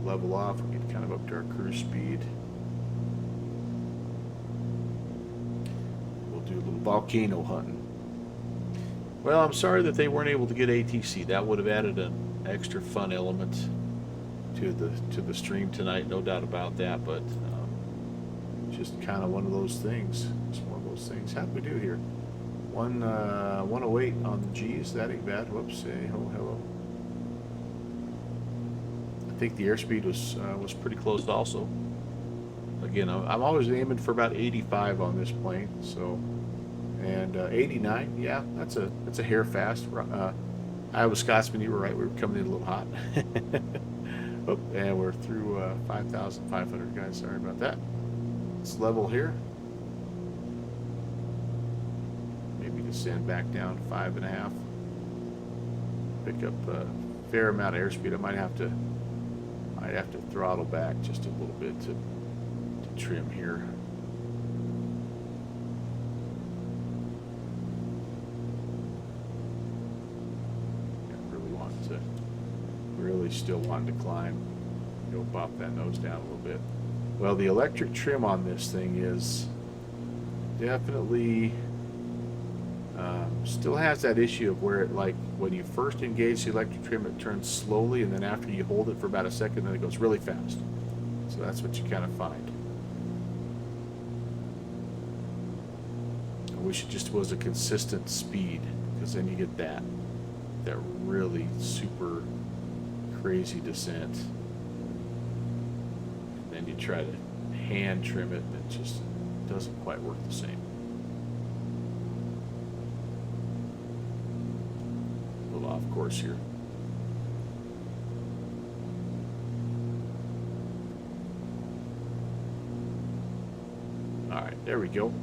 Level off. We get kind of up to our cruise speed. We'll do a little volcano hunting. Well, I'm sorry that they weren't able to get ATC. That would have added an extra fun element to the stream tonight, no doubt about that. But just kind of one of those things. It's one of those things. How did we do here? 108 on the G's. That ain't bad. Whoops. Say hello. I think the airspeed was pretty close also. Again, I'm always aiming for about 85 on this plane. So. And 89, yeah, that's a hair fast. Iowa Scotsman, you were right. We were coming in a little hot. Oh, and we're through 5,500, guys. Sorry about that. It's level here. Maybe descend back down to 5.5. Pick up a fair amount of airspeed. I might have to throttle back just a little bit to trim here. Really still wanting to climb. Go bop that nose down a little bit. Well, the electric trim on this thing is definitely still has that issue of where it, like, when you first engage the electric trim, it turns slowly, and then after you hold it for about a second, then it goes really fast. So that's what you kind of find. I wish it just was a consistent speed, because then you get that really super crazy descent. And then you try to hand trim it, and it just doesn't quite work the same. A little off course here. All right, there we go.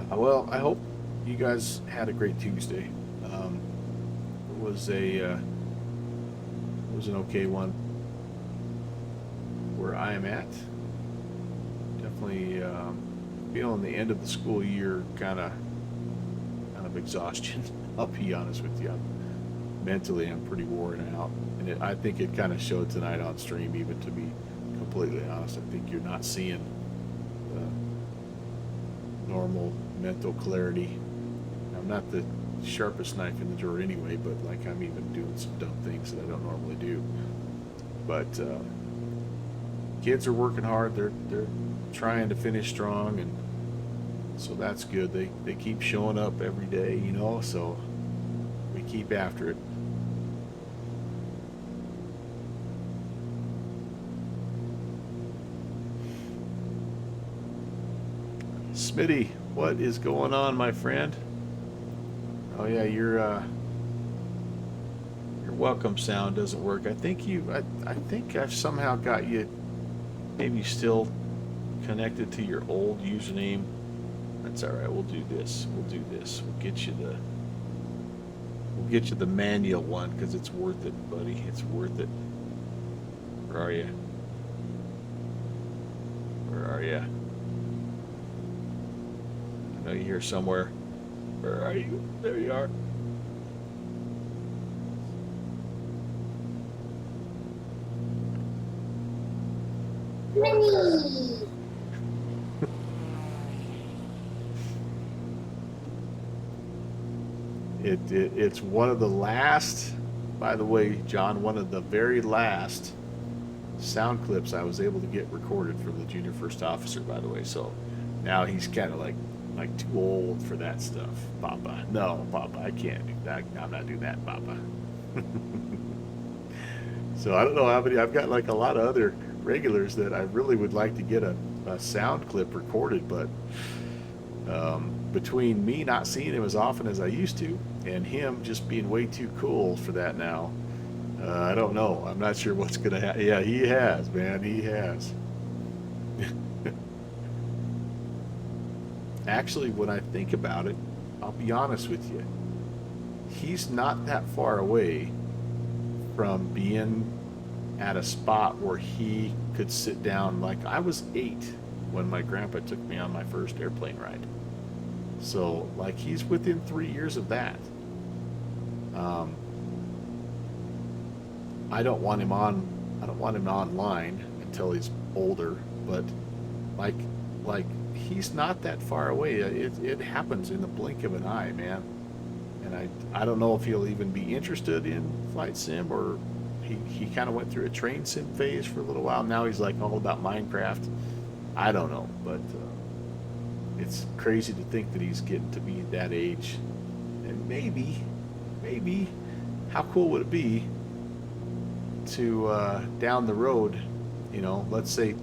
Well, I hope you guys had a great Tuesday. It was an okay one where I am at. Definitely feeling the end of the school year kind of exhaustion. I'll be honest with you. Mentally, I'm pretty worn out, and I think it kind of showed tonight on stream, even to be completely honest. I think you're not seeing normal mental clarity. I'm not the sharpest knife in the drawer anyway, but like I'm even doing some dumb things that I don't normally do. But kids are working hard. They're trying to finish strong, and so that's good. They keep showing up every day, you know. So we keep after it. Smitty, what is going on, my friend? Oh yeah, your welcome sound doesn't work. I think I think I've somehow got you maybe still connected to your old username. That's all right. We'll do this. We'll get you the manual one because it's worth it, buddy. It's worth it. Where are you? Where are you? I know you're here somewhere. Where are you? There you are. Mini. It's one of the last, by the way, John, one of the very last sound clips I was able to get recorded from the junior first officer, by the way. So now he's kind of like too old for that stuff. Papa, no, Papa, I can't do that. I'm not doing that, Papa. So I don't know how many. I've got like a lot of other regulars that I really would like to get a sound clip recorded, but between me not seeing him as often as I used to and him just being way too cool for that now, I don't know. I'm not sure what's gonna happen. Yeah, he has, man. He has. Actually, when I think about it, I'll be honest with you. He's not that far away from being at a spot where he could sit down. Like I was 8 when my grandpa took me on my first airplane ride. So like he's within 3 years of that. I don't want him online until he's older, but like he's not that far away. It happens in the blink of an eye, man. And I don't know if he'll even be interested in flight sim, or he kind of went through a train sim phase for a little while. Now he's like all about Minecraft. I don't know, but it's crazy to think that he's getting to be that age. And maybe, how cool would it be to down the road, you know, let's say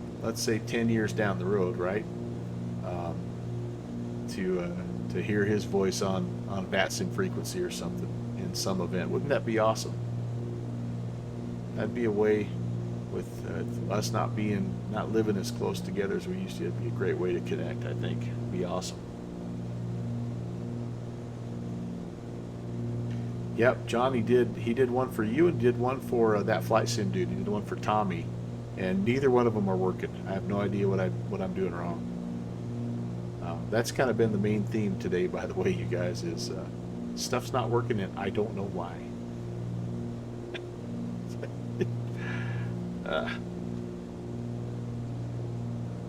10 years down the road, right? To hear his voice on VATSIM frequency or something in some event. Wouldn't that be awesome? That'd be a way, with us not living as close together as we used to. It'd be a great way to connect, I think. It'd be awesome. Yep, John, he did one for you and did one for that flight sim dude. He did one for Tommy, and neither one of them are working. I have no idea what I'm doing wrong. That's kind of been the main theme today, by the way, you guys, is stuff's not working and I don't know why.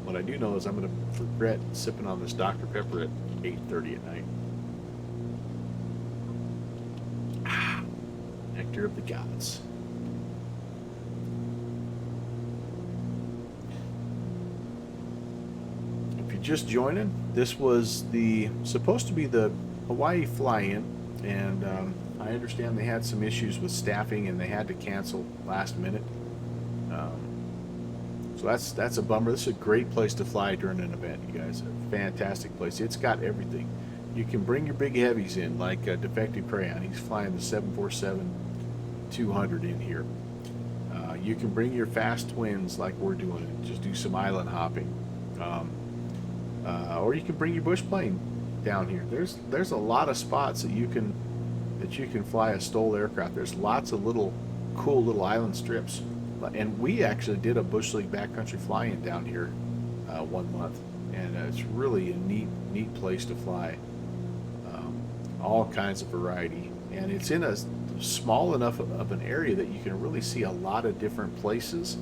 What I do know is I'm going to regret sipping on this Dr. Pepper at 8:30 at night. Nectar of the gods. If you're just joining, this was supposed to be the Hawaii fly-in, and I understand they had some issues with staffing and they had to cancel last minute. So that's a bummer. This is a great place to fly during an event, you guys. A fantastic place. It's got everything. You can bring your big heavies in, like Defective Crayon. He's flying the 747-200 in here. You can bring your fast twins like we're doing, just do some island hopping. Or you can bring your bush plane down here. There's a lot of spots that you can fly a STOL aircraft. There's lots of cool little island strips. And we actually did a Bush League backcountry fly-in down here 1 month, and it's really a neat place to fly. All kinds of variety, and it's in a small enough of an area that you can really see a lot of different places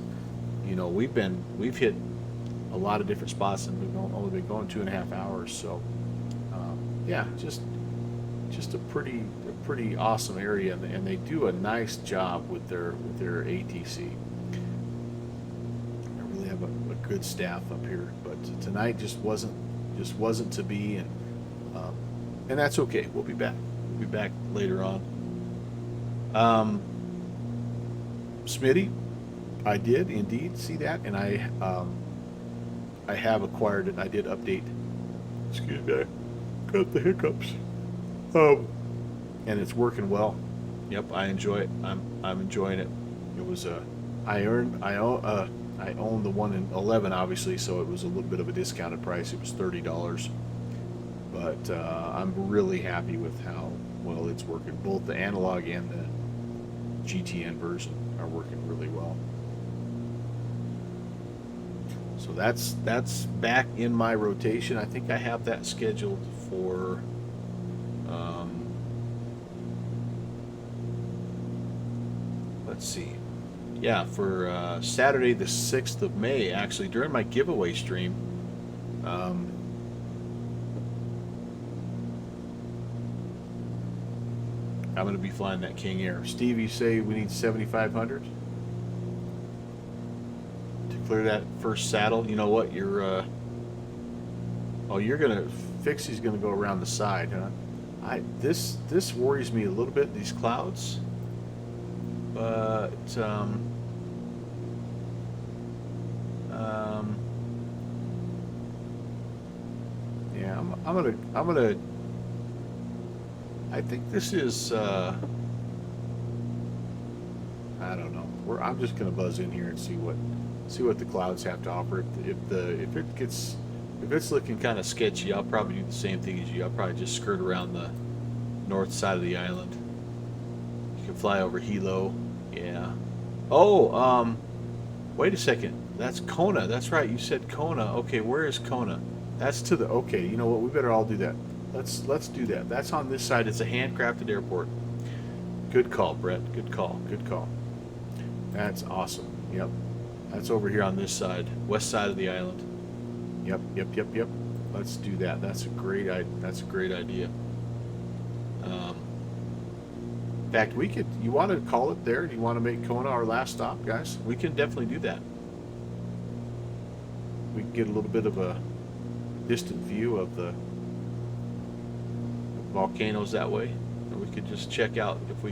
you know, we've hit a lot of different spots, and we've only been going 2.5 hours. So, yeah, just a pretty awesome area, and they do a nice job with their ATC. I really have a good staff up here, but tonight just wasn't to be, and that's okay. We'll be back. We'll be back later on. Smitty, I did indeed see that, and I have acquired it. I did update. Excuse me, I got the hiccups. And it's working well. Yep, I enjoy it. I'm enjoying it. It was I own the one in 11, obviously, so it was a little bit of a discounted price. It was $30, but I'm really happy with how well it's working. Both the analog and the GTN version are working really well. So that's back in my rotation. I think I have that scheduled for let's see. Yeah, for Saturday the 6th of May, actually, during my giveaway stream. I'm going to be flying that King Air. Steve, you say we need 7,500 to clear that first saddle. You know what? You're gonna Fixie's gonna go around the side, huh? This worries me a little bit. These clouds, but yeah, I'm gonna. I think this is. I don't know. I'm just gonna buzz in here and see what the clouds have to offer. If it's looking kind of sketchy, I'll probably do the same thing as you. I'll probably just skirt around the north side of the island. You can fly over Hilo. Yeah. Oh, wait a second. That's Kona. That's right. You said Kona. Okay, where is Kona? That's to the. Okay, you know what? We better all do that. Let's do that. That's on this side. It's a handcrafted airport. Good call, Brett. Good call. Good call. That's awesome. Yep. That's over here on this side, west side of the island. Yep. Let's do that. That's a great idea. In fact, we could. You want to call it there? Do you want to make Kona our last stop, guys? We can definitely do that. We can get a little bit of a distant view of the volcanoes that way, and we could just check out. If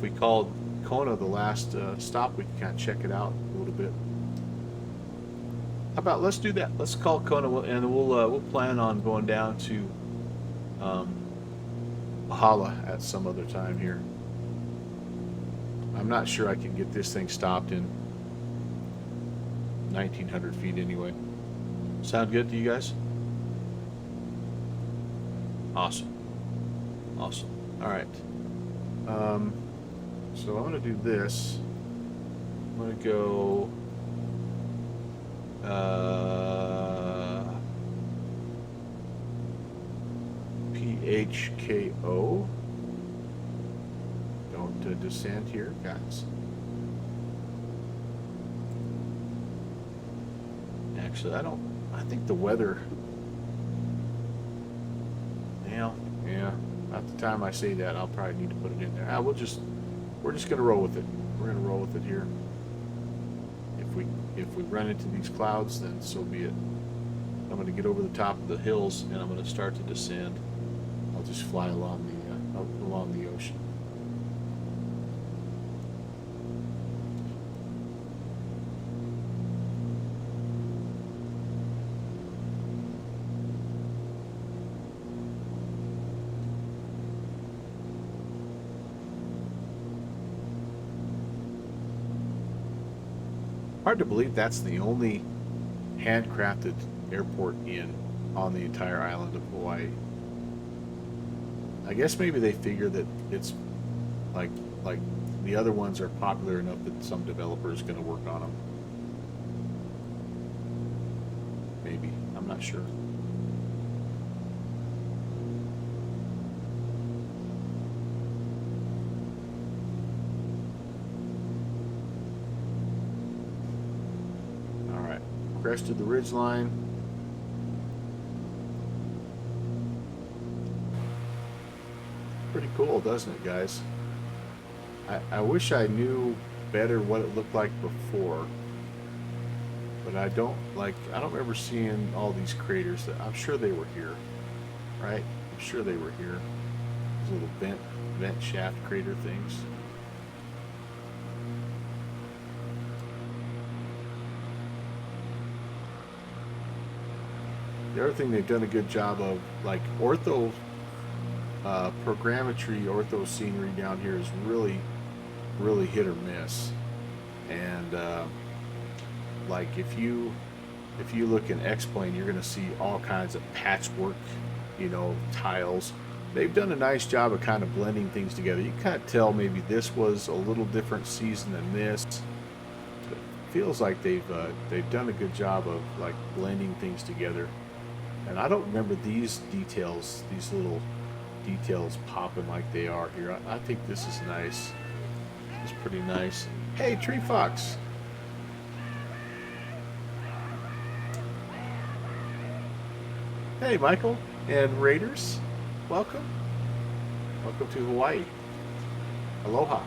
we called Kona the last stop, we can kind of check it out a little bit. How about let's do that? Let's call Kona, and we'll plan on going down to Bahala at some other time here. I'm not sure I can get this thing stopped in 1,900 feet anyway. Sound good to you guys? Awesome. All right. So I'm going to do this. I'm going to go PHKO. Don't descend here, guys. Actually, I think the weather. Yeah. At the time I say that, I'll probably need to put it in there. We're just gonna roll with it. We're gonna roll with it here. If we run into these clouds, then so be it. I'm gonna get over the top of the hills and I'm gonna start to descend. I'll just fly along the ocean. Hard to believe that's the only handcrafted airport on the entire island of Hawaii. I guess maybe they figure that it's like the other ones are popular enough that some developer is going to work on them. Maybe. I'm not sure. crested the ridge line. Pretty cool, doesn't it, guys? I wish I knew better what it looked like before, but I don't remember seeing all these craters. I'm sure they were here, right? I'm sure they were here. These little vent shaft crater things. The other thing they've done a good job of, like ortho programmetry, ortho scenery down here is really hit or miss. And like if you look in X-Plane, you're going to see all kinds of patchwork, you know, tiles. They've done a nice job of kind of blending things together. You can kind of tell maybe this was a little different season than this. But it feels like they've done a good job of like blending things together. And I don't remember these details, these little details popping like they are here. I think this is nice. It's pretty nice. Hey, Tree Fox. Hey, Michael and Raiders. Welcome. Welcome to Hawaii. Aloha.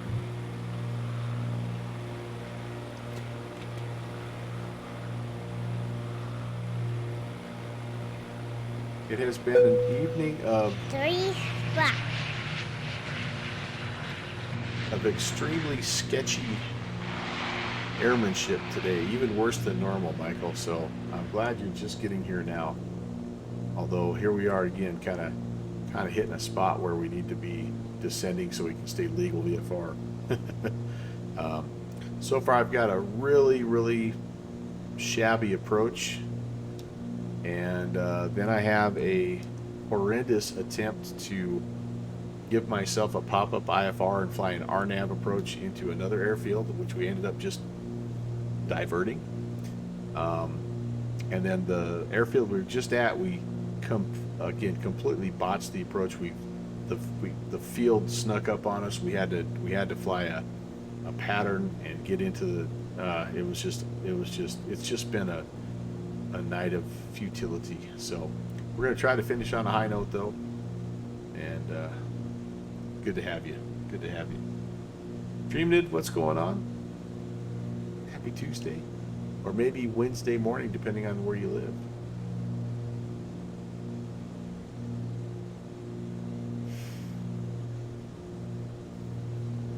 It has been an evening of 3 spots. Extremely sketchy airmanship today, even worse than normal, Michael. So I'm glad you're just getting here now. Although here we are again, kind of hitting a spot where we need to be descending so we can stay legal VFR. So far, I've got a really shabby approach. And then I have a horrendous attempt to give myself a pop-up IFR and fly an RNAV approach into another airfield, which we ended up just diverting. And then the airfield we were just at, we completely botched the approach. The field snuck up on us. We had to fly a pattern and get into the. It's just been a night of futility. So we're gonna try to finish on a high note though, and good to have you. Good to have you. Dreamnid, what's going on? Happy Tuesday, or maybe Wednesday morning, depending on where you live.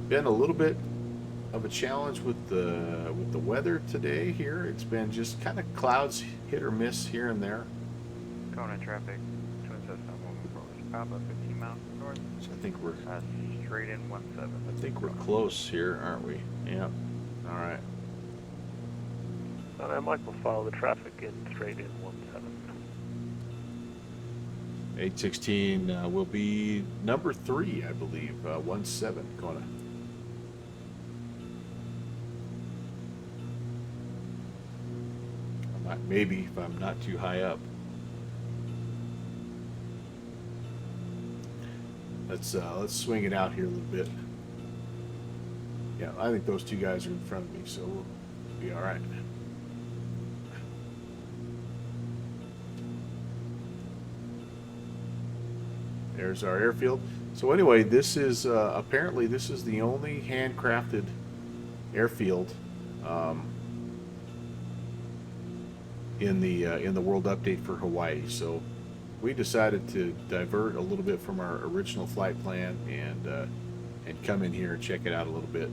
Been a little bit of a challenge with the weather today here. It's been just kind of clouds, hit or miss here and there. Kona traffic, Twin Cessna moving forward. Papa 15 miles north. So I think we're Straight in 17. I think we're close here, aren't we? Yeah. All right. And Mike will follow the traffic in straight in 17. 816 will be number 3, I believe. 17 Kona. Maybe if I'm not too high up. Let's swing it out here a little bit. Yeah, I think those two guys are in front of me, so we'll be all right. There's our airfield. So anyway, this is apparently this is the only handcrafted airfield in the world update for Hawaii. So we decided to divert a little bit from our original flight plan and come in here and check it out a little bit.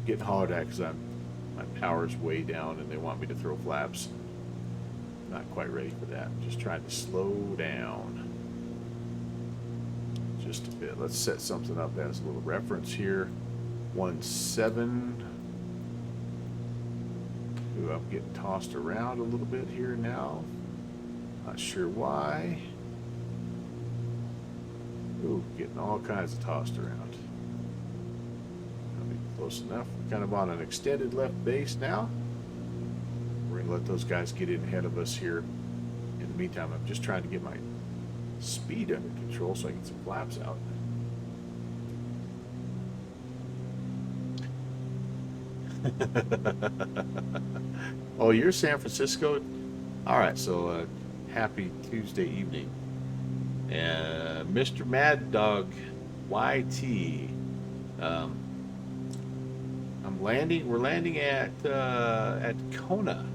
Getting hollered at because my power's way down and they want me to throw flaps. Not quite ready for that. Just trying to slow down just a bit. Let's set something up as a little reference here. 17. Ooh, I'm getting tossed around a little bit here now. Not sure why. Ooh, getting all kinds of tossed around. That'll be close enough. We're kind of on an extended left base now. We're gonna let those guys get in ahead of us here. In the meantime, I'm just trying to get my speed under control so I can get some flaps out. Oh, you're San Francisco? All right, so happy Tuesday evening. And Mr. Mad Dog YT. Um, we're landing at Kona.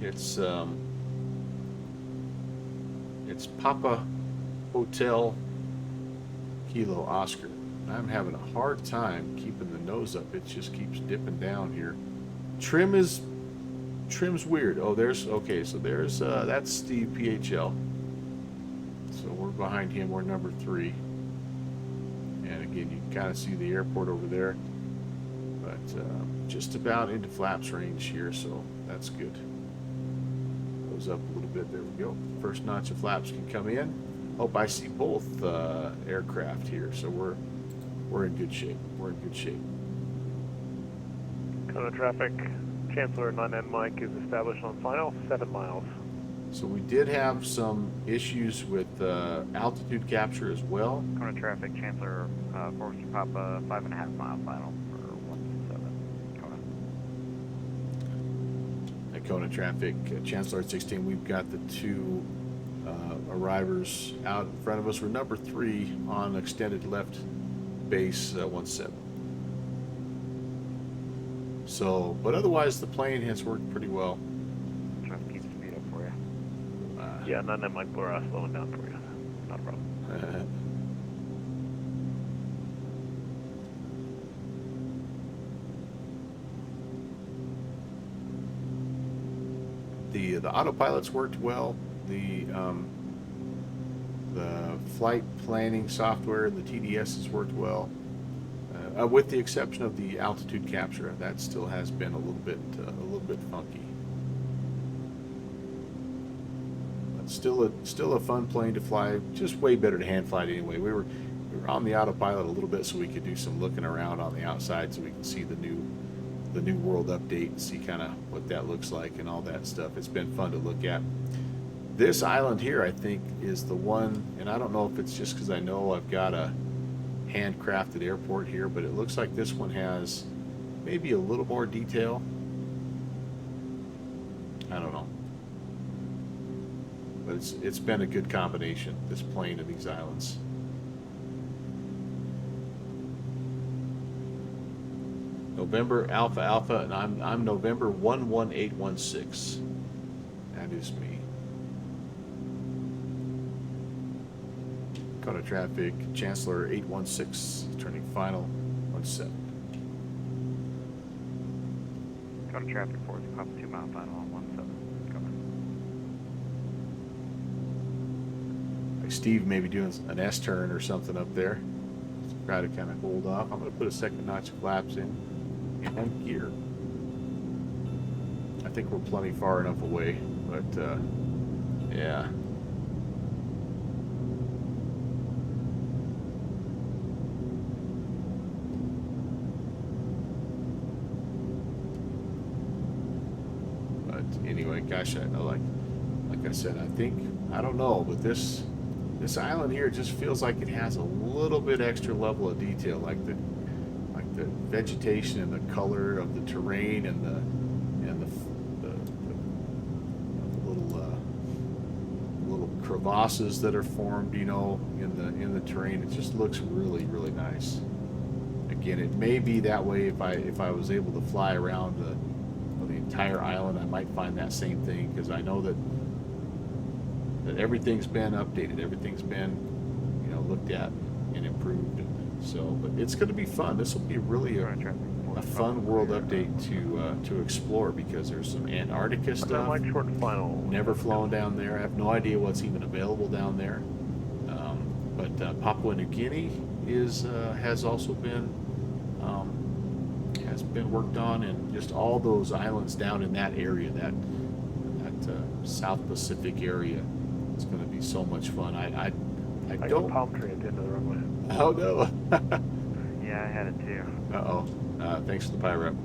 It's Papa Hotel Kilo Oscar. I'm having a hard time keeping the nose up. It just keeps dipping down here. Trim's weird. Oh, so there's that's Steve PHL. So we're behind him. We're number 3. And again, you can kind of see the airport over there, but just about into flaps range here, so that's good. Goes up a little bit. There we go. First notch of flaps can come in. Hope I see both aircraft here, so we're in good shape. We're in good shape. Kona traffic, Chancellor 99 Mike is established on final, 7 miles. So we did have some issues with altitude capture as well. Kona traffic, Chancellor, Forest Papa, 5.5 mile final for 117, Kona. At Kona traffic, Chancellor at 16, we've got the 2 arrivers out in front of us. We're number 3 on extended left base 17. So, but otherwise the plane has worked pretty well. Trying to keep the speed up for you. Yeah, 99 Mike, we're slowing down for you. Not a problem. The autopilots worked well. The flight planning software and the TDS has worked well, with the exception of the altitude capture. That still has been a little bit funky. But still a fun plane to fly. Just way better to hand fly it anyway. We were on the autopilot a little bit so we could do some looking around on the outside so we can see the new world update and see kind of what that looks like and all that stuff. It's been fun to look at. This island here, I think, is the one, and I don't know if it's just because I know I've got a handcrafted airport here, but it looks like this one has maybe a little more detail. I don't know. But it's been a good combination, this plane and these islands. November Alpha Alpha, and I'm November 11816. That is me. Kona traffic, Chancellor 816, turning final 17. Kona traffic, Forest Papa, 2 mile final on 17, Kona. Like Steve may be doing an S-turn or something up there. Try to kind of hold off. I'm going to put a second notch of flaps in and gear. I think we're plenty far enough away, but yeah. But anyway, gosh, like I said, I don't know, but this island here just feels like it has a little bit extra level of detail, like the vegetation and the color of the terrain and the little crevasses that are formed, in the terrain. It just looks really, really nice. Again, it may be that way if I was able to fly around the entire island. I might find that same thing, because I know that everything's been updated, everything's been looked at and improved. So, but it's going to be fun. This will be really a fun world update to explore, because there's some Antarctica stuff. Mike short final. Never flown down there. I have no idea what's even available down there. But Papua New Guinea has also been worked on, and just all those islands down in that area, that South Pacific area. It's going to be so much fun. I got a don't. palm tree at the end of the runway. Oh no. Yeah, I had it too. Uh-oh. Thanks for the pyro.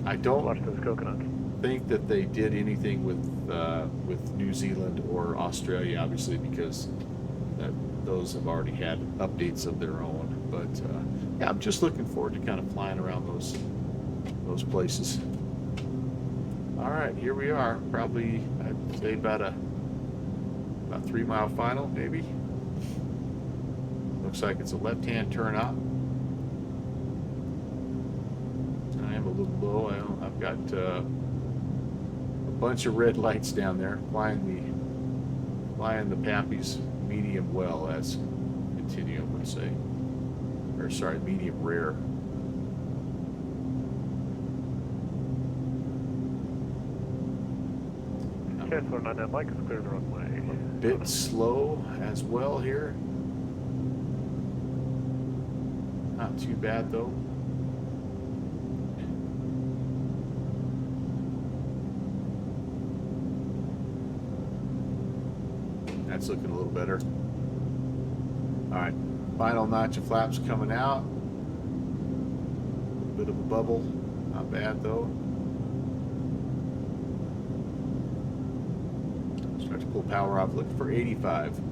I don't Watch those coconuts. think that they did anything with New Zealand or Australia, obviously, because those have already had updates of their own. But yeah, I'm just looking forward to kind of flying around those places. All right, here we are. Probably I'd say about 3 mile final, maybe. Looks like it's a left-hand turn out. I am a little low. I've got a bunch of red lights down there. Flying the Pappy's medium well, as Continuum would say. Or sorry, medium rare. C414 Mike is clear the runway. Bit slow as well here. Not too bad though. That's looking a little better. All right, final notch of flaps coming out. A bit of a bubble, not bad though. Start to pull power off, looking for 85. So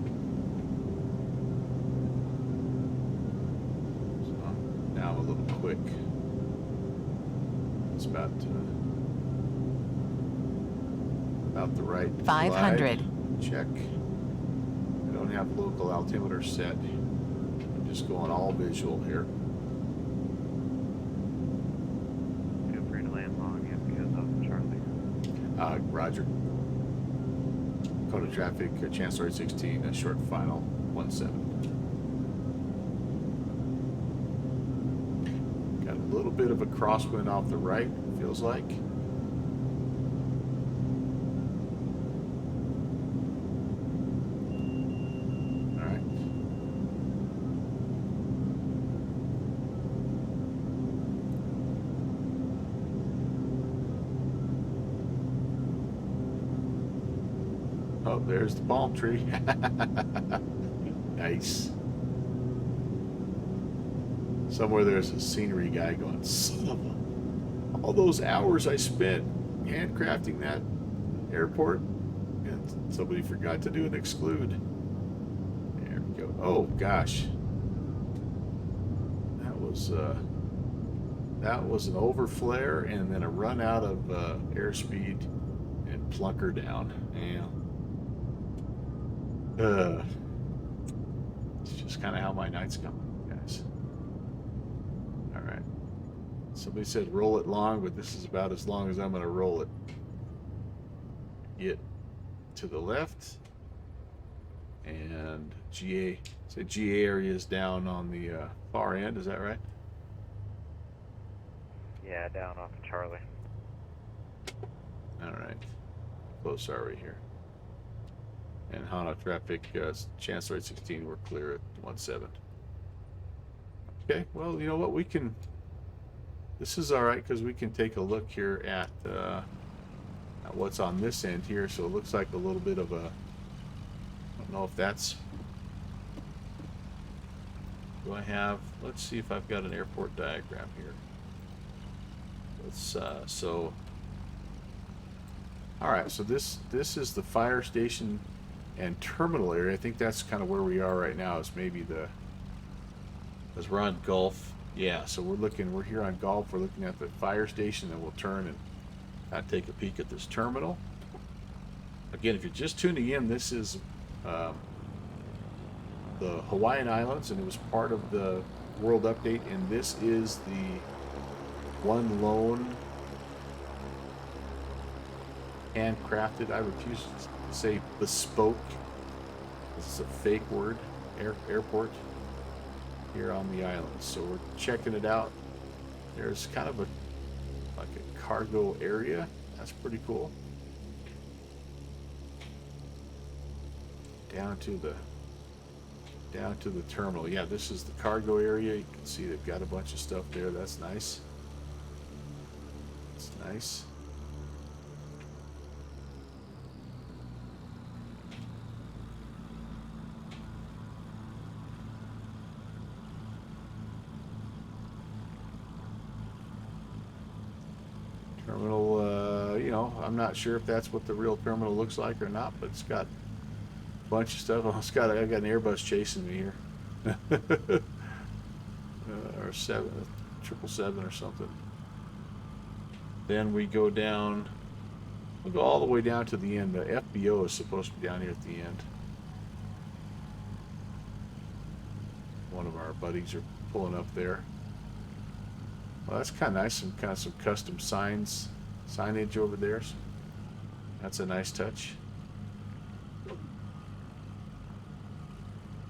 now I'm a little quick. It's about the right 500. glide. Check. I don't have local altimeter set. I'm just going all visual here. Feel free to land long if you guys off Charlie. Roger. Code of traffic, Chancellor 16, a short final, 17. Got a little bit of a crosswind off the right, feels like. All right. Oh, there's the palm tree. Nice. Somewhere there's a scenery guy going, son of a... All those hours I spent handcrafting that airport, and somebody forgot to do an exclude. There we go. Oh, gosh. That was an overflare and then a run out of airspeed and plunker down. Yeah. It's just kind of how my nights come, guys. All right. Somebody said roll it long, but this is about as long as I'm going to roll it. Get to the left, and GA. Say GA area is down on the far end. Is that right? Yeah, down off of Charlie. All right. How close are we here? And Hana traffic, Chancellor 16, we're clear at 17. Okay, well, you know what, we can, this is all right because we can take a look here at what's on this end here. So it looks like a little bit of a, I don't know if that's, do I have, let's see if I've got an airport diagram here. Let's, so, all right, so this is the fire station and terminal area. I think that's kind of where we are right now, is maybe as we're on Gulf. Yeah, so we're here on Gulf. We're looking at the fire station, and we'll turn and kind of take a peek at this terminal. Again, if you're just tuning in, this is the Hawaiian Islands, and it was part of the World Update, and this is the one lone handcrafted, I refuse to say bespoke, this is a fake word, airport here on the island. So we're checking it out. There's kind of like a cargo area. That's pretty cool. Down to the terminal. Yeah, this is the cargo area. You can see they've got a bunch of stuff there. That's nice. That's nice. Terminal, you know, I'm not sure if that's what the real terminal looks like or not, but it's got bunch of stuff. I got an Airbus chasing me here. Or 777 or something. Then we go down. We'll go all the way down to the end. The FBO is supposed to be down here at the end. One of our buddies are pulling up there. Well, that's kind of nice. Some custom signage over there. So that's a nice touch.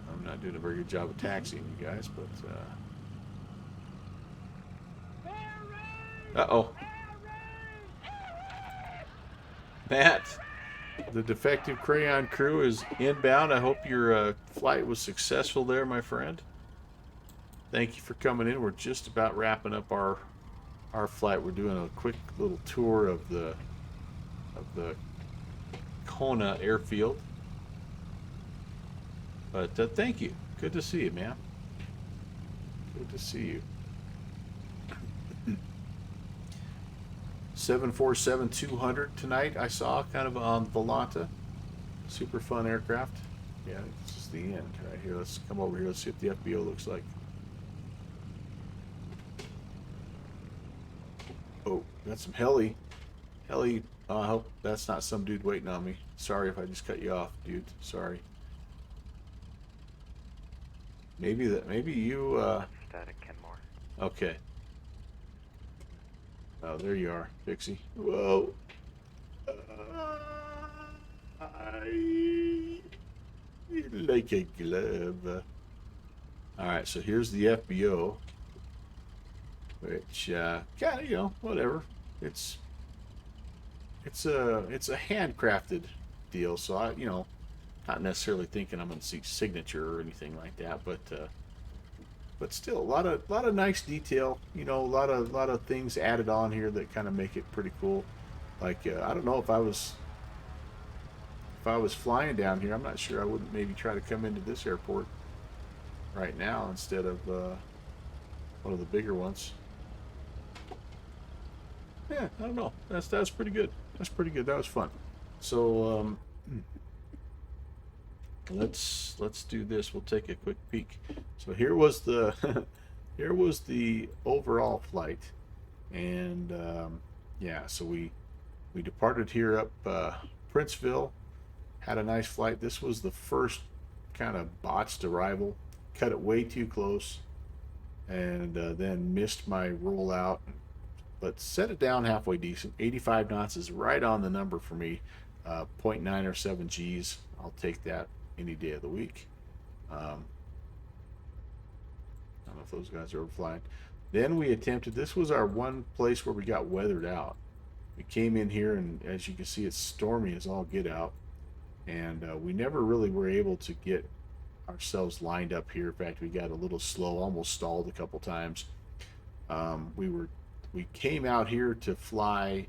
I'm not doing a very good job of taxiing you guys, but uh-oh. Matt, the defective crayon crew is inbound. I hope your flight was successful there, my friend. Thank you for coming in. We're just about wrapping up our flight. We're doing a quick little tour of the Kona airfield. But thank you. Good to see you, man. Good to see you. 747-200 tonight. I saw kind of on Volanta. Super fun aircraft. Yeah, this is the end right here. Let's come over here. Let's see what the FBO looks like. Oh, got some heli. I hope that's not some dude waiting on me. Sorry if I just cut you off, dude. Sorry. Maybe you. Static Kenmore. Okay. Oh, there you are, Pixie. Whoa. Like a glove. Alright, so here's the FBO. Which, kind of, whatever. It's a handcrafted deal, so I, not necessarily thinking I'm going to see signature or anything like that, but still a lot of nice detail. A lot of things added on here that kind of make it pretty cool. Like I don't know if I was flying down here, I'm not sure. I wouldn't maybe try to come into this airport right now instead of one of the bigger ones. Yeah, I don't know. That's pretty good. That's pretty good. That was fun. So let's do this. We'll take a quick peek. So here was the here was the overall flight, and yeah. So we departed here up Princeville. Had a nice flight. This was the first kind of botched arrival. Cut it way too close, and then missed my rollout. But set it down halfway decent. 85 knots is right on the number for me. 0.9 or 7 Gs. I'll take that any day of the week. I don't know if those guys are overflying. Then we attempted, this was our one place where we got weathered out. We came in here, and as you can see, it's stormy as all get out. And we never really were able to get ourselves lined up here. In fact, we got a little slow, almost stalled a couple times. We came out here to fly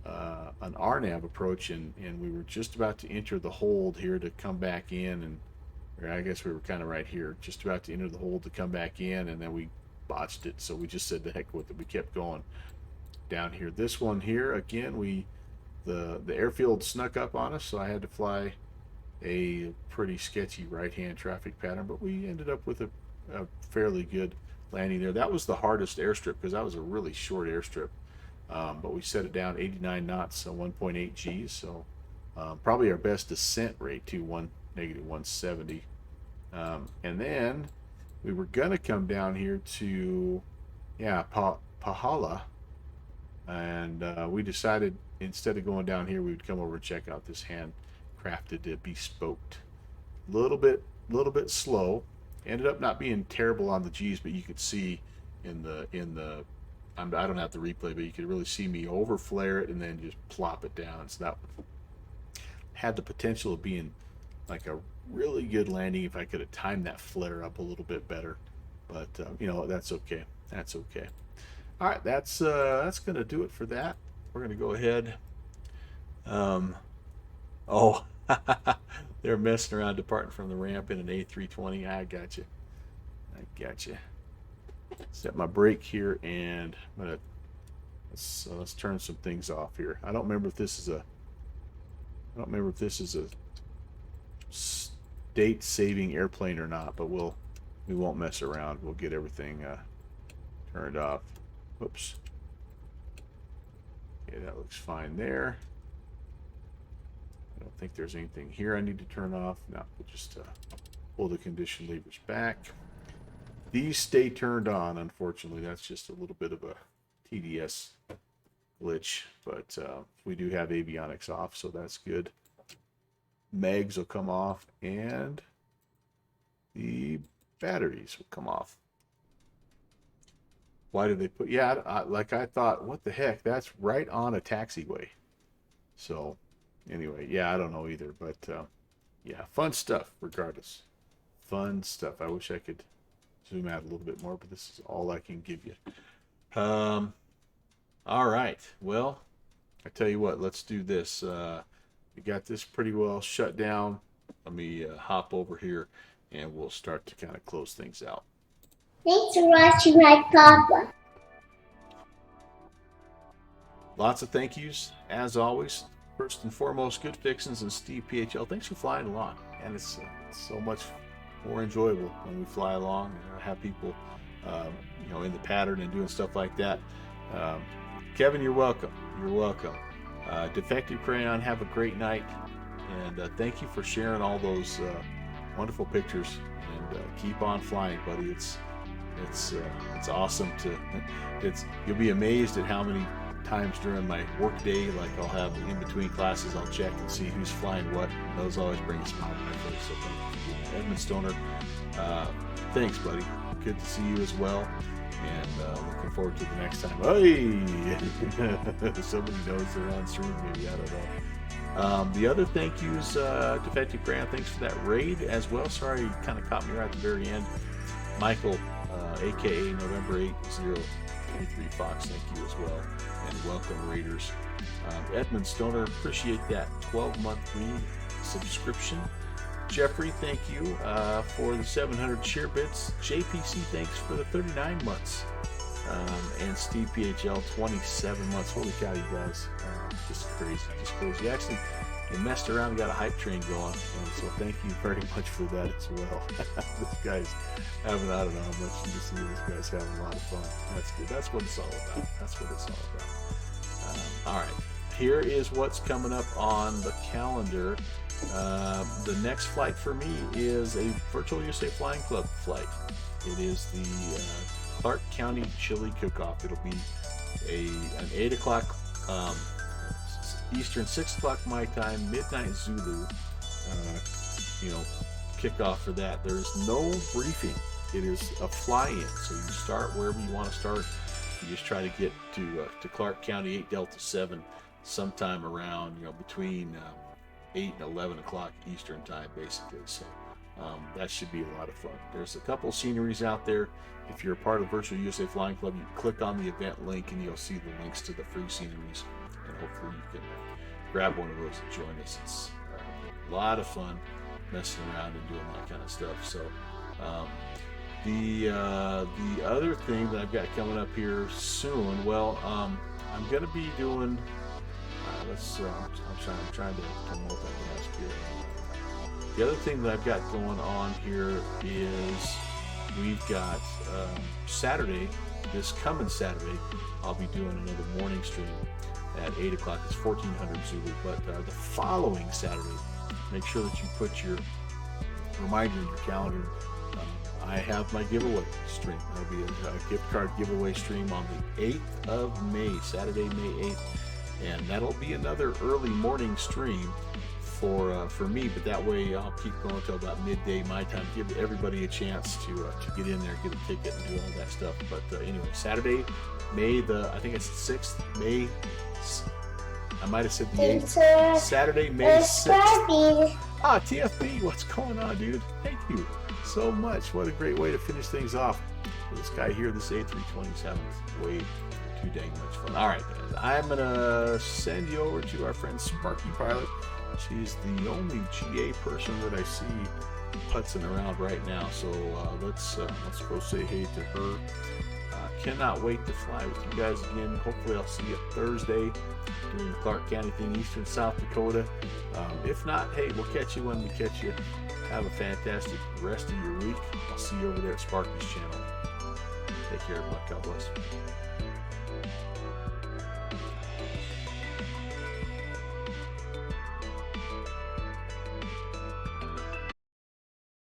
an RNAV approach, and we were just about to enter the hold here to come back in, or I guess we were kind of right here, just about to enter the hold to come back in, and then we botched it. So we just said the heck with it. We kept going down here. This one here, again, the airfield snuck up on us, so I had to fly a pretty sketchy right-hand traffic pattern, but we ended up with a fairly good landing there. That was the hardest airstrip because that was a really short airstrip, but we set it down 89 knots, so 1.8 Gs, so probably our best descent rate to -170. And then we were gonna come down here to Pahala, and we decided instead of going down here, we would come over and check out this handcrafted bespoke. Little bit slow. Ended up not being terrible on the G's, but you could see in the I don't have to replay, but you could really see me overflare it and then just plop it down. So that had the potential of being like a really good landing if I could have timed that flare up a little bit better. But that's okay. That's okay. All right, that's gonna do it for that. We're gonna go ahead. Oh. They're messing around departing from the ramp in an A320. I got you. Set my brake here, and I'm gonna let's turn some things off here. I don't remember if this is a state-saving airplane or not, but we won't mess around. We'll get everything turned off. Whoops. Okay, that looks fine there. I don't think there's anything here I need to turn off. No, we'll just pull the condition levers back. These stay turned on, unfortunately. That's just a little bit of a TDS glitch, but we do have avionics off, so that's good. Mags will come off, and the batteries will come off. Why did they put... Yeah, like I thought, what the heck? That's right on a taxiway. So, anyway, yeah, I don't know either, but yeah, fun stuff regardless. Fun stuff. I wish I could zoom out a little bit more, but this is all I can give you. All right. Well, I tell you what, let's do this. We got this pretty well shut down. Let me hop over here, and we'll start to kind of close things out. Thanks for watching my papa. Lots of thank yous, as always. First and foremost, Good Fixins and Steve PHL. Thanks for flying along, and it's so much more enjoyable when we fly along and have people, in the pattern and doing stuff like that. Kevin, you're welcome. You're welcome. Defective Crayon, have a great night, and thank you for sharing all those wonderful pictures. And keep on flying, buddy. It's awesome to. You'll be amazed at how many times during my work day, like I'll have in between classes, I'll check and see who's flying what. And those always bring a smile to my face. So thank you, Edmund Stoner. Thanks, buddy. Good to see you as well. And looking forward to the next time. Hey, somebody knows they're on stream. Maybe, I don't know. The other thank yous, Defective Grant. Thanks for that raid as well. Sorry, you kind of caught me right at the very end. Michael, aka November 8023 Fox. Thank you as well. And welcome, Raiders. Edmund Stoner, appreciate that 12-month read subscription. Jeffrey, thank you for the 700 share bits. JPC, thanks for the 39 months. And Steve PHL, 27 months. Holy cow, you guys. Just crazy, just crazy. Actually, you messed around and got a hype train going. And so thank you very much for that as well. This guy's having, I don't know how much you can see this guy's having a lot of fun. That's good. That's what it's all about. That's what it's all about. All right. Here is what's coming up on the calendar. The next flight for me is a Virtual USA Flying Club flight. It is the Clark County Chili Cook-Off. It'll be an 8 o'clock Eastern, 6 o'clock my time, midnight Zulu, kickoff for that. There's no briefing. It is a fly-in, so you start wherever you want to start. You just try to get to Clark County 8 Delta 7 sometime around, between 8 and 11 o'clock Eastern time, basically. So that should be a lot of fun. There's a couple sceneries out there. If you're a part of Virtual USA Flying Club, you click on the event link and you'll see the links to the free sceneries. And hopefully you can grab one of those and join us. It's a lot of fun messing around and doing that kind of stuff. So the other thing that I've got coming up here soon, well, I'm going to be doing. I'm trying to multitask here. The other thing that I've got going on here is we've got Saturday, this coming Saturday, I'll be doing another morning stream at 8 o'clock. It's 1400 Zulu. But the following Saturday, make sure that you put your reminder in your calendar. I have my giveaway stream. There'll be a gift card giveaway stream on the 8th of May, Saturday, May 8th. And that'll be another early morning stream for me, but that way I'll keep going until about midday my time. Give everybody a chance to get in there, get a ticket, and do all that stuff. But anyway, Saturday, I think it's 6th, May. I might have said the 8th. Saturday, May 6th. TFB, what's going on, dude? Thank you so much. What a great way to finish things off. This guy here, this A327, way too dang much fun. All right, guys, I'm gonna send you over to our friend Sparky Pilot. She's the only GA person that I see putzing around right now. So let's go say hey to her cannot wait to fly with you guys again. Hopefully I'll see you Thursday doing the Clark County thing, Eastern South Dakota. If not, hey, we'll catch you when we catch you. Have a fantastic rest of your week. I'll see you over there at Sparky's channel. Take care, everyone. God bless.